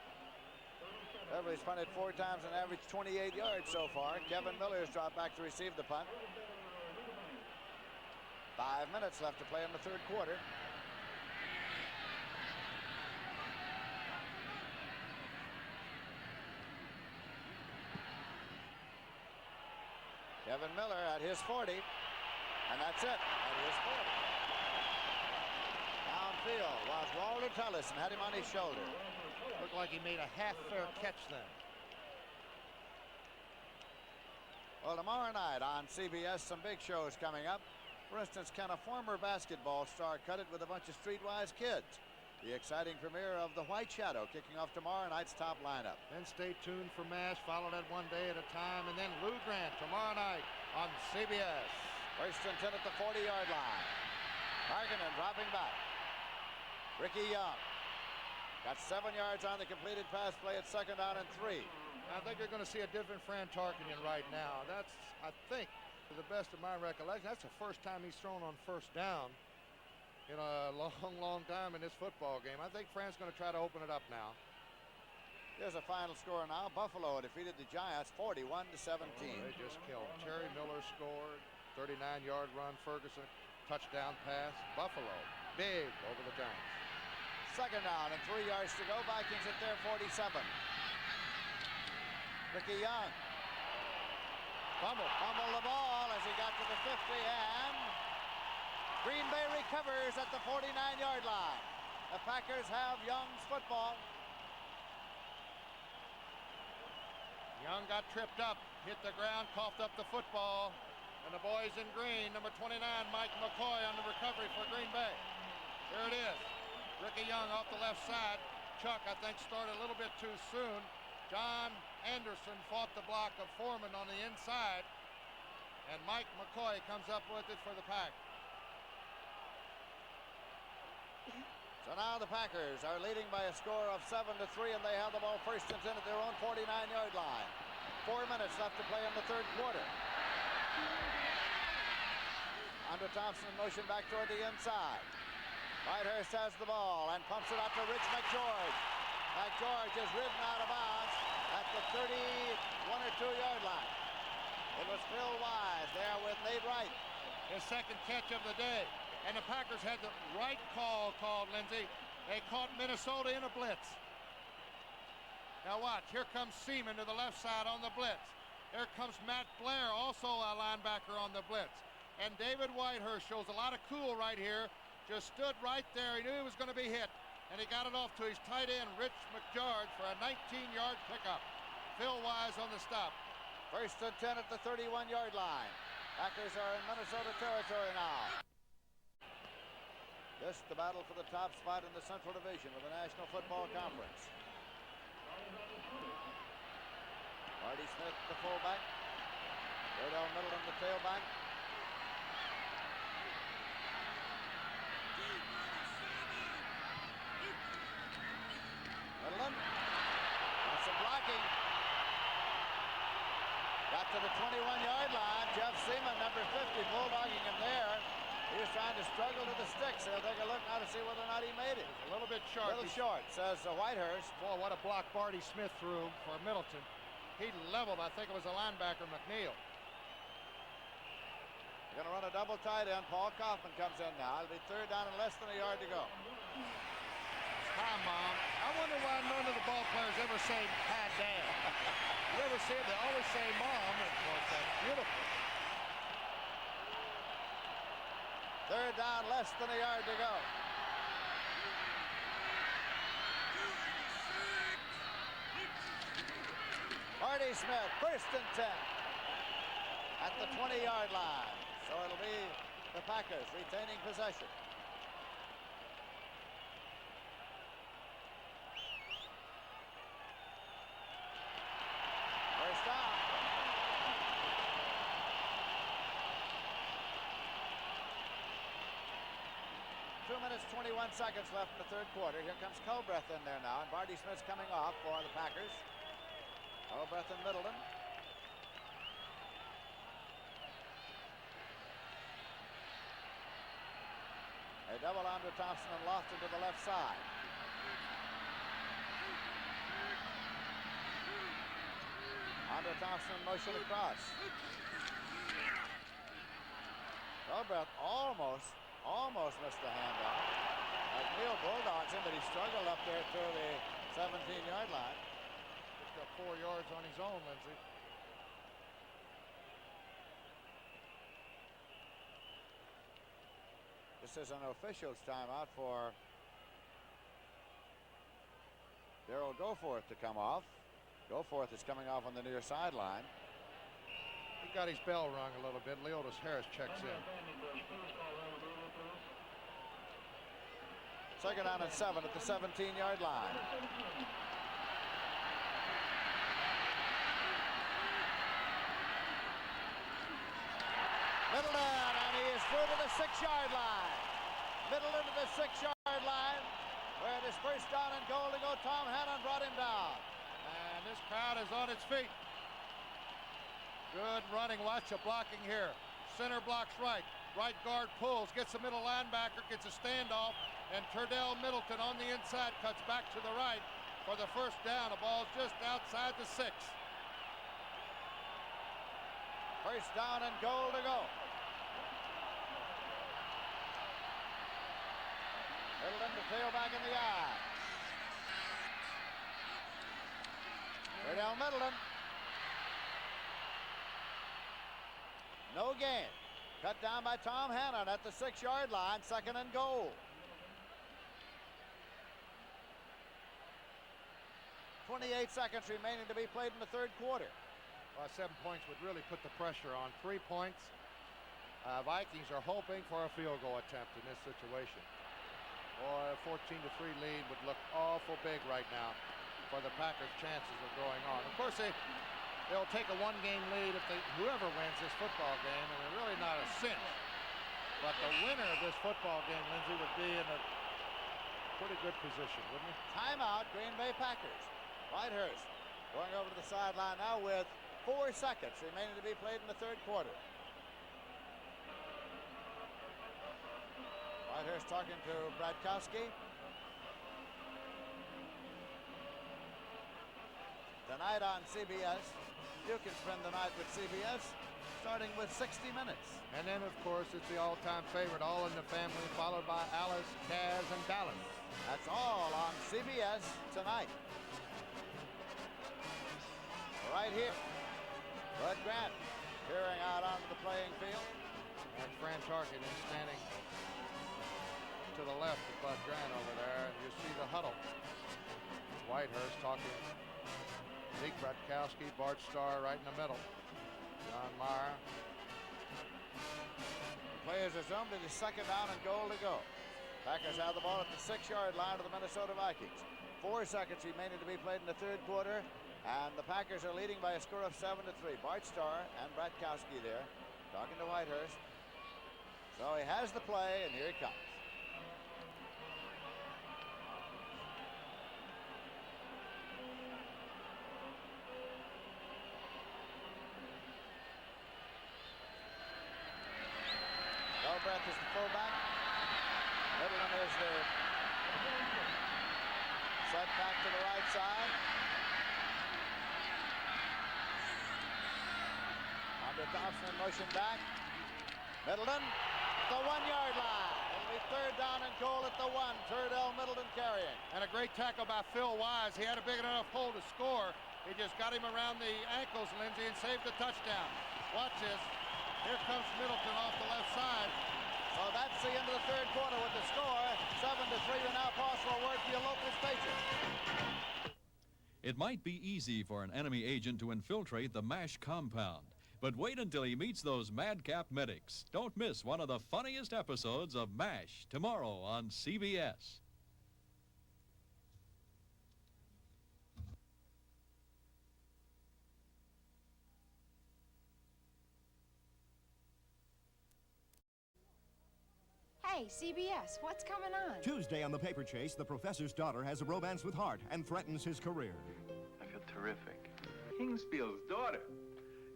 Beverly's punted 4 times and averaged 28 yards so far. Kevin Miller has dropped back to receive the punt. 5 minutes left to play in the 3rd quarter. Kevin Miller at his 40, and that's it, at his 40. Downfield was Walter Tullis and had him on his shoulder. Looked like he made a half-fair catch then. Well, tomorrow night on CBS, some big shows coming up. For instance, can a former basketball star cut it with a bunch of streetwise kids? The exciting premiere of The White Shadow kicking off tomorrow night's top lineup. Then stay tuned for MASH. Follow that one day at a time. And then Lou Grant tomorrow night on CBS. 1st and 10 at the 40-yard line. Harkinen dropping back. Ricky Young got 7 yards on the completed pass play at 2nd down and 3. I think you're going to see a different Fran Tarkenton right now. That's, I think, to the best of my recollection, that's the first time he's thrown on 1st down in a long time in this football game. I think Fran's going to try to open it up now. Here's a final score now. Buffalo defeated the Giants 41-17. Oh, they just killed him. Terry Miller scored. 39-yard run. Ferguson, touchdown pass. Buffalo, big over the Giants. 2nd down and 3 yards to go. Vikings at their 47. Ricky Young fumbled the ball as he got to the 50, and Green Bay recovers at the 49-yard line. The Packers have Young's football. Young got tripped up, hit the ground, coughed up the football, and the boys in green, number 29, Mike McCoy on the recovery for Green Bay. Here it is. Ricky Young off the left side. Chuck, I think, started a little bit too soon. John Anderson fought the block of Foreman on the inside, and Mike McCoy comes up with it for the Pack. So now the Packers are leading by a score of 7-3, and they have the ball 1st and 10 at their own 49-yard line. 4 minutes left to play in the 3rd quarter. Andre Thompson in motion back toward the inside. Whitehurst has the ball and pumps it out to Rich McGeorge. McGeorge is ridden out of bounds at the 31 or 2-yard line. It was Phil Wise there with Nate Wright. His 2nd catch of the day. And the Packers had the right call called, Lindsey. They caught Minnesota in a blitz. Now watch, here comes Seaman to the left side on the blitz. Here comes Matt Blair, also a linebacker on the blitz. And David Whitehurst shows a lot of cool right here. Just stood right there. He knew he was going to be hit. And he got it off to his tight end, Rich McGeorge, for a 19-yard pickup. Phil Wise on the stop. 1st and 10 at the 31-yard line. Packers are in Minnesota territory now. This the battle for the top spot in the Central Division of the National Football Conference. Marty Smith, the fullback. Cordell Middleton, the tailback. Middleton. And some blocking. Got to the 21-yard line. Jeff Seaman, number 50, bulldogging him there. He was trying to struggle to the sticks. They'll take a look now to see whether or not he made it. A little bit short. A little short, says Whitehurst. Boy, what a block Barty Smith threw for Middleton. He leveled, I think it was a linebacker, McNeil. They're going to run a double tight end. Paul Kaufman comes in now. It'll be 3rd down and less than a yard to go. Hi, Mom. I wonder why none of the ball players ever say, hi, Dad. You ever see it? They always say, Mom. Of course, that's beautiful. 3rd down, less than a yard to go. Marty Smith, 1st and 10 at the 20-yard line. So it'll be the Packers retaining possession. First down. 2 minutes, 21 seconds left in the 3rd quarter. Here comes Culbreth in there now, and Barty Smith's coming off for the Packers. Culbreth and Middleton. They double onto Thompson and Lofton to the left side. Onto Thompson and motion across. Culbreth almost missed the handoff. McNeil bulldogs him, but he struggled up there to the 17-yard line. He's got 4 yards on his own, Lindsey. This is an official's timeout for Darrell Goforth to come off. Goforth is coming off on the near sideline. He got his bell rung a little bit. Leotis Harris checks in. 2nd down and 7 at the 17-yard line. Middleton, and he is through to the 6-yard line. Middleton to the 6-yard line, where it is 1st down and goal to go. Tom Hannon brought him down. And this crowd is on its feet. Good running. Watch the blocking here. Center blocks right. Right guard pulls, gets the middle linebacker, gets a standoff, and Turdell Middleton on the inside cuts back to the right for the 1st down. The ball's just outside the 6. 1st down and goal to go. Middleton to tailback in the eye. Turdell Middleton. No gain. Cut down by Tom Hannon at the 6-yard line, 2nd and goal. 28 seconds remaining to be played in the 3rd quarter. Well, 7 points would really put the pressure on. 3 points. Vikings are hoping for a field goal attempt in this situation. Boy, a 14-3 lead would look awful big right now for the Packers' chances of going on. Of course, they'll take a 1-game lead if whoever wins this football game, and they're really not a cinch. But the winner of this football game, Lindsey, would be in a pretty good position, wouldn't he? Timeout, Green Bay Packers. Whitehurst going over to the sideline now with 4 seconds remaining to be played in the 3rd quarter. Whitehurst talking to Bradkowski. Tonight on CBS, you can spend the night with CBS, starting with 60 Minutes. And then, of course, it's the all-time favorite, All in the Family, followed by Alice, Kaz, and Dallas. That's all on CBS tonight. Right here, Bud Grant peering out onto the playing field. And Fran Tarkin is standing to the left of Bud Grant over there. You see the huddle. Whitehurst talking Zeke Bratkowski, Bart Starr right in the middle. John Maher. The play is resumed. It is second down and goal to go. Packers have the ball at the 6-yard line of the Minnesota Vikings. 4 seconds remaining to be played in the third quarter, and the Packers are leading by a score of 7-3. Bart Starr and Bratkowski there talking to Whitehurst. So he has the play, and here he comes. Galbraith is the fullback. Middleton is the set back to the right side. Andre Thompson in motion back. Middleton, the 1-yard line. It'll be third down and goal at the 1. Turdell Middleton carrying. And a great tackle by Phil Wise. He had a big enough hole to score. He just got him around the ankles, Lindsey, and saved the touchdown. Watch this. Here comes Middleton off the left side. So that's the end of the third quarter with the score. 7-3. We now pause for a word for your local station. It might be easy for an enemy agent to infiltrate the MASH compound, but wait until he meets those madcap medics. Don't miss one of the funniest episodes of MASH tomorrow on CBS. Hey, CBS, what's coming on? Tuesday on the paper chase, the professor's daughter has a romance with Hart and threatens his career. I feel terrific. Kingsfield's daughter.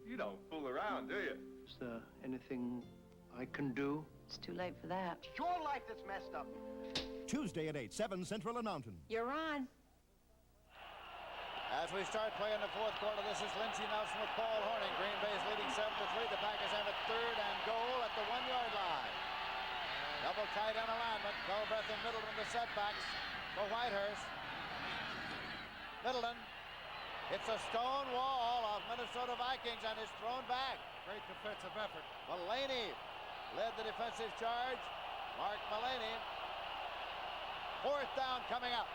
You don't fool around, do you? Is there anything I can do? It's too late for that. It's your life that's messed up. Tuesday at 8, 7 Central and Mountain. You're on. As we start playing the fourth quarter, this is Lindsey Nelson with Paul Horning. Green Bay is leading 7-3. The Packers have it third and goal at the 1-yard line. Double tight end alignment. Galbraith and Middleton the setbacks for Whitehurst. Middleton hits a stone wall of Minnesota Vikings and is thrown back. Great defensive effort. Mullaney led the defensive charge. Mark Mullaney. Fourth down coming up.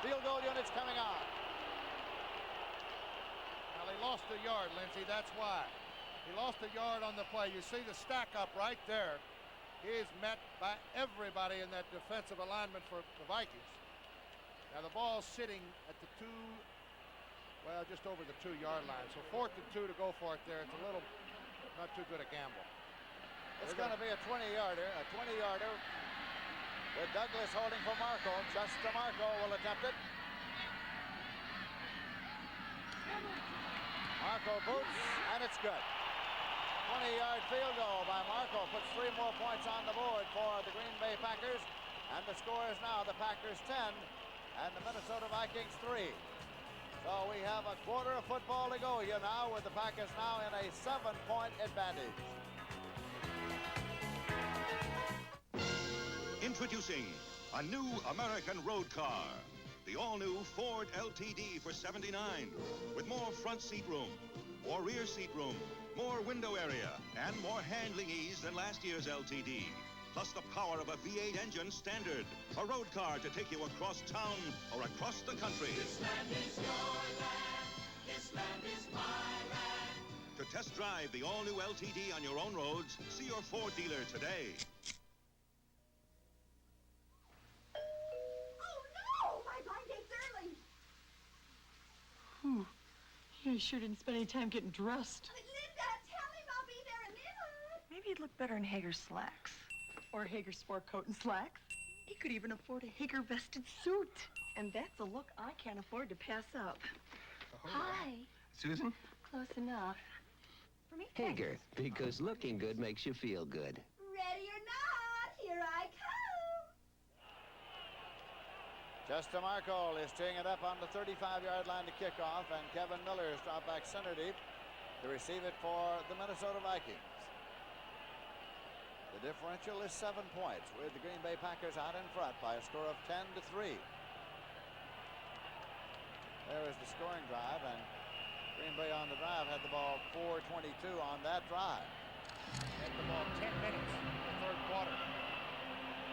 Field goal units coming on. Well, he lost a yard, Lindsey. That's why. He lost a yard on the play. You see the stack up right there. He is met by everybody in that defensive alignment for the Vikings. Now the ball's sitting at the just over the 2-yard line. So 4th and 2 to go for it there. It's a little not too good a gamble. It's going to be a 20-yarder, with Douglas holding for Marco. Just DeMarco will attempt it. Marco boots, and it's good. 20-yard field goal by Marco puts 3 more points on the board for the Green Bay Packers. And the score is now the Packers 10 and the Minnesota Vikings 3. So we have a quarter of football to go here now, with the Packers now in a 7-point advantage. Introducing a new American road car. The all-new Ford LTD for $79, with more front seat room, more rear seat room, more window area, and more handling ease than last year's LTD. Plus the power of a V8 engine standard. A road car to take you across town or across the country. This land is your land. This land is my land. To test drive the all-new LTD on your own roads, see your Ford dealer today. Oh, no! My blind date's early. Whew. You sure didn't spend any time getting dressed. Linda, tell him I'll be there a minute. Maybe you'd look better in Hager slacks. Or Hager sport coat and slacks. He could even afford a Hager vested suit. And that's a look I can't afford to pass up. Oh, Hi. Susan? Close enough. For me, Hager, because looking good makes you feel good. Ready or not, here I come. Just DeMarco is teeing it up on the 35-yard line to kick off, and Kevin Miller is dropped back center deep to receive it for the Minnesota Vikings. The differential is 7 points, with the Green Bay Packers out in front by a score of 10-3. There is the scoring drive, and Green Bay on the drive had the ball 4:22 on that drive. Had the ball 10 minutes in the third quarter.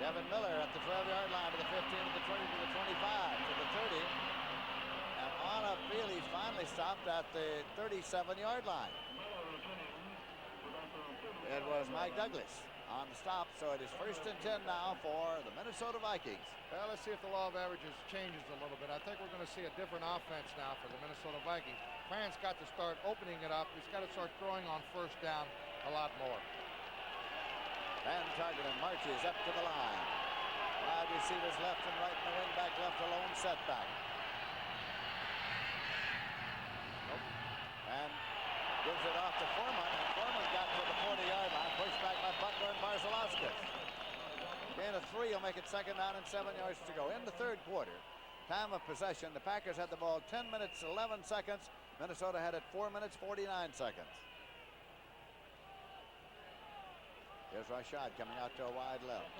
Kevin Miller at the 12-yard line to the 15, to the 20, to the 25, to the 30. And on a field, he stopped at the 37-yard line. It was Mike Douglas on the stop, so it is 1st and 10 now for the Minnesota Vikings. Well, let's see if the law of averages changes a little bit. I think we're going to see a different offense now for the Minnesota Vikings. Fran's got to start opening it up. He's got to start throwing on 1st down a lot more. Van Tarkenton marches up to the line. Wide receivers left and right, and the wingback left alone setback. And gives it off to Foreman, and Foreman got to the 40-yard line, pushed back by Butler and Barzalauskas. Gain of 3 will make it 2nd down and 7 yards to go. In the 3rd quarter, time of possession, the Packers had the ball 10 minutes, 11 seconds. Minnesota had it 4 minutes, 49 seconds. Here's Rashad coming out to a wide left.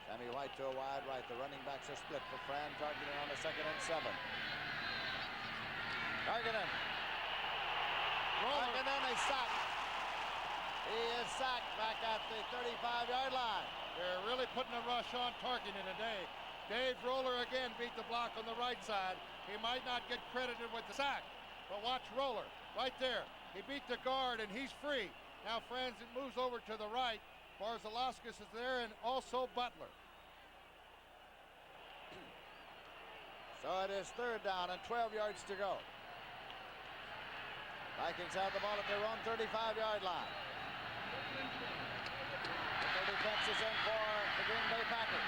Sammy White to a wide right. The running backs are split for Fran Tarkenton on the 2nd and 7. Tarkenton. Tarkenton is sacked. He is sacked back at the 35-yard line. They're really putting a rush on Tarkenton today. Dave Roller again beat the block on the right side. He might not get credited with the sack, but watch Roller right there. He beat the guard and he's free. Now Franz moves over to the right. Barzalauskas is there and also Butler. So it is 3rd down and 12 yards to go. Vikings have the ball at their own 35-yard line. The defense is in for the Green Bay Packers.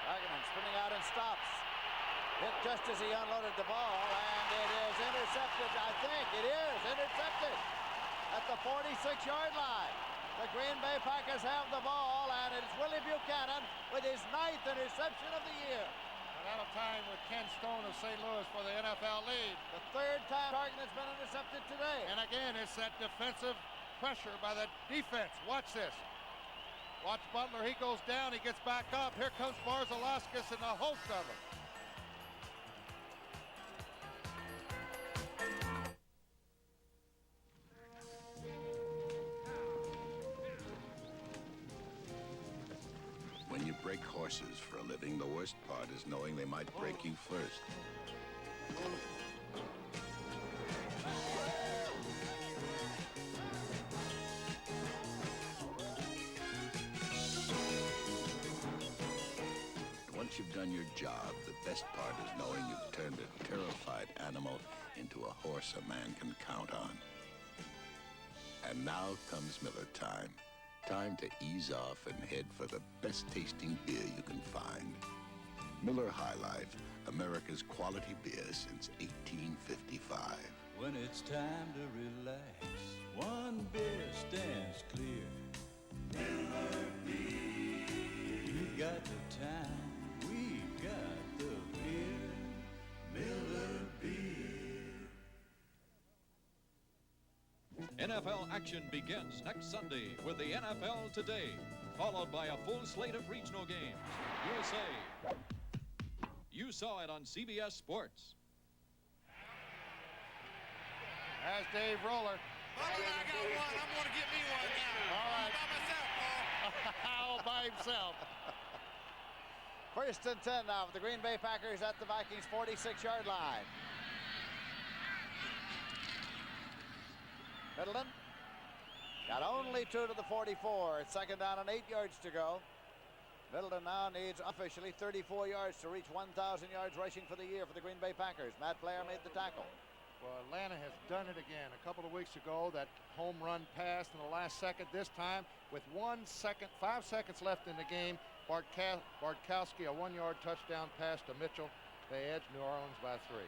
Tarkenton spinning out and stops. Hit just as he unloaded the ball, and it is intercepted. I think it is intercepted at the 46-yard line. The Green Bay Packers have the ball, and it's Willie Buchanan with his 9th interception of the year. And that'll tie him with Ken Stone of St. Louis for the NFL lead. The 3rd time Tarkenton's been intercepted today. And again, it's that defensive pressure by the defense. Watch this. Watch Butler. He goes down. He gets back up. Here comes Barzalauskas and a host of them. When you break horses for a living, the worst part is knowing they might break you first. Once you've done your job, the best part is knowing you've turned a terrified animal into a horse a man can count on. And now comes Miller time. Time to ease off and head for the best tasting beer you can find. Miller High Life, America's quality beer since 1855. When it's time to relax, one beer stands clear. Miller Beer. You got the time, we got the beer. Miller Beer. NFL action begins next Sunday with the NFL Today, followed by a full slate of regional games. You'll say, you saw it on CBS Sports. As Dave Roller. I got one. I'm going to get me one now. All right. By myself, Paul. All by himself. 1st and 10 now for the Green Bay Packers at the Vikings 46-yard line. Middleton got only 2 to the 44. It's 2nd down and 8 yards to go. Middleton now needs officially 34 yards to reach 1,000 yards rushing for the year for the Green Bay Packers. Matt Blair made the tackle. Well, Atlanta has done it again. A couple of weeks ago, that home run pass in the last second. This time, with 1 second, 5 seconds left in the game, Bartkowski, a 1-yard touchdown pass to Mitchell. They edge New Orleans by 3.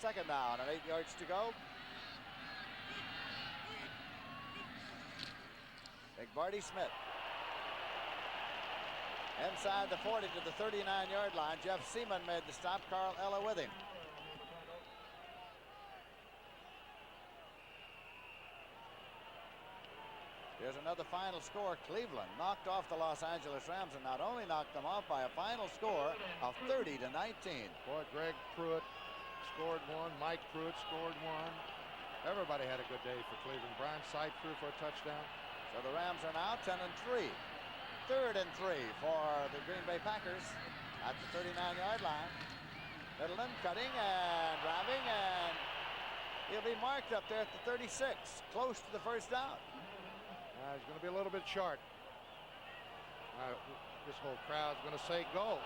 2nd down and 8 yards to go. Big Barty Smith. Inside the 40 to the 39-yard line. Jeff Seaman made the stop. Carl Ella with him. Here's another final score. Cleveland knocked off the Los Angeles Rams and not only knocked them off by a final score of 30 to 19. Boy, Greg Pruitt scored 1. Mike Pruitt scored 1. Everybody had a good day for Cleveland. Brian Sipe threw for a touchdown. So the Rams are now 10 and 3. 3rd and 3 for the Green Bay Packers at the 39-yard line. Middleton cutting and driving, and he'll be marked up there at the 36, close to the first down. He's going to be a little bit short. This whole crowd's going to say go.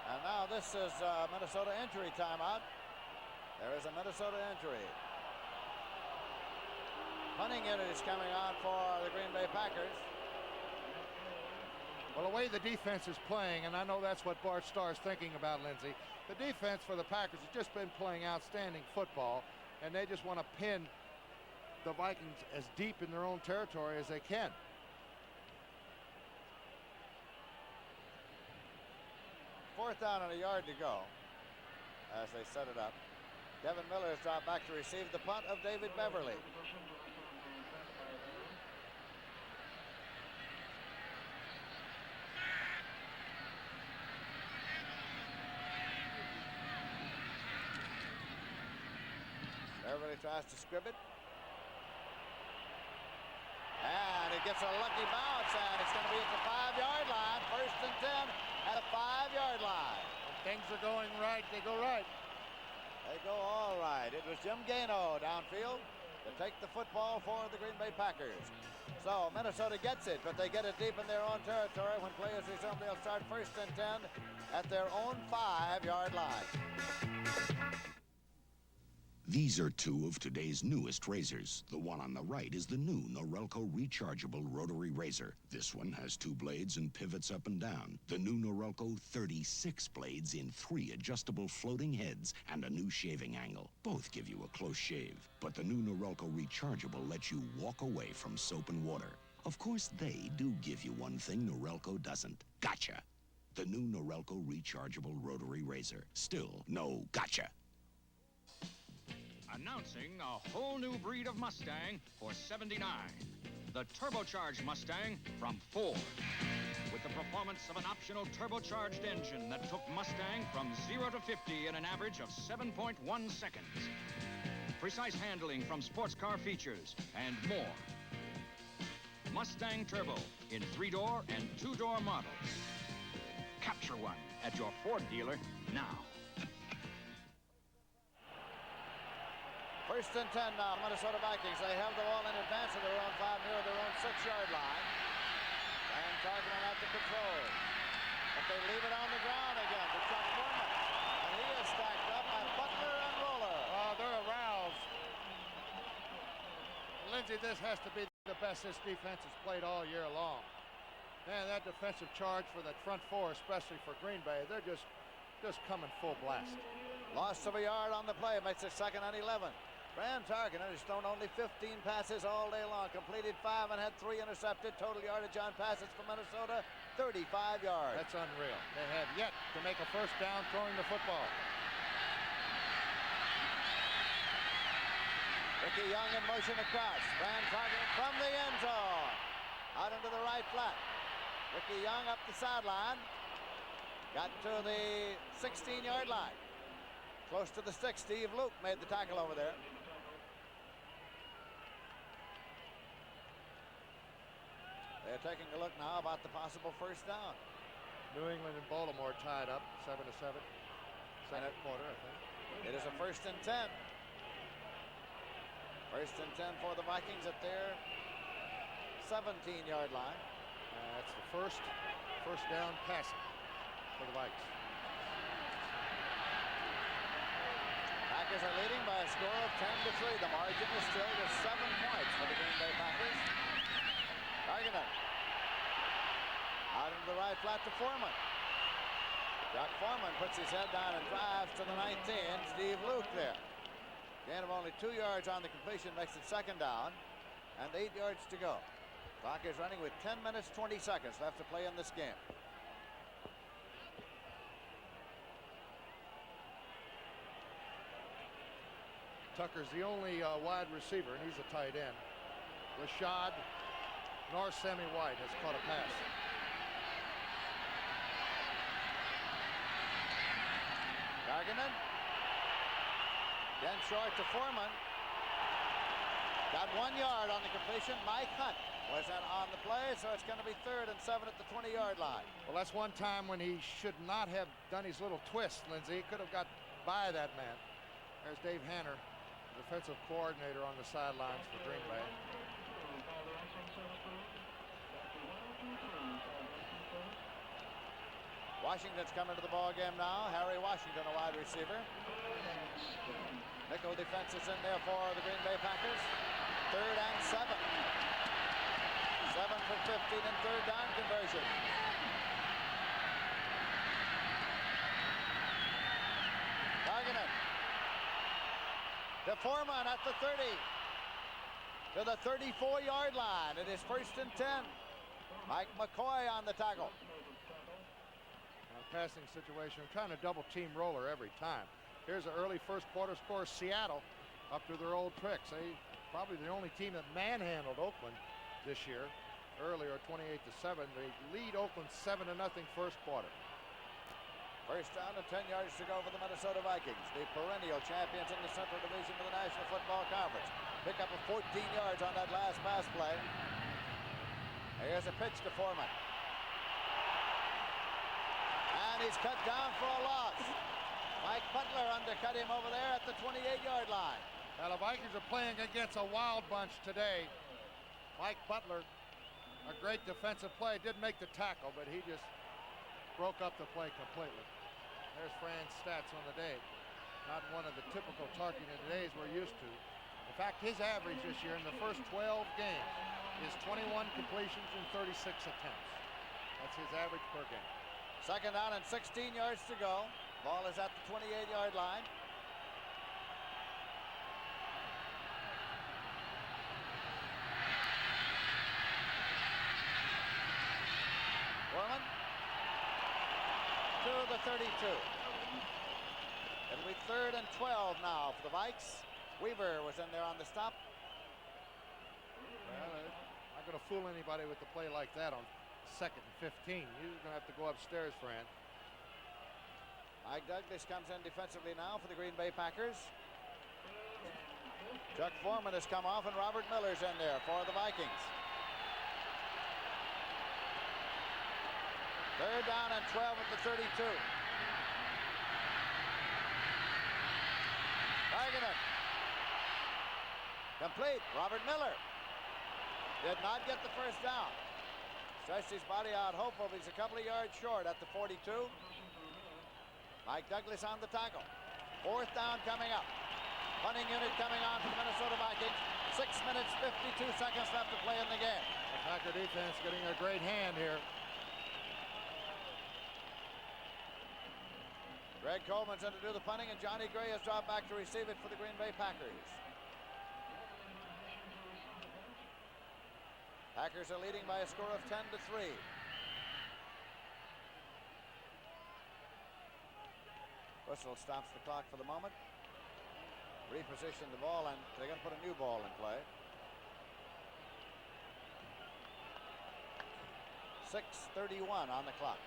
And now this is Minnesota injury timeout. There is a Minnesota injury. Punting unit is coming on for the Green Bay Packers. Well, the way the defense is playing, and I know that's what Bart Starr's thinking about, Lindsey, the defense for the Packers has just been playing outstanding football, and they just want to pin the Vikings as deep in their own territory as they can. Fourth down and a yard to go as they set it up. Devin Miller has dropped back to receive the punt of David Beverly. Beverly tries to scrib it. And it gets a lucky bounce, and it's going to be at the 5-yard line. First and 10 at a 5-yard line. When things are going right, they go right. They go all right. It was Jim Gano downfield to take the football for the Green Bay Packers. So Minnesota gets it, but they get it deep in their own territory. When play is resumed, they'll start first and 10 at their own 5-yard line. These are two of today's newest razors. The one on the right is the new Norelco rechargeable rotary razor. This one has 2 blades and pivots up and down. The new Norelco 36 blades in 3 adjustable floating heads and a new shaving angle. Both give you a close shave. But the new Norelco rechargeable lets you walk away from soap and water. Of course, they do give you one thing Norelco doesn't. Gotcha! The new Norelco rechargeable rotary razor. Still no gotcha! Announcing a whole new breed of Mustang for '79. The turbocharged Mustang from Ford. With the performance of an optional turbocharged engine that took Mustang from 0 to 50 in an average of 7.1 seconds. Precise handling from sports car features and more. Mustang Turbo in 3-door and 2-door models. Capture one at your Ford dealer now. First and 10 now, Minnesota Vikings. They have the ball in advance of their own 5 near their own 6-yard line. And targeting out the control. But they leave it on the ground again to Chuck Foreman. And he is stacked up by Butler and Roller. Oh, they're aroused. Lindsey, this has to be the best this defense has played all year long. Man, that defensive charge for that front 4, especially for Green Bay, they're just coming full blast. Loss of a yard on the play, makes it 2nd and 11. Fran Tarkenton has thrown only 15 passes all day long, completed 5 and had 3 intercepted. Total yardage on passes for Minnesota, 35 yards. That's unreal. They have yet to make a first down throwing the football. Ricky Young in motion across. Fran Tarkenton from the end zone. Out into the right flat. Ricky Young up the sideline. Got to the 16-yard line. Close to the 6, Steve Luke made the tackle over there. They're taking a look now about the possible first down. New England and Baltimore tied up 7-7. Second quarter, I think. It is a first and 10. First and 10 for the Vikings at their 17-yard line. That's the first down passing for the Vikings. Packers are leading by a score of 10-3. The margin is still to 7 points for the Green Bay Packers. Targeted. Out into the right flat to Foreman. Chuck Foreman puts his head down and drives to the 19. Steve Luke there. Gain of only 2 yards on the completion makes it 2nd down and 8 yards to go. Clock is running with 10 minutes, 20 seconds left to play in this game. Tucker's the only wide receiver, and he's a tight end. Rashad nor Sammy White has caught a pass. Targeted. Then short to Foreman. Got 1 yard on the completion. Mike Hunt wasn't on the play, so it's going to be 3rd and 7 at the 20-yard line. Well, that's one time when he should not have done his little twist, Lindsey. He could have got by that man. There's Dave Hanner, defensive coordinator on the sidelines for Green Bay. Washington's coming to the ball game now. Harry Washington, a wide receiver. Nickel defense is in there for the Green Bay Packers. 3rd and 7. 7 for 15 in 3rd down conversion. Targeted. To Foreman at the 30. To the 34-yard line. It is 1st and 10. Mike McCoy on the tackle. Passing situation, trying to double team Roller every time. Here's an early first quarter score. Seattle up to their old tricks. They probably the only team that manhandled Oakland this year. Earlier, 28-7. They lead Oakland 7-0 first quarter. First down and 10 yards to go for the Minnesota Vikings, the perennial champions in the Central Division of the National Football Conference. Pick up of 14 yards on that last pass play. Here's a pitch to Foreman. And he's cut down for a loss. Mike Butler undercut him over there at the 28-yard line. Now the Vikings are playing against a wild bunch today. Mike Butler, a great defensive play, didn't make the tackle, but he just broke up the play completely. There's Fran's stats on the day. Not one of the typical targeting days we're used to. In fact, his average this year in the first 12 games is 21 completions and 36 attempts. That's his average per game. 2nd down and 16 yards to go. Ball is at the 28-yard line. Foreman to the 32. It'll be 3rd and 12 now for the Vikes. Weaver was in there on the stop. Well, I'm not going to fool anybody with a play like that on 2nd and 15. You're going to have to go upstairs, Fran. Mike Douglas comes in defensively now for the Green Bay Packers. Chuck Foreman has come off and Robert Miller's in there for the Vikings. 3rd down and 12 at the 32. Targeted. Complete. Robert Miller did not get the first down. Stretched his body out hopeful. He's a couple of yards short at the 42. Mike Douglas on the tackle. 4th down coming up. Punting unit coming on for the Minnesota Vikings. 6 minutes, 52 seconds left to play in the game. The Packer defense getting a great hand here. Greg Coleman's in to do the punting, and Johnny Gray has dropped back to receive it for the Green Bay Packers. Packers are leading by a score of 10-3. Whistle stops the clock for the moment. Reposition the ball, and they're going to put a new ball in play. 6:31 on the clock.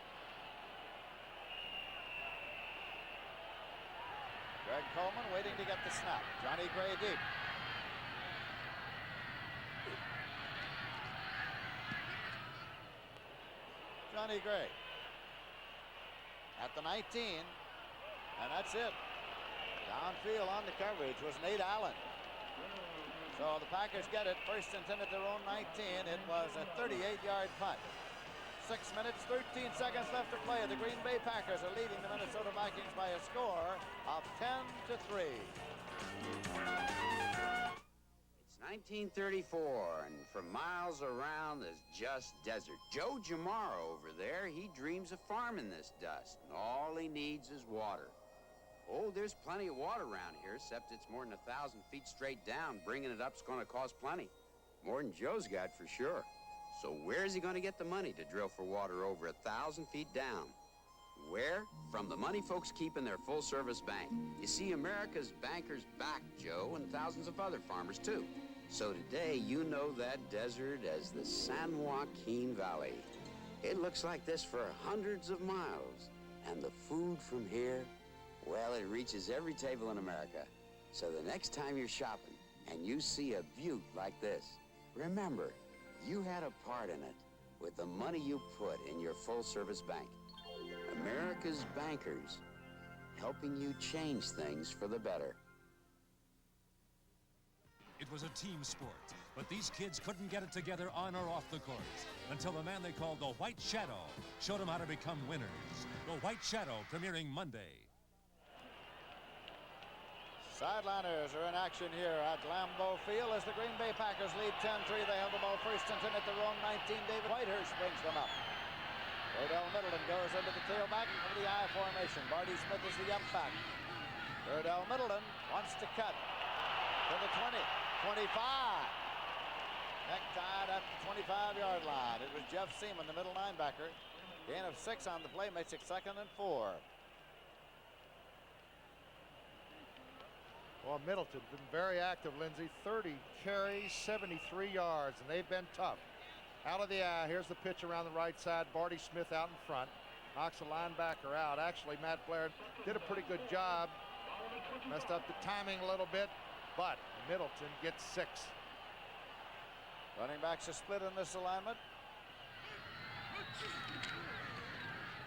Greg Coleman waiting to get the snap. Johnny Gray deep. Johnny Gray at the 19, and that's it. Downfield on the coverage was Nate Allen. So the Packers get it. 1st and 10 at their own 19. It was a 38-yard punt. 6 minutes, 13 seconds left to play. The Green Bay Packers are leading the Minnesota Vikings by a score of 10-3. It's 1934, and for miles around, there's just desert. Joe Jamaro over there, he dreams of farming this dust, and all he needs is water. Oh, there's plenty of water around here, except it's more than 1,000 feet straight down. Bringing it up's going to cost plenty. More than Joe's got, for sure. So where's he going to get the money to drill for water over 1,000 feet down? Where? From the money folks keep in their full-service bank. You see, America's bankers back Joe and thousands of other farmers, too. So today, you know that desert as the San Joaquin Valley. It looks like this for hundreds of miles. And the food from here, well, it reaches every table in America. So the next time you're shopping and you see a butte like this, remember, You had a part in it with the money you put in your full-service bank. America's bankers, helping you change things for the better. It was a team sport, but these kids couldn't get it together on or off the court until the man they called the White Shadow showed them how to become winners. The White Shadow, premiering Monday. Sideliners are in action here at Lambeau Field as the Green Bay Packers lead 10-3. They have the ball first and 10 at their own 19. David Whitehurst brings them up. Verdell Middleton goes into the tailback from the I formation. Barty Smith is the up back. Verdell Middleton wants to cut to the 20, 25. Necktied at the 25-yard line. It was Jeff Seaman, the middle linebacker. Gain of 6 on the play makes it 2nd and 4. Well, Middleton's been very active, Lindsey. 30 carries, 73 yards, and they've been tough. Out of the eye, here's the pitch around the right side. Barty Smith out in front. Knocks the linebacker out. Actually, Matt Blair did a pretty good job. Messed up the timing a little bit, but Middleton gets 6. Running backs are split in this alignment.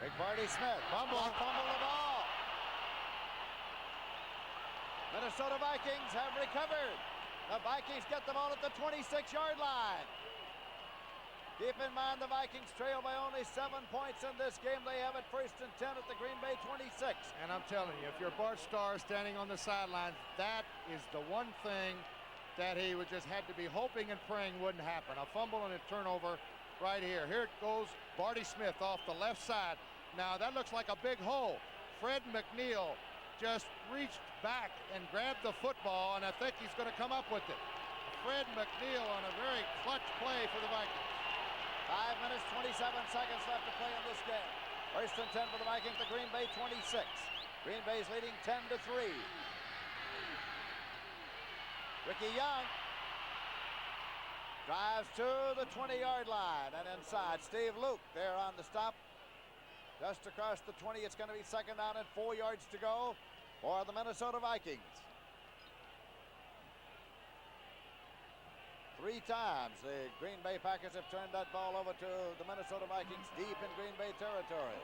Big Barty Smith. Fumble the ball. Minnesota Vikings have recovered. The Vikings get the ball at the 26-yard line. Keep in mind the Vikings trail by only 7 points in this game. They have it 1st and 10 at the Green Bay 26. And I'm telling you, if you're Bart Starr standing on the sidelines, that is the one thing that he would just had to be hoping and praying wouldn't happen. A fumble and a turnover right here. Here it goes, Barty Smith off the left side. Now that looks like a big hole. Fred McNeil just reached back and grabbed the football, and I think he's going to come up with it. Fred McNeil on a very clutch play for the Vikings. 5 minutes, 27 seconds left to play in this game. 1st and 10 for the Vikings, the Green Bay 26. Green Bay's leading 10-3. Ricky Young drives to the 20-yard line and inside. Steve Luke there on the stop. Just across the 20, it's going to be 2nd down and 4 yards to go for the Minnesota Vikings. 3 times the Green Bay Packers have turned that ball over to the Minnesota Vikings deep in Green Bay territory.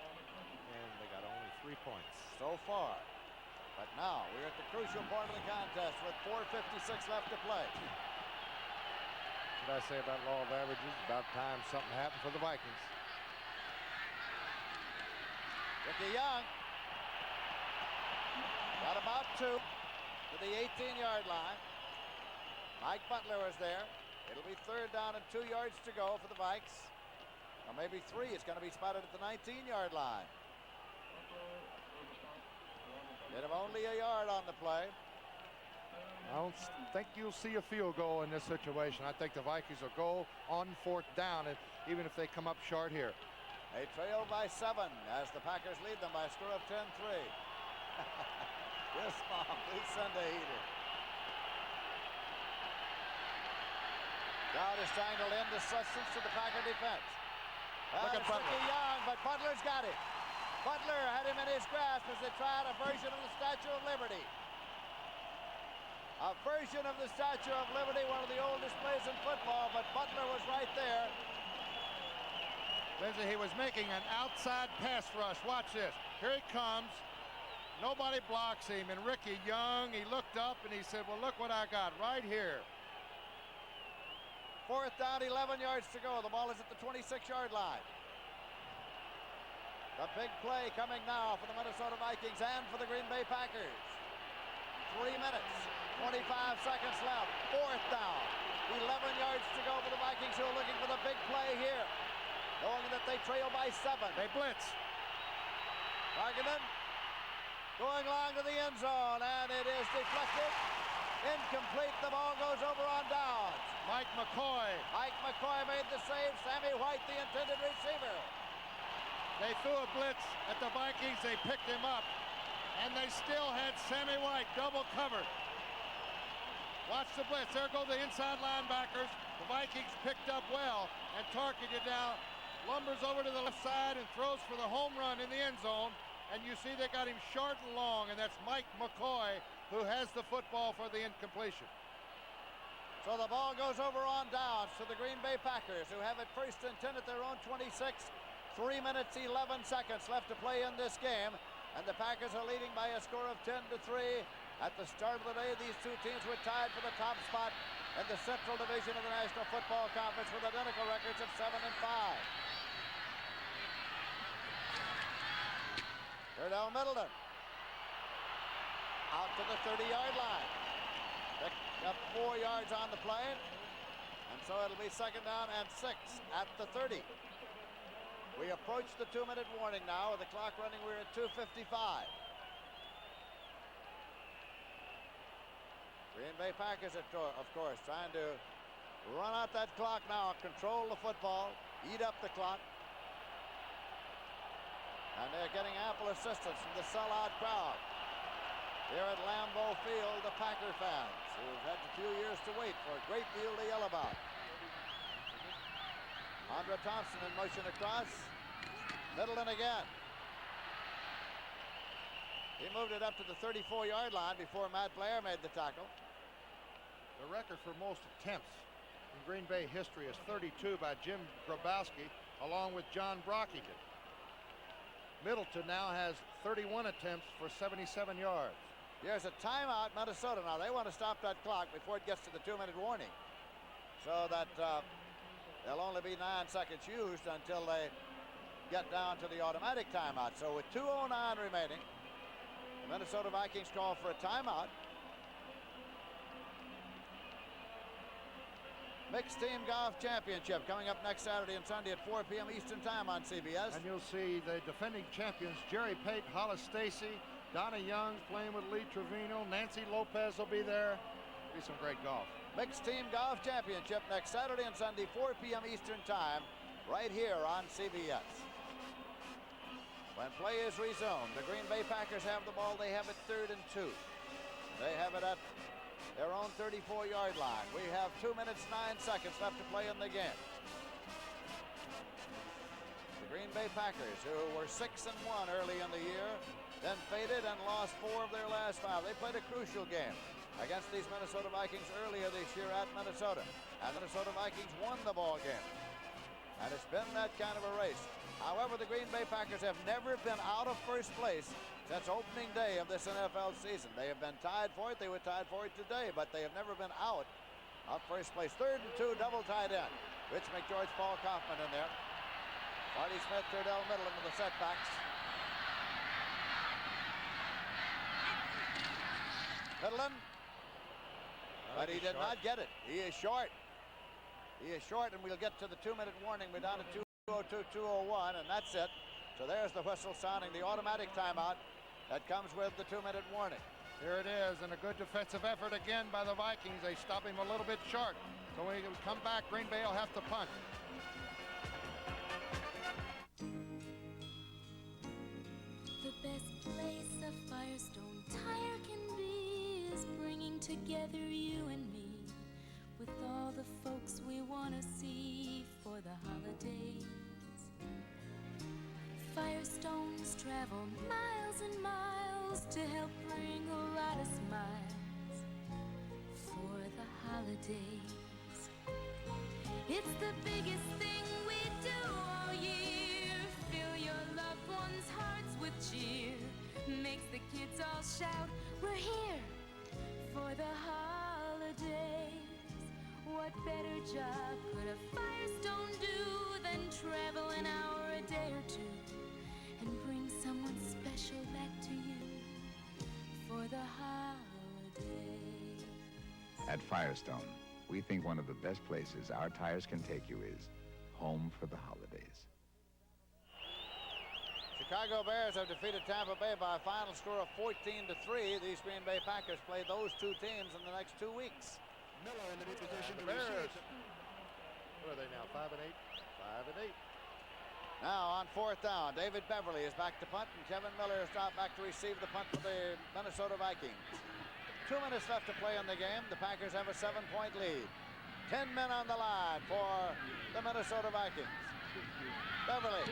And they got only 3 points so far. But now we're at the crucial part of the contest with 4:56 left to play. What did I say about law of averages? About time something happened for the Vikings. Ricky Young got about 2 to the 18-yard line. Mike Butler was there. It'll be 3rd down and 2 yards to go for the Vikes. Or maybe 3. It's going to be spotted at the 19-yard line. Get him only a yard on the play. I don't think you'll see a field goal in this situation. I think the Vikings will go on 4th down, even if they come up short here. They trail by 7 as the Packers lead them by a score of 10-3. This bomb, please send a heater. Crowd is trying to lend assistance to the Packer defense. Look at Butler. Ricky Young, but Butler's got it. Butler had him in his grasp as they tried a version of the Statue of Liberty. A version of the Statue of Liberty, one of the oldest plays in football, but Butler was right there. Lindsey, he was making an outside pass rush. Watch this. Here he comes. Nobody blocks him. And Ricky Young, he looked up and he said, well, look what I got right here. 4th down, 11 yards to go. The ball is at the 26-yard line. The big play coming now for the Minnesota Vikings and for the Green Bay Packers. 3 minutes, 25 seconds left. 4th down, 11 yards to go for the Vikings, who are looking for the big play here. Knowing that they trail by 7. They blitz. Targeted. Going long to the end zone, and it is deflected. Incomplete. The ball goes over on downs. Mike McCoy. Mike McCoy made the save. Sammy White, the intended receiver. They threw a blitz at the Vikings. They picked him up, and they still had Sammy White double covered. Watch the blitz. There go the inside linebackers. The Vikings picked up well, and targeted now. Lumbers over to the left side and throws for the home run in the end zone. And you see they got him short and long, and that's Mike McCoy who has the football for the incompletion. So the ball goes over on downs to the Green Bay Packers, who have it 1st and 10 at their own 26. 3 minutes, 11 seconds left to play in this game. And the Packers are leading by a score of 10-3. At the start of the day, these two teams were tied for the top spot in the Central Division of the National Football Conference with identical records of 7 and 5. Cordell Middleton out to the 30-yard line. Picked up 4 yards on the play, and so it'll be 2nd down and 6 at the 30. We approach the 2-minute warning now. With the clock running, we're at 2:55. Green Bay Packers, of course, trying to run out that clock now, control the football, eat up the clock. And they're getting ample assistance from the sellout crowd here at Lambeau Field, the Packer fans, who've had a few years to wait for a great deal to yell about. Andre Thompson in motion across. Middleton again. He moved it up to the 34-yard line before Matt Blair made the tackle. The record for most attempts in Green Bay history is 32 by Jim Grabowski, along with John Brockington. Middleton now has 31 attempts for 77 yards. Here's a timeout, Minnesota. Now they want to stop that clock before it gets to the 2-minute warning, so that there'll only be 9 seconds used until they get down to the automatic timeout. So with 2:09 remaining, the Minnesota Vikings call for a timeout. Mixed Team Golf Championship coming up next Saturday and Sunday at 4 p.m. Eastern Time on CBS. And you'll see the defending champions, Jerry Pate, Hollis Stacy, Donna Young playing with Lee Trevino, Nancy Lopez will be there. It'll be some great golf. Mixed Team Golf Championship next Saturday and Sunday, 4 p.m. Eastern Time, right here on CBS. When play is resumed, the Green Bay Packers have the ball. They have it 3rd and 2. They have it at their own 34-yard line. We have 2 minutes, 9 seconds left to play in the game. The Green Bay Packers, who were 6-1 early in the year, then faded and lost 4 of their last 5. They played a crucial game against these Minnesota Vikings earlier this year at Minnesota. And the Minnesota Vikings won the ball game. And it's been that kind of a race. However, the Green Bay Packers have never been out of first place since opening day of this NFL season. They have been tied for it. They were tied for it today, but they have never been out of first place. 3rd and 2, double tight end. Rich McGeorge, Paul Kaufman in there. Marty Smith, Cordell Middleton with the setbacks. Middleton, but he did not get it. He is short. He is short, and we'll get to the 2-minute warning. We're down to 2:02, 2:01, and that's it. So there's the whistle sounding the automatic timeout that comes with the 2-minute warning. Here it is, and a good defensive effort again by the Vikings. They stop him a little bit short. So when he come back, Green Bay will have to punt. The best place a Firestone tire can be is bringing together you and me with all the folks we want to see for the holidays. Firestones travel miles and miles to help bring a lot of smiles for the holidays. It's the biggest thing we do all year. Fill your loved ones' hearts with cheer. Makes the kids all shout, we're here for the holidays. What better job could a Firestone do than travel an hour a day or two and bring someone special back to you for the holidays? At Firestone, we think one of the best places our tires can take you is home for the holidays. Chicago Bears have defeated Tampa Bay by a final score of 14-3. These Green Bay Packers play those two teams in the next 2 weeks. Miller in the new position to Bears. What are they now, 5 and 8? 5 and 8. Now on 4th down, David Beverly is back to punt, and Kevin Miller is dropped back to receive the punt for the Minnesota Vikings. 2 minutes left to play in the game. The Packers have a 7-point lead. 10 men on the line for the Minnesota Vikings. Beverly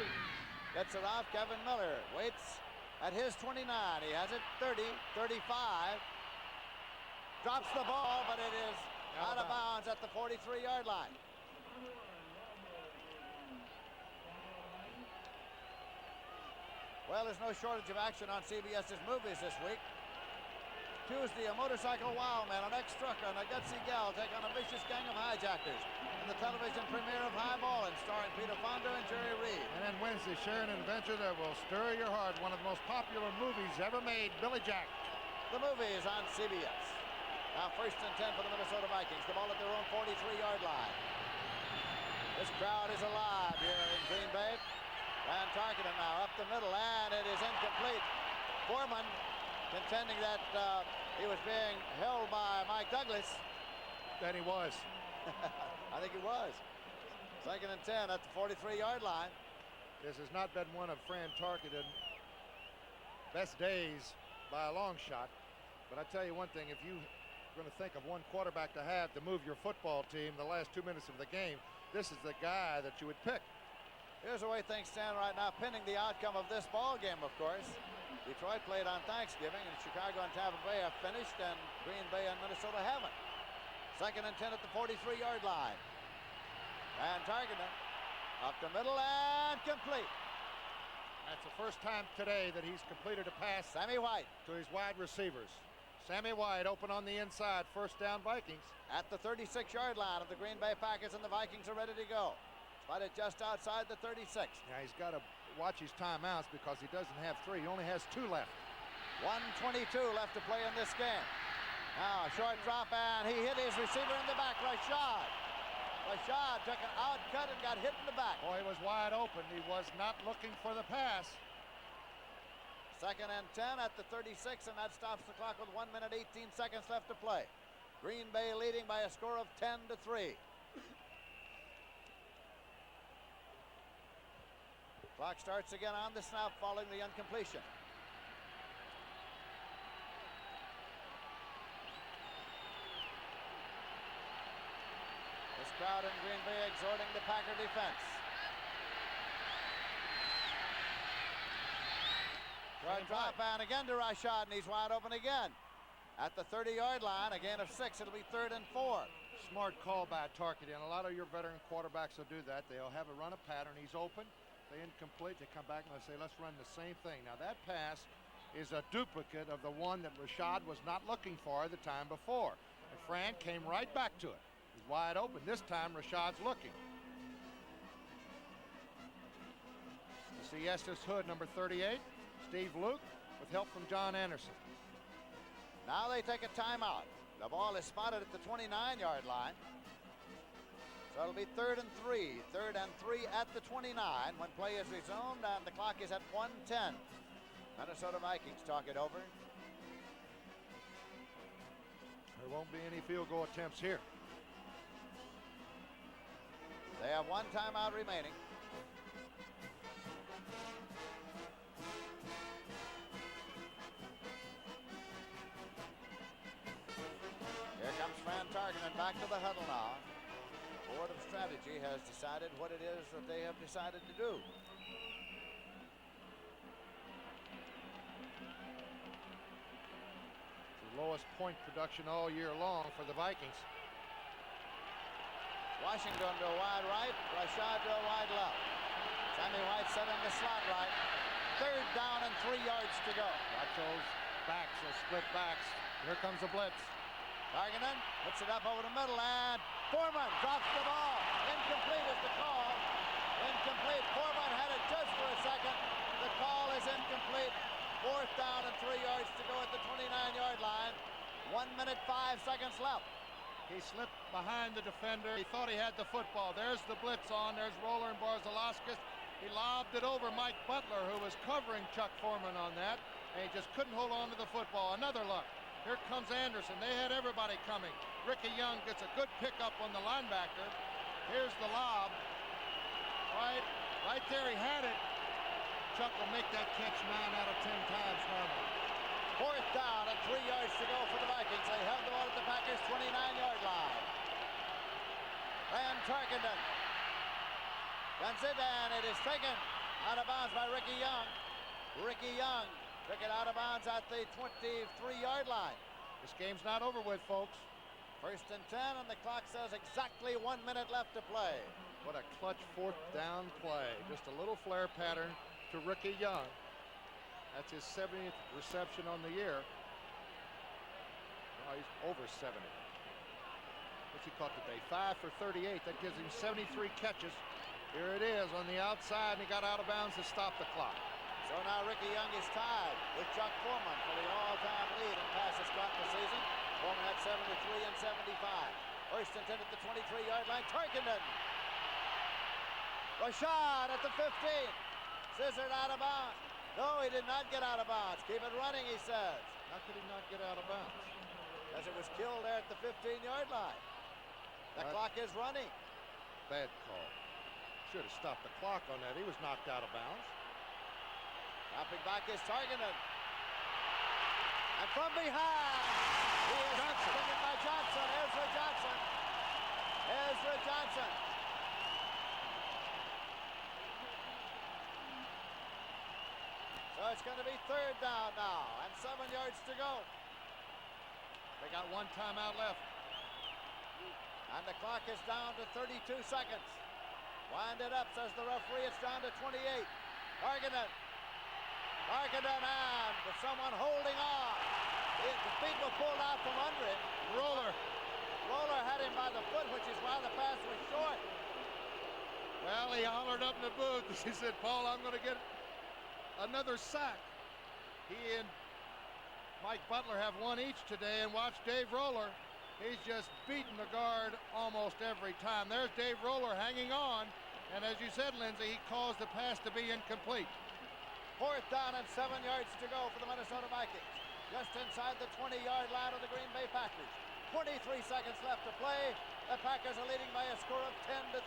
gets it off. Kevin Miller waits at his 29. He has it 30, 35. Drops the ball, but it is Out of bounds at the 43-yard line. Well, there's no shortage of action on CBS's movies this week. Tuesday, a motorcycle wow man, an ex-trucker, and a gutsy gal take on a vicious gang of hijackers in the television premiere of Highballin', starring Peter Fonda and Jerry Reed. And then Wednesday, share an adventure that will stir your heart. One of the most popular movies ever made, Billy Jack. The movie is on CBS. Now 1st and 10 for the Minnesota Vikings. The ball at their own 43-yard line. This crowd is alive here in Green Bay. Van Tarkenton now up the middle, and it is incomplete. Foreman contending that he was being held by Mike Douglas. Then he was. I think he was. 2nd and 10 at the 43-yard line. This has not been one of Fran Tarkenton's best days by a long shot. But I tell you one thing, if you're going to think of one quarterback to have to move your football team the last 2 minutes of the game, this is the guy that you would pick. Here's the way things stand right now, pending the outcome of this ball game, of course. Detroit played on Thanksgiving, and Chicago and Tampa Bay have finished, and Green Bay and Minnesota haven't. 2nd and 10 at the 43-yard line. Van Tarkenton up the middle and complete. That's the first time today that he's completed a pass. Sammy White to his wide receivers. Sammy White open on the inside, 1st down Vikings. At the 36-yard line of the Green Bay Packers, and the Vikings are ready to go. But it's just outside the 36. Yeah, he's got to watch his timeouts because he doesn't have 3. He only has 2 left. 1:22 left to play in this game. Now a short drop, and he hit his receiver in the back, Rashad. Rashad took an out cut and got hit in the back. Boy, he was wide open. He was not looking for the pass. 2nd and 10 at the 36, and that stops the clock with 1 minute 18 seconds left to play. Green Bay leading by a score of 10-3. Clock starts again on the snap following the incompletion. This crowd in Green Bay exhorting the Packer defense. Short drop, and again to Rashad, and he's wide open again. At the 30-yard line, a gain of 6. It'll be 3rd and 4. Smart call by Tarkenton. A lot of your veteran quarterbacks will do that. They'll have a run of pattern. He's open. They incomplete. They come back and they say, let's run the same thing. Now that pass is a duplicate of the one that Rashad was not looking for the time before. And Fran came right back to it. He's wide open. This time Rashad's looking. You see Estes Hood, number 38. Steve Luke with help from John Anderson. Now they take a timeout. The ball is spotted at the 29-yard line. So it'll be 3rd and 3. 3rd and 3 at the 29 when play is resumed, and the clock is at 1:10. Minnesota Vikings talk it over. There won't be any field goal attempts here. They have 1 timeout remaining. Here comes Fran Tarkenton back to the huddle now. The Board of Strategy has decided what it is that they have decided to do. The lowest point production all year long for the Vikings. Washington to a wide right, Rashad to a wide left. Sammy White set in the slot right. 3rd down and 3 yards to go. Watch those backs, those split backs. Here comes the blitz. Tarkenton puts it up over the middle, and Foreman drops the ball. Incomplete is the call. Incomplete. Foreman had it just for a second. The call is incomplete. 4th down and 3 yards to go at the 29-yard line. 1 minute 5 seconds left. He slipped behind the defender. He thought he had the football. There's the blitz on. There's Roller and Barzalauskas. He lobbed it over Mike Butler, who was covering Chuck Foreman on that, and he just couldn't hold on to the football. Another look. Here comes Anderson. They had everybody coming. Ricky Young gets a good pickup on the linebacker. Here's the lob. Right there, he had it. Chuck will make that catch 9 out of 10 times normally. 4th down and 3 yards to go for the Vikings. They held the ball at the Packers' 29-yard line. Van Tarkenton runs it, and it is taken out of bounds by Ricky Young. Ricky Young took it out of bounds at the 23-yard line. This game's not over with, folks. First and 10, and the clock says exactly 1 minute left to play. What a clutch fourth down play. Just a little flare pattern to Ricky Young. That's his 70th reception on the year. Oh, he's over 70. What's he caught today? 5 for 38. That gives him 73 catches. Here it is on the outside, and he got out of bounds to stop the clock. So now Ricky Young is tied with Chuck Foreman for the all-time lead in passes caught this season. Foreman had 73 and 75. First and 10 at the 23-yard line. Tarkenton. Rashad at the 15. Scissored out of bounds. No, he did not get out of bounds. Keep it running, he says. How could he not get out of bounds? As it was killed there at the 15-yard line. The clock is running. Bad call. Should have stopped the clock on that. He was knocked out of bounds. Dropping back is Tarkenton. And from behind, he is taken by Johnson. Ezra Johnson. Ezra Johnson. So it's going to be third down now and 7 yards to go. They got one timeout left. And the clock is down to 32 seconds. Wind it up, says the referee. It's down to 28. Tarkenton. Tarkenton and with someone holding on. The feet were pulled out from under it. Roller had him by the foot, which is why the pass was short. Well, he hollered up in the booth. He said, Paul, I'm going to get another sack. He and Mike Butler have one each today, and watch Dave Roller. He's just beaten the guard almost every time. There's Dave Roller hanging on, and as you said, Lindsay, he caused the pass to be incomplete. Fourth down and 7 yards to go for the Minnesota Vikings. Just inside the 20-yard line of the Green Bay Packers. 23 seconds left to play. The Packers are leading by a score of 10-3.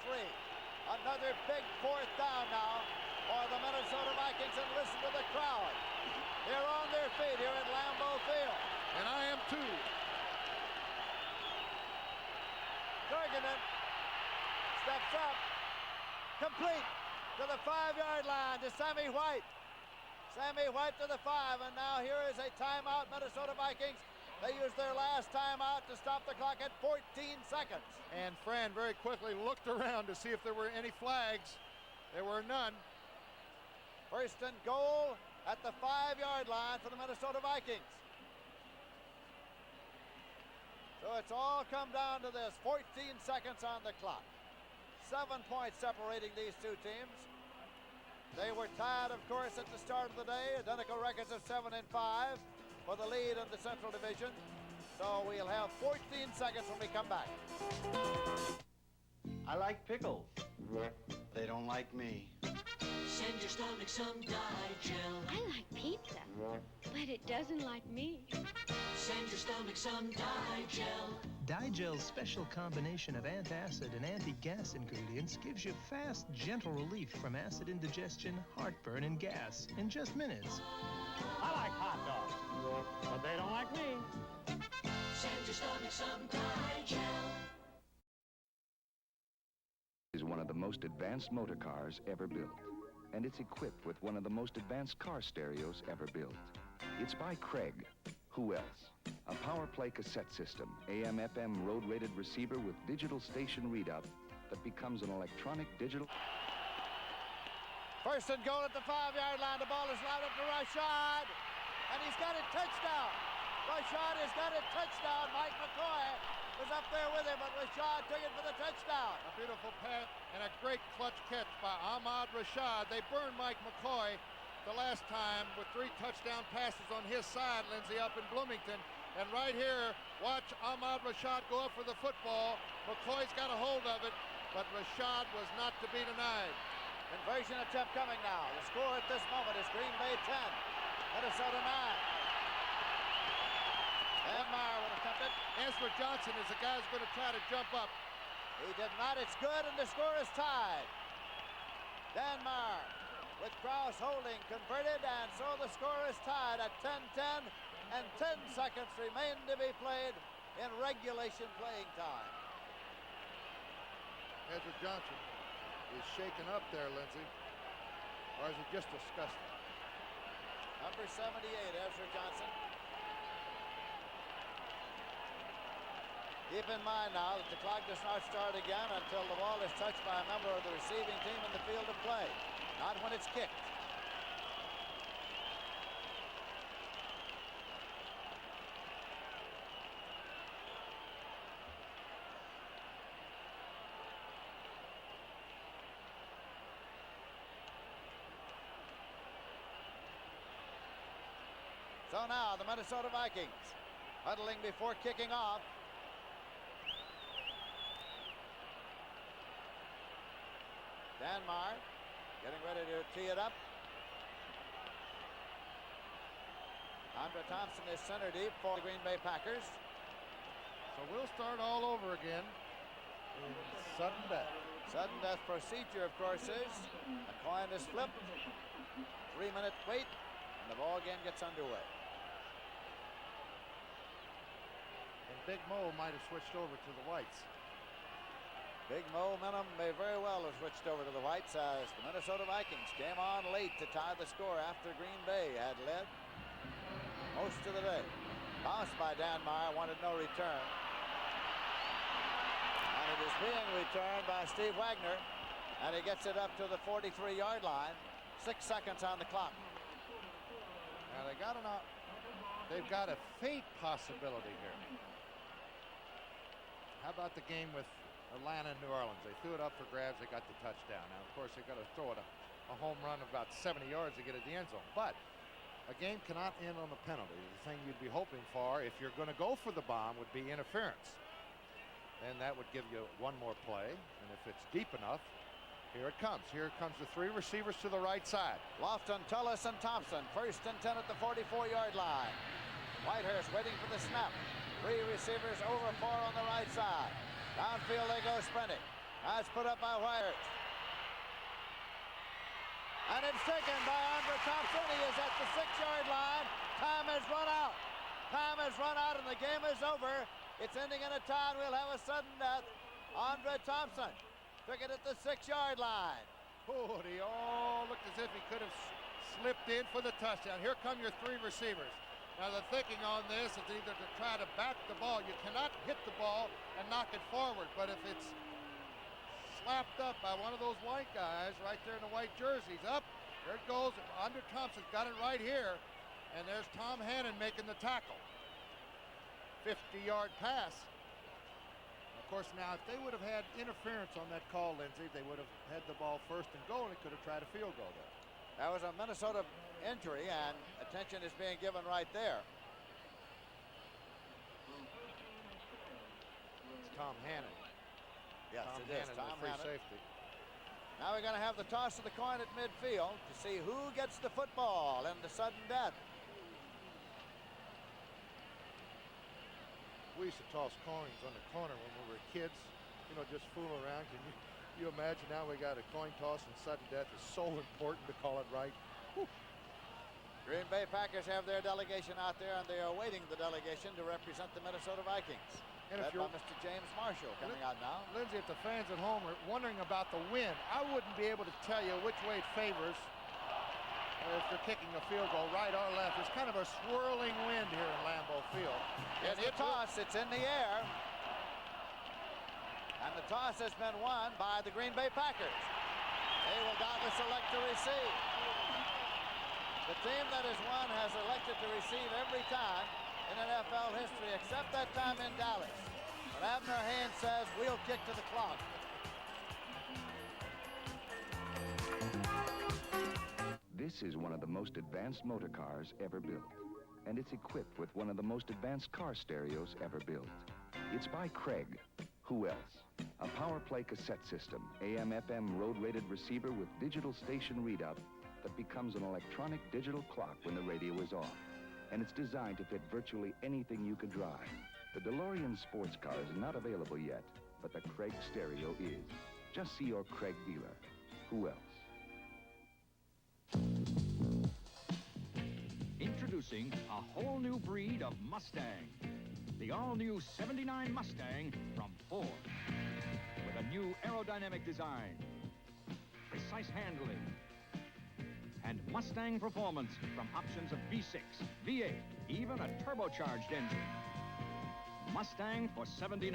Another big fourth down now for the Minnesota Vikings, and listen to the crowd. They're on their feet here at Lambeau Field. And I am too. Tarkenton steps up, complete to the 5-yard line to Sammy White. Sammy White to the 5, and now here is a timeout, Minnesota Vikings. They used their last timeout to stop the clock at 14 seconds. And Fran very quickly looked around to see if there were any flags. There were none. First and goal at the 5-yard line for the Minnesota Vikings. So it's all come down to this. 14 seconds on the clock. 7 points separating these two teams. They were tied, of course, at the start of the day. Identical records of 7 and 5 for the lead in the Central Division. So we'll have 14 seconds when we come back. I like pickles. They don't like me. Send your stomach some Digel. I like pizza, but it doesn't like me. Send your stomach some Digel. Digel's special combination of antacid and anti-gas ingredients gives you fast, gentle relief from acid indigestion, heartburn, and gas in just minutes. I like hot dogs, but they don't like me. Send your stomach some Digel. Is one of the most advanced motor cars ever built, and it's equipped with one of the most advanced car stereos ever built. It's by Craig. Who else? A power play cassette system, AM/FM road-rated receiver with digital station readout that becomes an electronic digital. First and goal at the 5-yard line. The ball is loud up to Rashad, and he's got a touchdown. Rashad has got a touchdown. Mike McCoy was up there with him, but Rashad took it for the touchdown. A beautiful pass and a great clutch catch by Ahmad Rashad. They burned Mike McCoy the last time with 3 touchdown passes on his side, Lindsay, up in Bloomington. And right here, watch Ahmad Rashad go up for the football. McCoy's got a hold of it, but Rashad was not to be denied. Conversion attempt coming now. The score at this moment is Green Bay 10, Minnesota 9. Van Meyer would attempt it. Ezra Johnson is the guy who's going to try to jump up. He did not. It's good, and the score is tied. Dan Meyer with Krause holding converted, and so the score is tied at 10-10, and 10 seconds remain to be played in regulation playing time. Ezra Johnson is shaken up there, Lindsay, or is it just disgusting? Number 78, Ezra Johnson. Keep in mind now that the clock does not start again until the ball is touched by a member of the receiving team in the field of play, not when it's kicked. So now the Minnesota Vikings huddling before kicking off. Danmar getting ready to tee it up. Andre Thompson is center deep for the Green Bay Packers. So we'll start all over again in sudden death. Sudden death procedure, of course, is a coin is flipped, 3-minute wait, and the ball game gets underway. And Big Mo might have switched over to the whites. Big Mo Minham may very well have switched over to the whites as the Minnesota Vikings came on late to tie the score after Green Bay had led most of the day. Bounced by Danmar, wanted no return. And it is being returned by Steve Wagner, and he gets it up to the 43-yard line. 6 seconds on the clock. Now they've got a fate possibility here. How about the game with Atlanta and New Orleans? They threw it up for grabs, they got the touchdown. Now, of course, they've got to throw it a home run of about 70 yards to get it to the end zone. But a game cannot end on a penalty. The thing you'd be hoping for, if you're going to go for the bomb, would be interference. Then that would give you one more play. And if it's deep enough, here it comes. Here comes the three receivers to the right side. Lofton, Tullis, and Thompson. 1st and 10 at the 44-yard line. Whitehurst waiting for the snap. 3 receivers over 4 on the right side. Downfield they go sprinting. That's put up by Whitehurst. And it's taken by Andre Thompson. He is at the 6-yard line. Time has run out. Time has run out and the game is over. It's ending in a tie. We'll have a sudden death. Andre Thompson took it at the 6-yard line. Oh, he all looked as if he could have slipped in for the touchdown. Here come your 3 receivers. Now the thinking on this is either to try to back the ball. You cannot hit the ball and knock it forward, but if it's slapped up by one of those white guys right there in the white jerseys, up, there it goes. Andre Thompson's got it right here, and there's Tom Hannon making the tackle. 50-yard pass. Of course, now, if they would have had interference on that call, Lindsey, they would have had the ball 1st and goal, and they could have tried a field goal there. That was a Minnesota injury, and attention is being given right there. It's Tom Hannon. Yes, Tom it is. Hannon, Tom the free Hannon. safety. Now we're going to have the toss of the coin at midfield to see who gets the football in the sudden death. We used to toss coins on the corner when we were kids, you know, just fool around. Can you imagine now we got a coin toss and sudden death is so important to call it right. Whew. Green Bay Packers have their delegation out there, and they are awaiting the delegation to represent the Minnesota Vikings. And led if you're by Mr. James Marshall coming out now. Lindsey, if the fans at home are wondering about the wind, I wouldn't be able to tell you which way it favors if they're kicking a field goal, right or left. It's kind of a swirling wind here in Lambeau Field. And the toss, it's in the air. And the toss has been won by the Green Bay Packers. They will doubtless elect to receive. The team that has won has elected to receive every time in NFL history, except that time in Dallas. But Abner Haynes says, we'll kick to the clock. This is one of the most advanced motor cars ever built, and it's equipped with one of the most advanced car stereos ever built. It's by Craig. Who else? A power play cassette system, AM/FM road-rated receiver with digital station readout that becomes an electronic digital clock when the radio is off. And it's designed to fit virtually anything you can drive. The DeLorean sports car is not available yet, but the Craig stereo is. Just see your Craig dealer. Who else? Introducing a whole new breed of Mustang. The all-new 79 Mustang from Ford. With a new aerodynamic design, precise handling, and Mustang performance from options of V6, V8, even a turbocharged engine. Mustang for $79.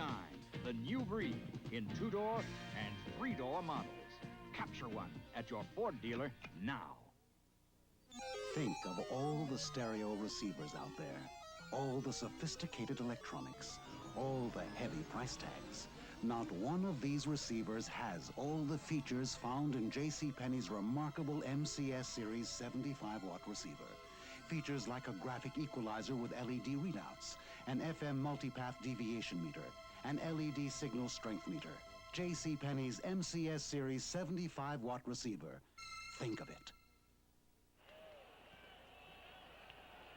The new breed in 2-door and 3-door models. Capture one at your Ford dealer now. Think of all the stereo receivers out there, all the sophisticated electronics, all the heavy price tags. Not one of these receivers has all the features found in JCPenney's remarkable MCS Series 75-watt receiver. Features like a graphic equalizer with LED readouts, an FM multipath deviation meter, an LED signal strength meter. JCPenney's MCS Series 75-watt receiver. Think of it.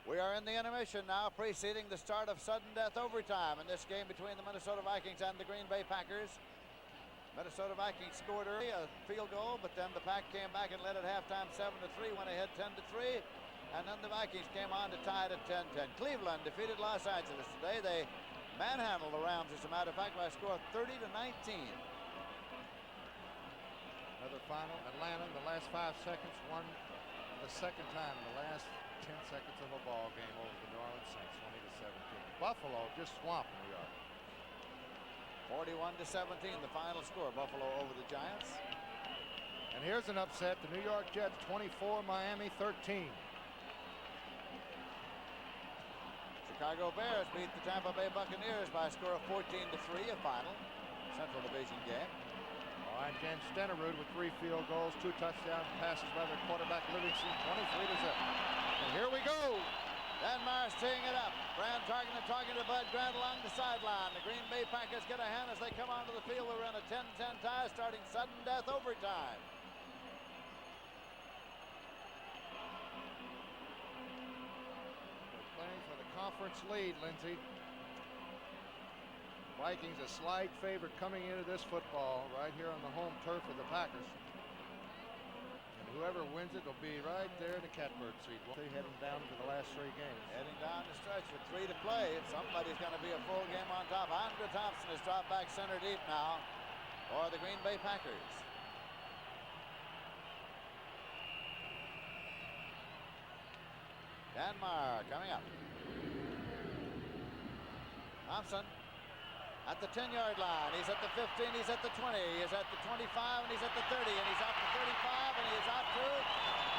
We are in the intermission now, preceding the start of sudden death overtime in this game between the Minnesota Vikings and the Green Bay Packers. Minnesota Vikings scored early, a field goal, but then the Pack came back and led at halftime 7-3, went ahead 10-3, and then the Vikings came on to tie it at 10-10. Cleveland defeated Los Angeles today. They manhandled the Rams, as a matter of fact, by a score of 30-19. Another final. Atlanta in the last 5 seconds won the second time in the last 10 seconds of a ball game over the New Orleans Saints, 20-17. Buffalo just swamped New York. 41-17, the final score. Buffalo over the Giants. And here's an upset. The New York Jets 24, Miami 13. Chicago Bears beat the Tampa Bay Buccaneers by a score of 14-3, a final Central Division game. All right, James Stenerud with 3 field goals, 2 touchdown passes by their quarterback Livingston, 23-0. And here we go. Danmar's teeing it up. Brand talking to Bud Grant along the sideline. The Green Bay Packers get a hand as they come onto the field. We're in a 10-10 tie, starting sudden death overtime. They're playing for the conference lead, Lindsay. Vikings a slight favorite coming into this football right here on the home turf of the Packers. Whoever wins it will be right there in the catbird seat. They're heading down to the last 3 games. Heading down the stretch with 3 to play. Somebody's going to be a full game on top. Andre Thompson has dropped back center deep now for the Green Bay Packers. Danmark coming up. Thompson at the 10-yard line. He's at the 15, he's at the 20, he's at the 25, and he's at the 30, and he's out to 35, and he is out to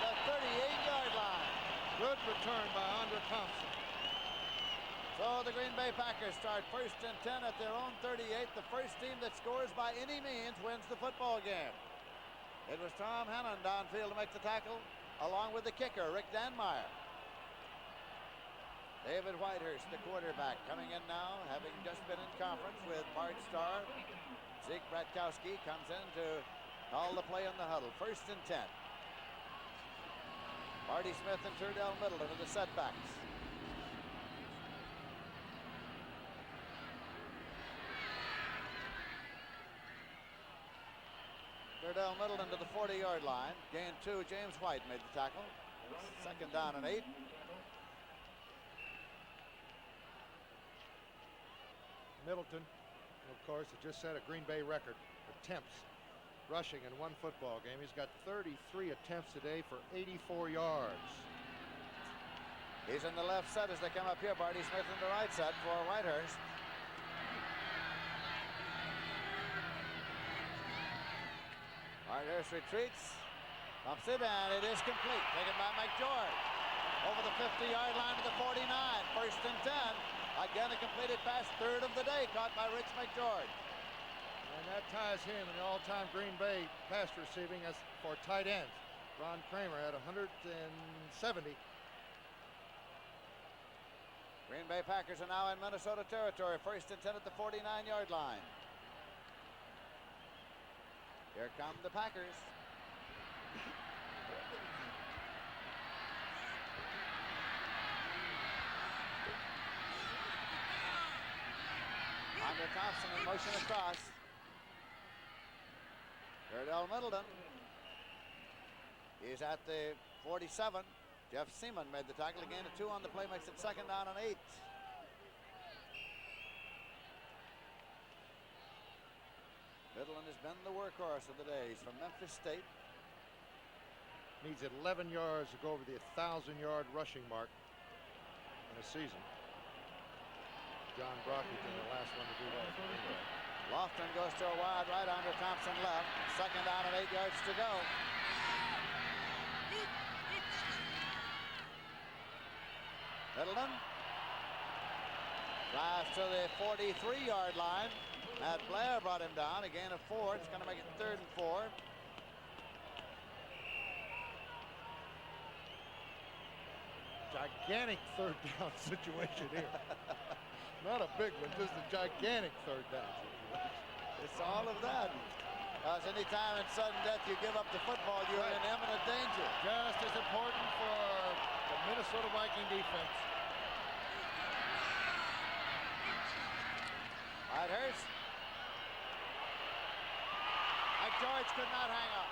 the 38-yard line. Good return by Andre Thompson. So the Green Bay Packers start 1st and 10 at their own 38. The first team that scores by any means wins the football game. It was Tom Hannon downfield to make the tackle, along with the kicker, Rick Danmar. David Whitehurst, the quarterback, coming in now, having just been in conference with Bart Starr. Zeke Bratkowski comes in to call the play in the huddle. 1st and 10. Marty Smith and Turdell Middleton are the setbacks. Turdell Middleton to the 40-yard line. Gain 2. James White made the tackle. 2nd down and 8. Middleton, of course, has just set a Green Bay record attempts rushing in one football game. He's got 33 attempts today for 84 yards. He's in the left set as they come up here. Barty Smith in the right set for Whitehurst. Whitehurst retreats, pumps it, and it is complete. Taken by McGeorge. Over the 50-yard line to the 49. 1st and 10. Again, a completed pass, 3rd of the day, caught by Rich McGeorge. And that ties him in the all-time Green Bay pass receiving as for tight ends. Ron Kramer had 170. Green Bay Packers are now in Minnesota territory. 1st and 10 at the 49-yard line. Here come the Packers. Andre Thompson in motion across. Turdell Middleton. He's at the 47. Jeff Seaman made the tackle. A gain of 2 on the play, makes it 2nd down and 8. Middleton has been the workhorse of the day. He's from Memphis State. Needs 11 yards to go over the 1,000-yard rushing mark in a season. John Brockington, the last one to do that for Green Bay. Lofton goes to a wide right under Thompson left. Second down and 8 yards to go. Middleton drives to the 43-yard line. Matt Blair brought him down. A gain of 4. It's going to make it 3rd and 4. Gigantic third down situation here. Not a big one, just a gigantic third down situation. It's all of that. Because any time in sudden death you give up the football, you're in imminent danger. Just as important for the Minnesota Viking defense. Whitehurst. McGeorge could not hang on.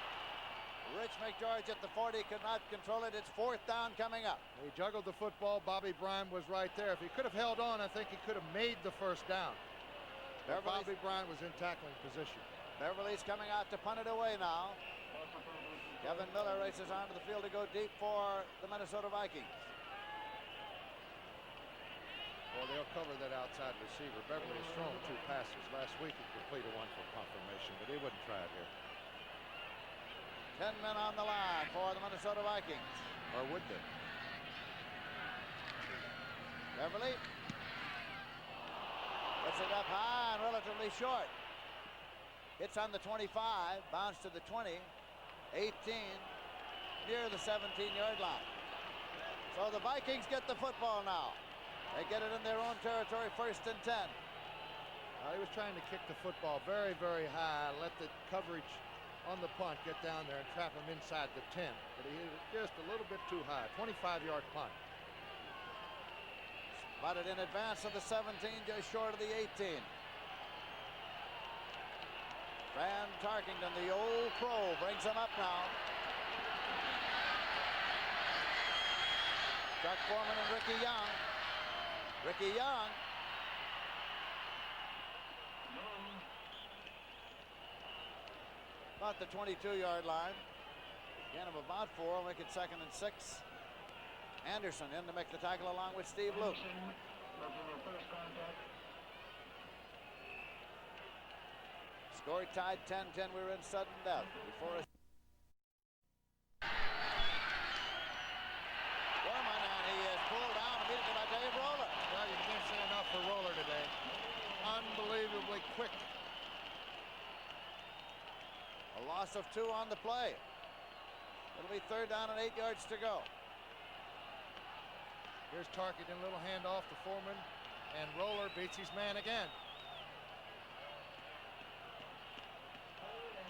Rich McGeorge at the 40 could not control it. It's 4th down coming up. He juggled the football. Bobby Bryant was right there. If he could have held on, I think he could have made the first down. But Bobby Bryant was in tackling position. Beverly's coming out to punt it away now. Kevin Miller races onto the field to go deep for the Minnesota Vikings. Well, they'll cover that outside receiver. Beverly has thrown 2 passes. Last week he completed one for confirmation, but he wouldn't try it here. 10 men on the line for the Minnesota Vikings. Or would they? Beverly puts it up high and relatively short. Hits on the 25, bounce to the 20, 18, near the 17-yard line. So the Vikings get the football now. They get it in their own territory, 1st and 10. He was trying to kick the football very, very high, let the coverage on the punt get down there and trap him inside the 10. But he hit it just a little bit too high. 25-yard punt. Spotted in advance of the 17, just short of the 18. Fran Tarkington, the old pro, brings him up now. Chuck Foreman and Ricky Young. Ricky Young. About the 22-yard line. Gain of about 4, will make it 2nd and 6. Anderson in to make the tackle along with Steve Luke. Score tied 10-10. We were in sudden death before a Foreman, and he is pulled down immediately by Dave Roller. Well, you can't say enough for Roller today. Unbelievably quick. A loss of 2 on the play. It'll be 3rd down and 8 yards to go. Here's Tarkington, little handoff to Foreman, and Roller beats his man again.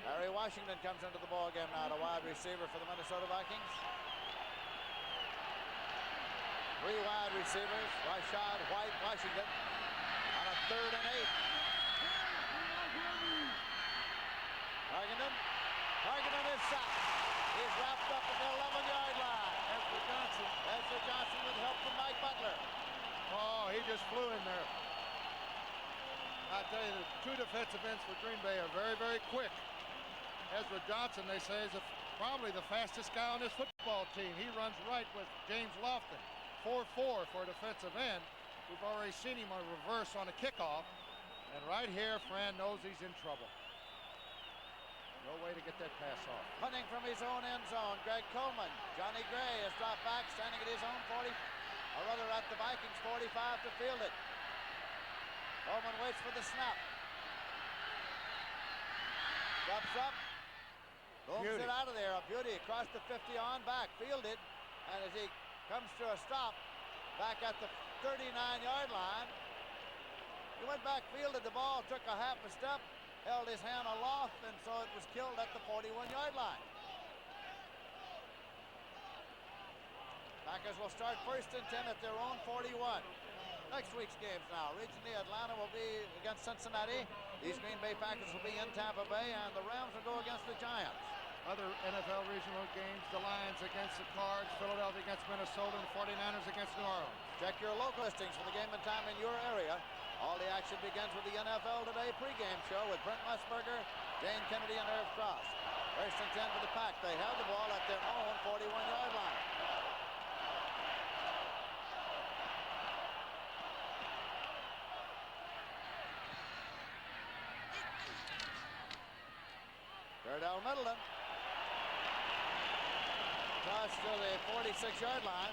Harry Washington comes into the ball game now, the wide receiver for the Minnesota Vikings. 3 wide receivers, Rashad, White, Washington, on a 3rd and 8. Tarkington is sacked. He's wrapped up at the 11-yard line. Ezra Johnson with help from Mike Butler. Oh, he just flew in there. I tell you, the 2 defensive ends for Green Bay are very, very quick. Ezra Johnson, they say, is probably the fastest guy on this football team. He runs right with James Lofton. 4-4 for a defensive end. We've already seen him on reverse on a kickoff. And right here, Fran knows he's in trouble. No way to get that pass off. Punting from his own end zone, Greg Coleman. Johnny Gray has dropped back, standing at his own 40, or rather at the Vikings 45 to field it. Coleman waits for the snap. Steps up. Booms it out of there. A beauty across the 50 on back. Fielded. And as he comes to a stop back at the 39-yard line, he went back, fielded the ball, took a half a step, held his hand aloft, and so it was killed at the 41-yard line. Packers will start 1st and 10 at their own 41. Next week's games now. Regionally, Atlanta will be against Cincinnati. These Green Bay Packers will be in Tampa Bay, and the Rams will go against the Giants. Other NFL regional games, the Lions against the Cards, Philadelphia against Minnesota, and the 49ers against New Orleans. Check your local listings for the game and time in your area. All the action begins with the NFL Today pregame show with Brent Musburger, Jane Kennedy, and Irv Cross. 1st and 10 for the Pack. They have the ball at their own 41-yard line. Cordell Middleton. Toss to the 46-yard line.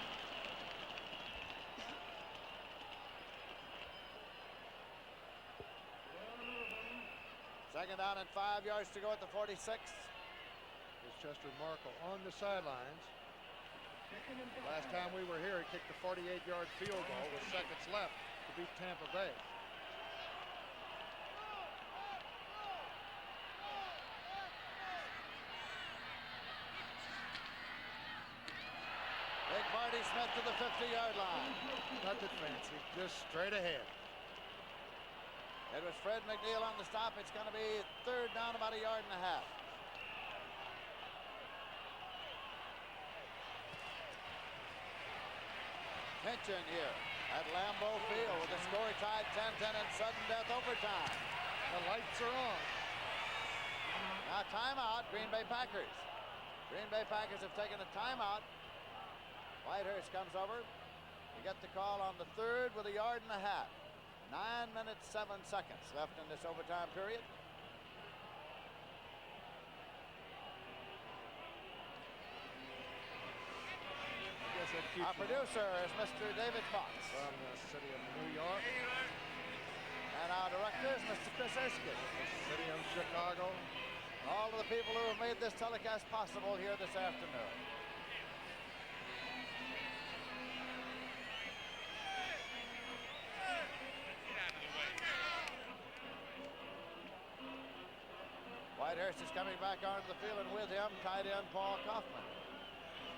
Second down and 5 yards to go at the 46. Here's Chester Markle on the sidelines. Last time we were here, he kicked a 48-yard field goal with seconds left to beat Tampa Bay. Big Marty Smith to the 50-yard line. Nothing fancy, just straight ahead. It was Fred McNeil on the stop. It's going to be third down, about a yard and a half. Tension here at Lambeau Field with the score tied 10-10 in sudden death overtime. The lights are on. Now timeout, Green Bay Packers. Green Bay Packers have taken a timeout. Whitehurst comes over. You get the call on the third with a yard and a half. 9 minutes, 7 seconds left in this overtime period. Our producer is Mr. David Fox. From the city of New York. And our director is Mr. Chris Erskine. The city of Chicago. All of the people who have made this telecast possible here this afternoon. Whitehurst is coming back onto the field, and with him, tight end Paul Kaufman.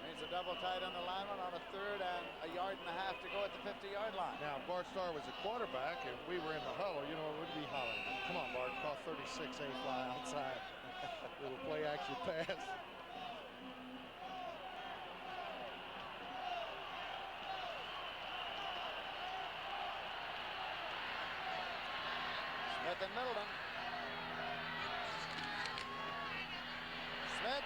Means a double tight end alignment on a third and a yard and a half to go at the 50-yard line. Now, Bart Starr was a quarterback, and we were in the huddle. You know, we'd be hollering, "Come on, Bart, call 36, A fly outside." Little play action pass. Smith and Middleton. Smith,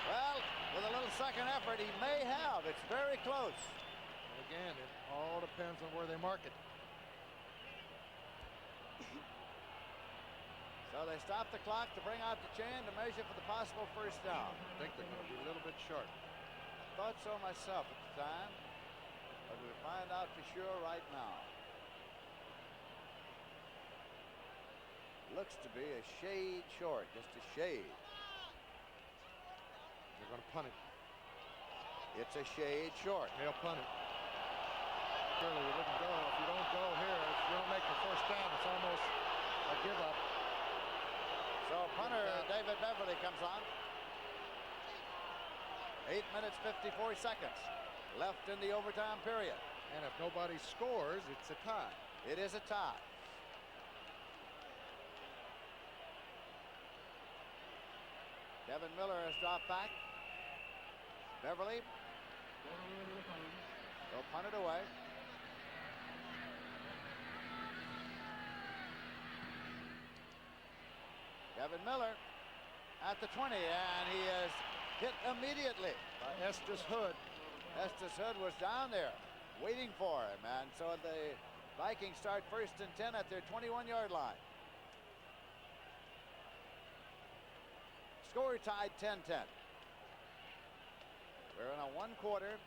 well, with a little second effort, he may have. It's very close. And again, it all depends on where they mark it. So they stop the clock to bring out the chain to measure for the possible first down. I think they're going to be a little bit short. I thought so myself at the time, but we'll find out for sure right now. Looks to be a shade short, just a shade. They're going to punt it. It's a shade short. They'll punt it. Surely you wouldn't go. If you don't go here, if you don't make the first down, it's almost a give up. So punter David Beverly comes on. 8 minutes, 54 seconds left in the overtime period. And if nobody scores, it's a tie. It is a tie. Kevin Miller has dropped back. Beverly will punt it away. Kevin Miller at the 20, and he is hit immediately by Estes Hood. Estes Hood was down there waiting for him, and so the Vikings start first and 10 at their 21-yard line. Score tied 10-10. We're in a one-quarter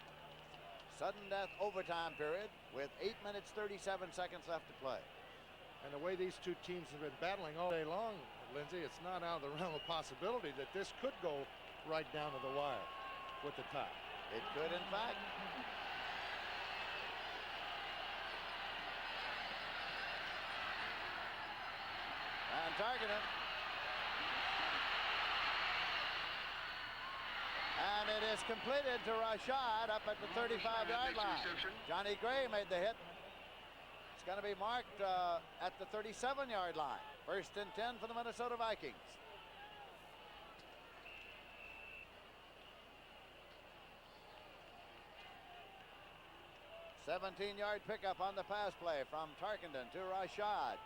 sudden death overtime period with 8 minutes, 37 seconds left to play. And the way these two teams have been battling all day long, Lindsay, it's not out of the realm of possibility that this could go right down to the wire with the tie. It could, in fact. And targeted. And it is completed to Rashad up at the 35-yard line. Johnny Gray made the hit. It's going to be marked at the 37-yard line. First and 10 for the Minnesota Vikings. A 17-yard pickup on the pass play from Tarkenton to Rashad.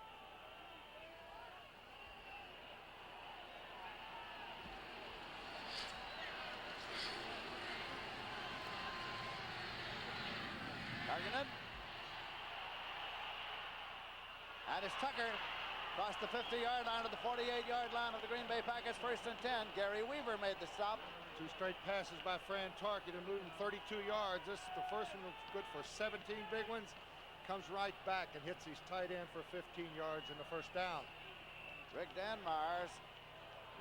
Tarkenton. And it's Tucker Across the 50-yard line to the 48-yard line of the Green Bay Packers, 1st and 10. Gary Weaver made the stop. 2 straight passes by Fran Tarkenton, moving 32 yards. The first one was good for 17 big ones. Comes right back and hits his tight end for 15 yards in the first down. Rick Danmar's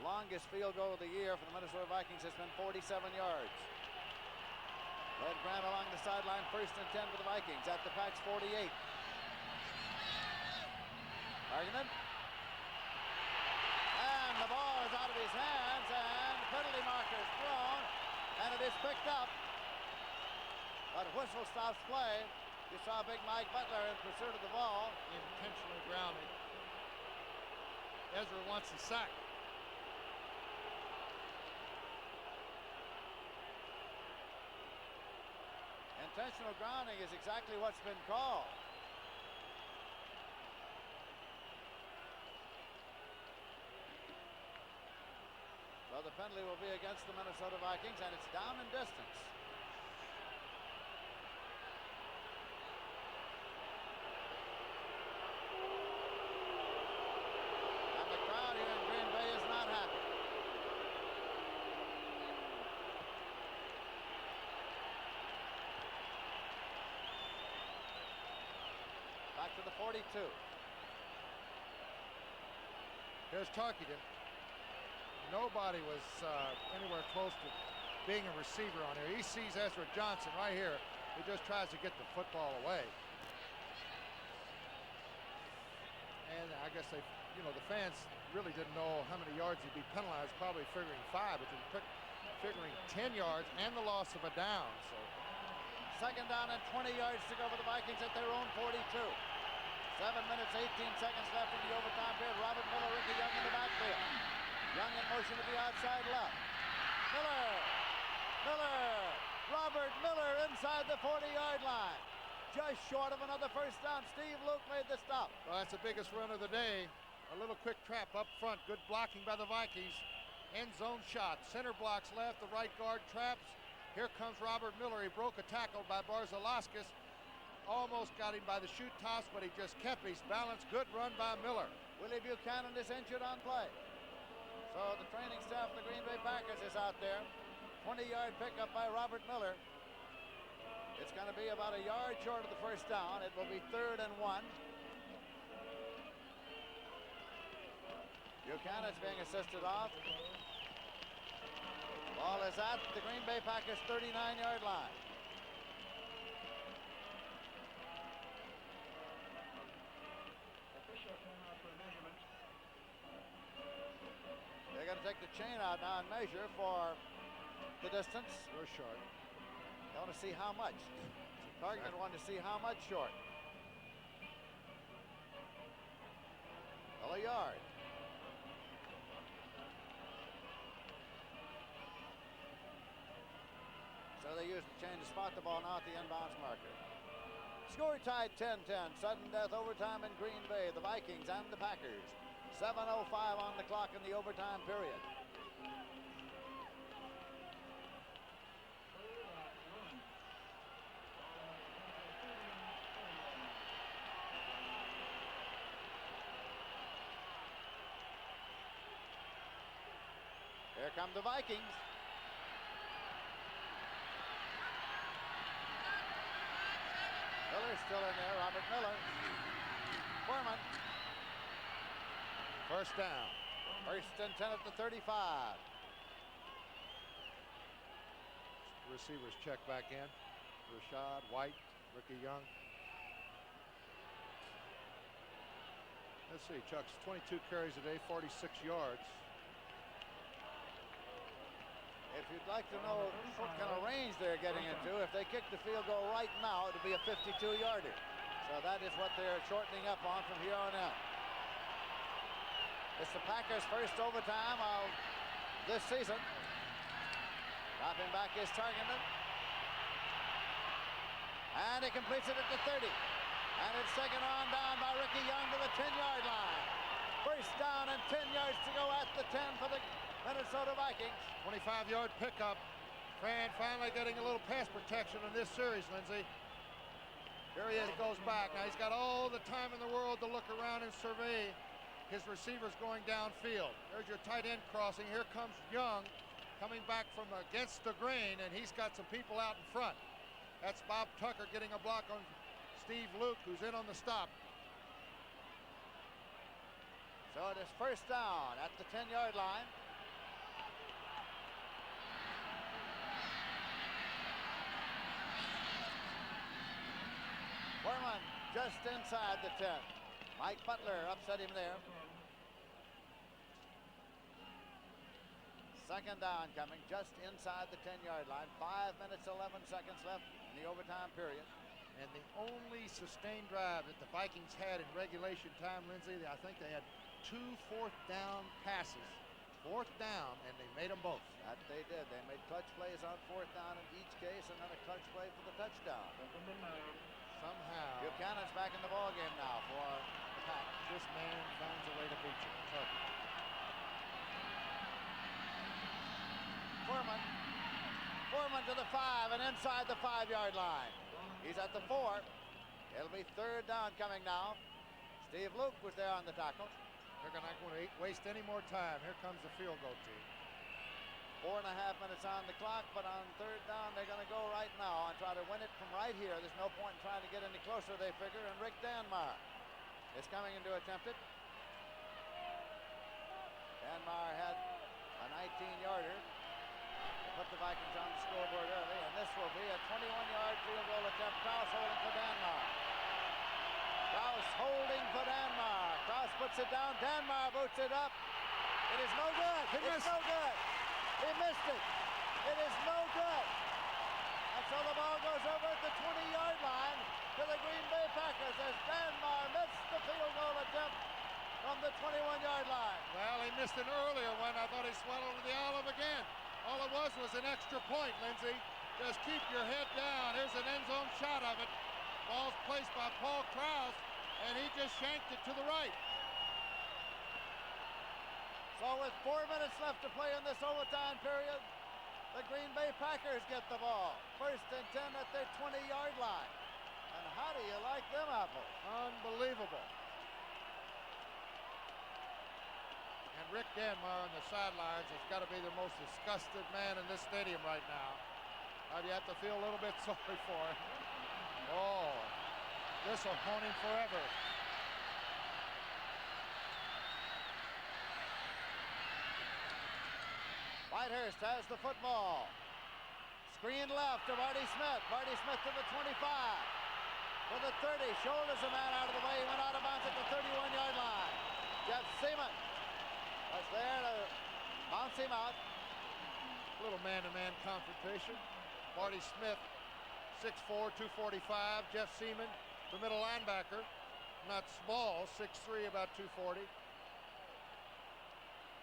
longest field goal of the year for the Minnesota Vikings has been 47 yards. Red Grant along the sideline, 1st and 10 for the Vikings at the Pack's 48. Tarkenton. And the ball is out of his hands, and the penalty marker is thrown, and it is picked up. But whistle stops play. You saw big Mike Butler in pursuit of the ball. Intentionally grounded. Ezra wants the sack. Intentional grounding is exactly what's been called. So the penalty will be against the Minnesota Vikings, and it's down in distance. And the crowd here in Green Bay is not happy. Back to the 42. Here's Tarkenton. Nobody was anywhere close to being a receiver on here. He sees Ezra Johnson right here. He just tries to get the football away. And I guess they, the fans really didn't know how many yards he'd be penalized, probably figuring 5, but they're figuring 10 yards and the loss of a down. So 2nd down and 20 yards to go for the Vikings at their own 42. 7 minutes, 18 seconds left in the overtime period. Robert Miller, Ricky Young in the backfield. Young in motion to the outside left. Miller, Robert Miller inside the 40-yard line. Just short of another first down. Steve Luke made the stop. Well, that's the biggest run of the day. A little quick trap up front. Good blocking by the Vikings. End zone shot. Center blocks left. The right guard traps. Here comes Robert Miller. He broke a tackle by Barzalauskas. Almost got him by the shoot toss, but he just kept his balance. Good run by Miller. Willie Buchanan is injured on play. So the training staff of the Green Bay Packers is out there. 20-yard pickup by Robert Miller. It's going to be about a yard short of the first down. It will be 3rd and 1. Buchanan's being assisted off. Ball is at the Green Bay Packers 39-yard line. They're going to take the chain out now and measure for the distance. We're short. They want to see how much. Tarkenton wanted to see how much short. Well, a yard. So they use the chain to spot the ball now at the inbounds marker. Score tied 10-10. Sudden death overtime in Green Bay. The Vikings and the Packers. 7:05 on the clock in the overtime period. Here come the Vikings. Miller's still in there, Robert Miller. Foreman. First down. 1st and 10 at the 35. Receivers check back in. Rashad, White, Ricky Young. Let's see, Chuck's 22 carries a day, 46 yards. If you'd like to know what kind of range they're getting into, if they kick the field goal right now, it'll be a 52-yarder. So that is what they're shortening up on from here on out. It's the Packers' first overtime of this season. Dropping back is Tarkenton. And he completes it at the 30. And it's taken on down by Ricky Young to the 10-yard line. First down and 10 yards to go at the 10 for the Minnesota Vikings. 25-yard pickup. Fran finally getting a little pass protection in this series, Lindsey. Here he is, goes back. Now he's got all the time in the world to look around and survey his receivers going downfield. There's your tight end crossing. Here comes Young coming back from against the grain, and he's got some people out in front. That's Bob Tucker getting a block on Steve Luke, who's in on the stop. So it is first down at the 10-yard line. Foreman just inside the 10. Mike Butler upset him there. Second down coming just inside the 10-yard line. 5 minutes, 11 seconds left in the overtime period. And the only sustained drive that the Vikings had in regulation time, Lindsey, I think they had 2 fourth-down passes. Fourth down, and they made them both. That they did. They made clutch plays on fourth down in each case, and then a clutch play for the touchdown. Somehow, Buchanan's back in the ballgame now for the Pack. This man finds a way to beat you. Tucker. Foreman to the 5 and inside the 5-yard line. He's at the 4. It'll be third down coming now. Steve Luke was there on the tackle. They're not going to waste any more time. Here comes the field goal team. 4.5 minutes on the clock, but on third down, they're going to go right now and try to win it from right here. There's no point in trying to get any closer, they figure, and Rick Danmar is coming in to attempt it. Danmar had a 19-yarder to put the Vikings on the scoreboard early, and this will be a 21-yard field goal attempt. Krause holding for Danmar. Krause holding for Danmar. Krause puts it down. Danmar boots it up. It is no good. It's no good. He missed it. It is no good. And so the ball goes over at the 20-yard line to the Green Bay Packers as Danmar missed the field goal attempt from the 21-yard line. Well, he missed an earlier one. I thought he swallowed the olive again. All it was an extra point, Lindsey. Just keep your head down. Here's an end zone shot of it. Ball's placed by Paul Krause, and he just shanked it to the right. So with 4 minutes left to play in this overtime period, the Green Bay Packers get the ball. First and 10 at their 20-yard line. And how do you like them apples? Unbelievable. And Rick Danmar on the sidelines has got to be the most disgusted man in this stadium right now. You have to feel a little bit sorry for him. Oh, this will haunt him forever. Whitehurst has the football. Screen left to Marty Smith. Marty Smith to the 25. To the 30. Shoulders a man out of the way. He went out of bounds at the 31-yard line. Jeff Seaman was there to bounce him out. Little man-to-man confrontation. Marty Smith, 6'4", 245. Jeff Seaman, the middle linebacker. Not small, 6'3", about 240.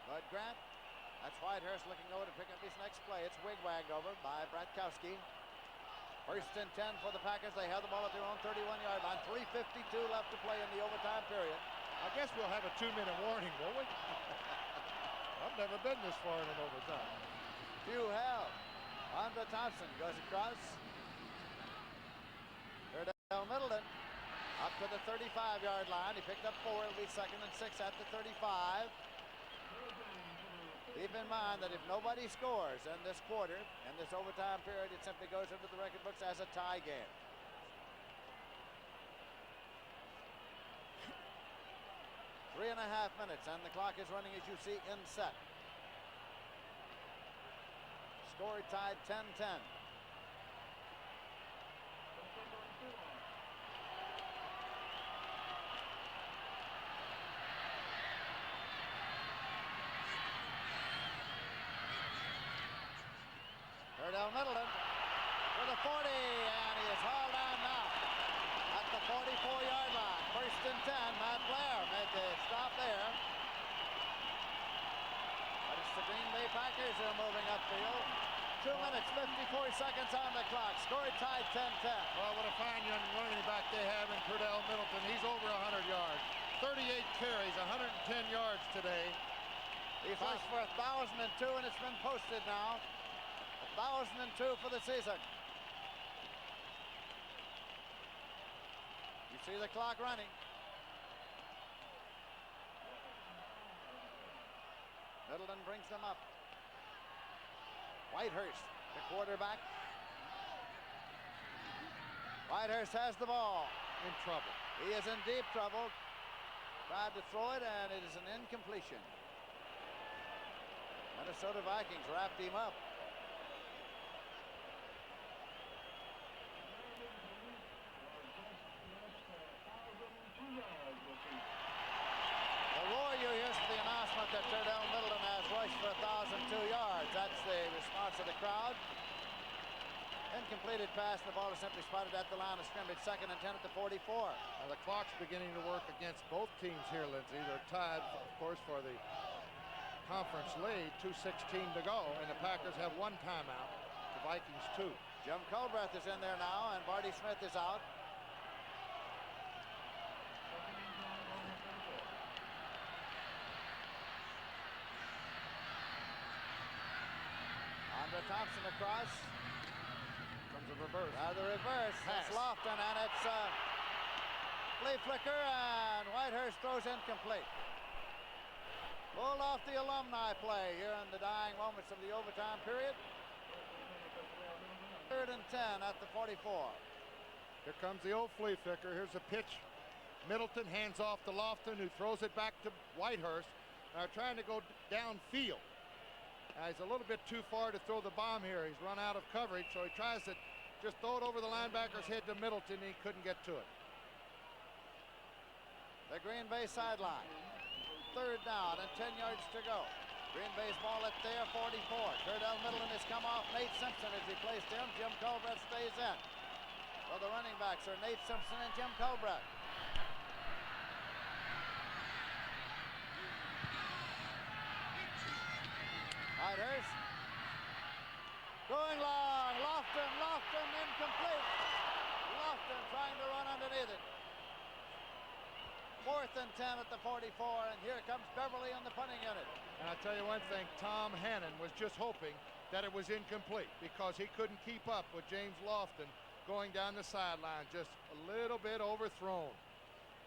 Bud Grant. That's Whitehurst looking over to pick up his next play. It's wig-wagged over by Bratkowski. First and 10 for the Packers. They have the ball at their own 31-yard line. 3:52 left to play in the overtime period. I guess we'll have a 2-minute warning, won't we? I've never been this far in an overtime. Hugh Hell. Andre Thompson goes across. Curdell Middleton up to the 35-yard line. He picked up 4. It'll be 2nd and 6 at the 35. Keep in mind that if nobody scores in this quarter, in this overtime period, it simply goes into the record books as a tie game. Three and a half minutes, and the clock is running, as you see, in set. Score tied 10-10. Curdell Middleton to the 40, and he is hauled down now at the 44-yard line. First and 10. Matt Blair made the stop there. But it's the Green Bay Packers who are moving upfield. 2 minutes, 54 seconds on the clock. Score tied 10-10. Well, what a fine young running back they have in Curdell Middleton. He's over 100 yards. 38 carries, 110 yards today. He rushed for 1,002, and it's been posted now. 1,002 for the season. You see the clock running. Middleton brings them up. Whitehurst, the quarterback. Whitehurst has the ball. In trouble. He is in deep trouble. Tried to throw it, and it is an incompletion. Minnesota Vikings wrapped him up. The roar you hear is the announcement that Turdell Middleton has rushed for 1,002 yards. That's the response of the crowd. Incompleted pass, the ball is simply spotted at the line of scrimmage. 2nd and 10 at the 44. Now the clock's beginning to work against both teams here, Lindsey. They're tied, of course, for the conference lead. 2:16 to go, and the Packers have 1 timeout. The Vikings 2. Jim Culbreth is in there now, and Barty Smith is out. Andre Thompson across. Comes a reverse. The reverse. It's Lofton, and it's flea flicker, and Whitehurst throws incomplete. Pulled off the alumni play here in the dying moments of the overtime period. 3rd and 10 at the 44. Here comes the old flea flicker. Here's a pitch. Middleton hands off to Lofton, who throws it back to Whitehurst. Now trying to go downfield. He's a little bit too far to throw the bomb here. He's run out of coverage, so he tries to just throw it over the linebacker's head to Middleton, and he couldn't get to it. The Green Bay sideline. 3rd down and 10 yards to go. Green Bay's ball at their 44. Turdell Middleton has come off Nate Simpson as he placed him. Jim Culbreth stays in. Well, the running backs are Nate Simpson and Jim Culbreth. Whitehurst going long. Lofton incomplete. Lofton trying to run underneath it. 4th and 10 at the 44, and here comes Beverly in the punting unit. And I'll tell you one thing, Tom Hannon was just hoping that it was incomplete because he couldn't keep up with James Lofton going down the sideline, just a little bit overthrown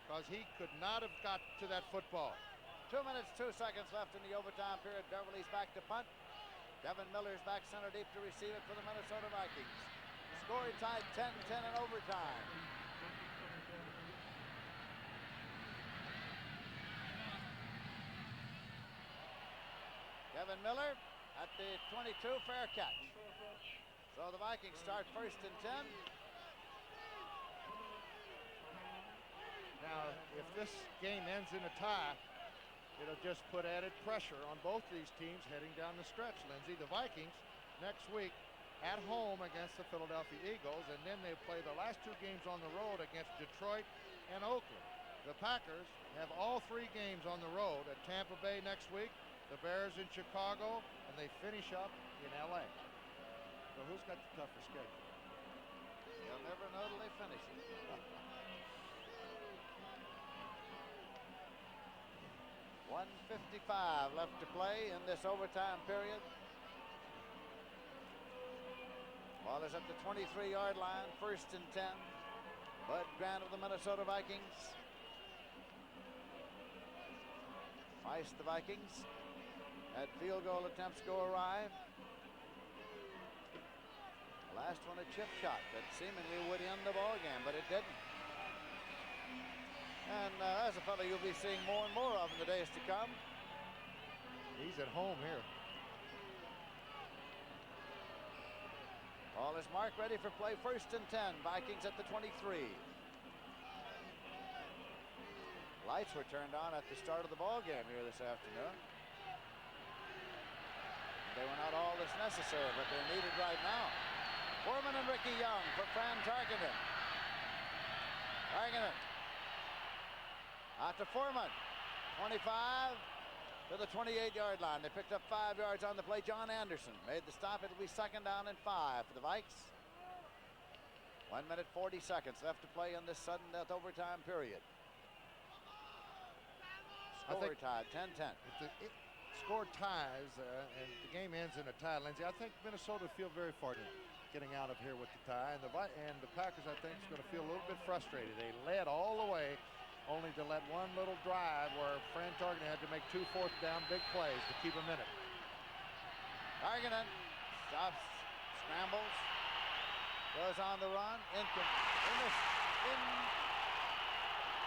because he could not have got to that football. 2 minutes, 2 seconds left in the overtime period. Beverly's back to punt. Devin Miller's back center deep to receive it for the Minnesota Vikings. Score tied 10-10 in overtime. Devin Miller at the 22, fair catch. So the Vikings start 1st and 10. Now, if this game ends in a tie, it'll just put added pressure on both these teams heading down the stretch, Lindsey. The Vikings next week at home against the Philadelphia Eagles, and then they play the last 2 games on the road against Detroit and Oakland. The Packers have all 3 games on the road at Tampa Bay next week, the Bears in Chicago, and they finish up in LA. So who's got the tougher schedule? You'll never know till they finish it. 1:55 left to play in this overtime period. Ball is at the 23-yard line, 1st and 10. Bud Grant of the Minnesota Vikings. Twice the Vikings had field goal attempts go awry. The last one a chip shot that seemingly would end the ball game, but it didn't. And as a fellow you'll be seeing more and more of in the days to come. He's at home here. Ball is marked, ready for play, 1st and 10. Vikings at the 23. Lights were turned on at the start of the ball game here this afternoon. They were not all that's necessary, but they're needed right now. Foreman and Ricky Young for Fran Tarkenton. Tarkenton out to Foreman. 25 to the 28-yard line. They picked up 5 yards on the play. John Anderson made the stop. It'll be 2nd down and 5 for the Vikes. 1 minute, 40 seconds left to play in this sudden death overtime period. Score tied, 10-10. If the score ties and the game ends in a tie, Lindsey, I think Minnesota will feel very fortunate getting out of here with the tie. And the Packers, I think, is going to feel a little bit frustrated. They led all the way only to let one little drive where Fran Tarkenton had to make 2 fourth down big plays to keep him in it. Tarkenton stops, scrambles, goes on the run,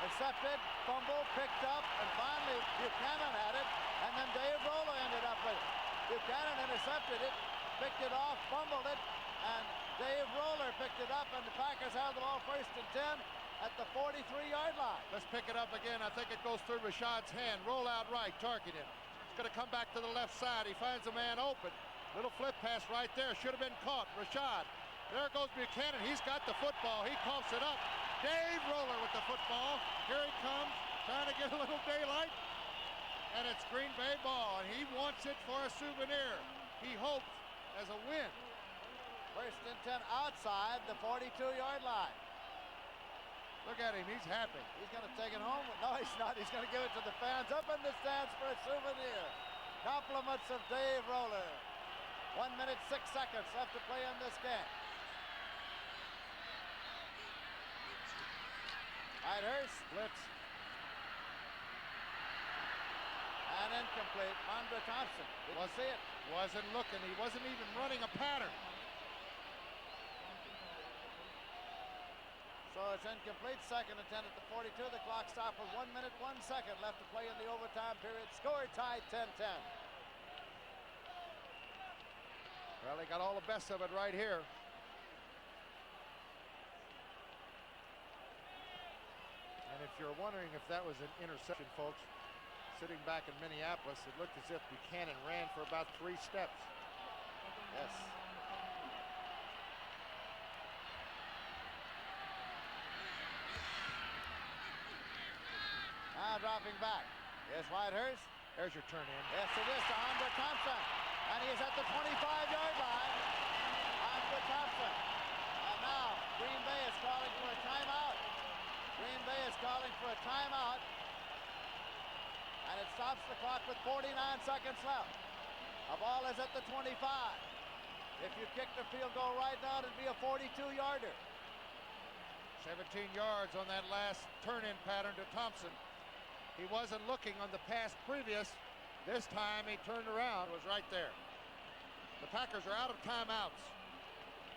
intercepted, fumble, picked up, and finally Buchanan had it, and then Dave Roller ended up with it. Buchanan intercepted it, picked it off, fumbled it, and Dave Roller picked it up, and the Packers have the ball 1st and 10 at the 43-yard line. Let's pick it up again. I think it goes through Rashad's hand. Roll out right, Tarkenton. He's going to come back to the left side. He finds a man open. Little flip pass right there. Should have been caught. Rashad. There goes Buchanan. He's got the football. He coughs it up. Dave Roller with the football. Here he comes, trying to get a little daylight. And it's Green Bay ball, and he wants it for a souvenir. He hopes as a win. 1st and 10 outside the 42-yard line. Look at him, he's happy. He's going to take it home. No, he's not. He's going to give it to the fans up in the stands for a souvenir. Compliments of Dave Roller. 1 minute, 6 seconds left to play in this game. Whitehurst blitz. And incomplete. Mondra Thompson didn't see it. Wasn't looking. He wasn't even running a pattern. So it's incomplete. 2nd and 10 at the 42. The clock stopped with 1 minute, 1 second left to play in the overtime period. Score tied 10-10. Well, they got all the best of it right here. And if you're wondering if that was an interception, folks, sitting back in Minneapolis, it looked as if Buchanan ran for about 3 steps. Yes. Now dropping back. Here's Whitehurst. There's your turn in. Yes, it is to Andre Thompson. And he is at the 25-yard line. Andre Thompson. And now Green Bay is calling for a timeout. Green Bay is calling for a timeout. And it stops the clock with 49 seconds left. The ball is at the 25. If you kick the field goal right now, it'd be a 42-yarder. 17 yards on that last turn-in pattern to Thompson. He wasn't looking on the pass previous. This time he turned around. It was right there. The Packers are out of timeouts.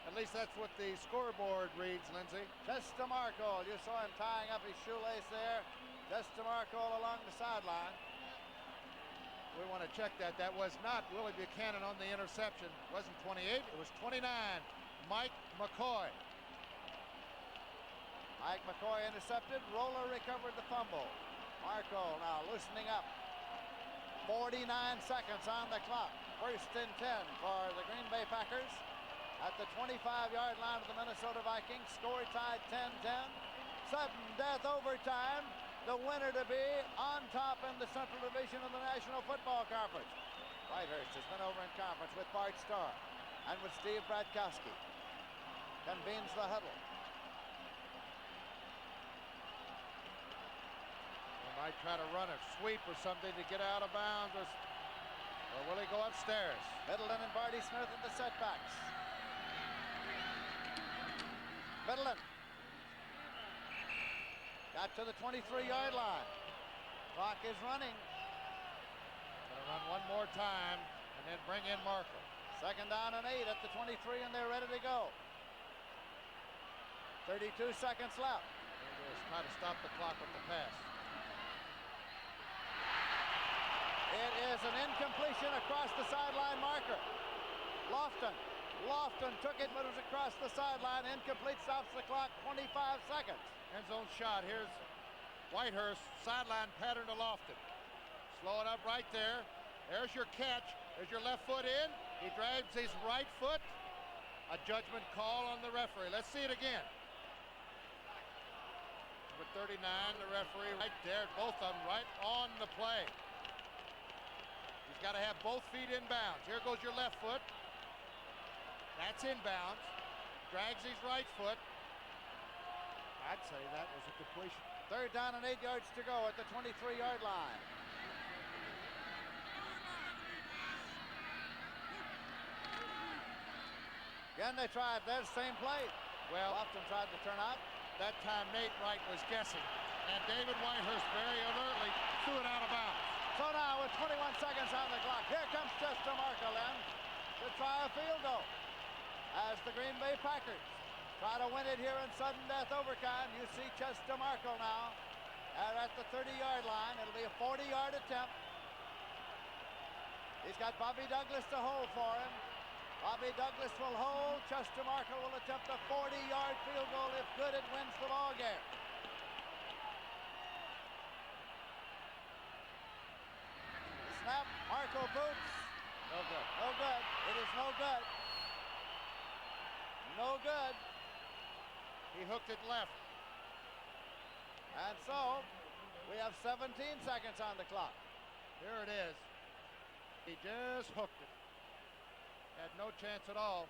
At least that's what the scoreboard reads, Lindsay. Just DeMarco. You saw him tying up his shoelace there. Just DeMarco along the sideline. We want to check that. That was not Willie Buchanan on the interception. It wasn't 28, it was 29. Mike McCoy. Mike McCoy intercepted. Roller recovered the fumble. Marco now loosening up. 49 seconds on the clock. 1st and 10 for the Green Bay Packers. At the 25-yard line of the Minnesota Vikings. Score tied 10-10. Sudden death overtime. The winner to be on top in the Central Division of the National Football Conference. Whitehurst has been over in conference with Bart Starr and with Steve Bratkowski. Convenes the huddle. Might try to run a sweep or something to get out of bounds, or will he go upstairs? Middleton and Barty Smith at the setbacks. Middleton got to the 23-yard line. Clock is running. Gonna run one more time and then bring in Markle. 2nd down and 8 at the 23, and they're ready to go. 32 seconds left. They're trying to stop the clock with the pass. It is an incompletion across the sideline marker. Lofton took it, but it was across the sideline. Incomplete, stops the clock, 25 seconds. End zone shot. Here's Whitehurst, sideline pattern to Lofton. Slow it up right there. There's your catch. There's your left foot in. He drives his right foot. A judgment call on the referee. Let's see it again. Number 39, the referee right there. Both of them right on the play. He's got to have both feet in bounds. Here goes your left foot. That's inbounds. Drags his right foot. I'd say that was a completion. 3rd down and 8 yards to go at the 23-yard line. Again, they tried that same play. Well, Lofton tried to turn out. That time Nate Wright was guessing. And David Whitehurst very alertly threw it out of bounds. So now with 21 seconds on the clock, here comes Chester Markle in to try a field goal as the Green Bay Packers try to win it here in sudden death overtime. You see Chester Markle now at the 30-yard line. It'll be a 40-yard attempt. He's got Bobby Douglas to hold for him. Bobby Douglas will hold. Chester Markle will attempt a 40-yard field goal. If good, it wins the ball game. Snap, Markle boots. No good. No good. It is no good. No good. He hooked it left. And so, we have 17 seconds on the clock. Here it is. He just hooked it. Had no chance at all.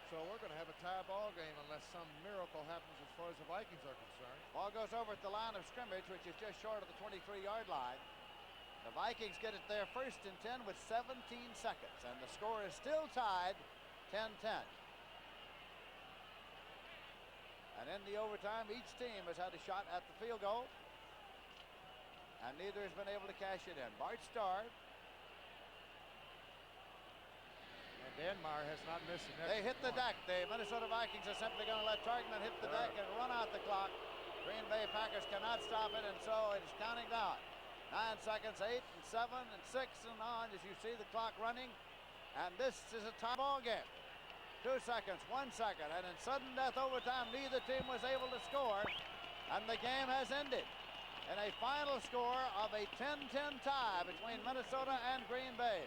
So we're going to have a tie ball game unless some miracle happens as far as the Vikings are concerned. Ball goes over at the line of scrimmage, which is just short of the 23-yard line. The Vikings get it there first and 10 with 17 seconds, and the score is still tied 10-10. And in the overtime, each team has had a shot at the field goal, and neither has been able to cash it in. Bart Starr. And Denmar has not missed an They hit the deck. The Minnesota Vikings are simply going to let Targman hit the deck and run out the clock. Green Bay Packers cannot stop it, and so it is counting down. 9 seconds, 8 and 7 and 6 and on as you see the clock running. And this is a tie ball game. 2 seconds, 1 second, and in sudden death overtime, neither team was able to score, and the game has ended in a final score of a 10-10 tie between Minnesota and Green Bay.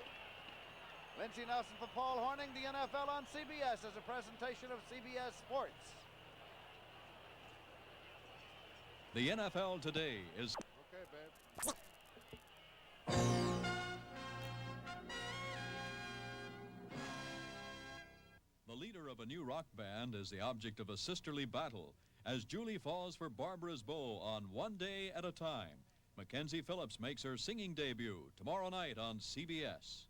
Lindsey Nelson for Paul Horning. The NFL on CBS is a presentation of CBS Sports. The NFL today is... Okay, babe. The leader of a new rock band is the object of a sisterly battle as Julie falls for Barbara's bow on One Day at a Time. Mackenzie Phillips makes her singing debut tomorrow night on CBS.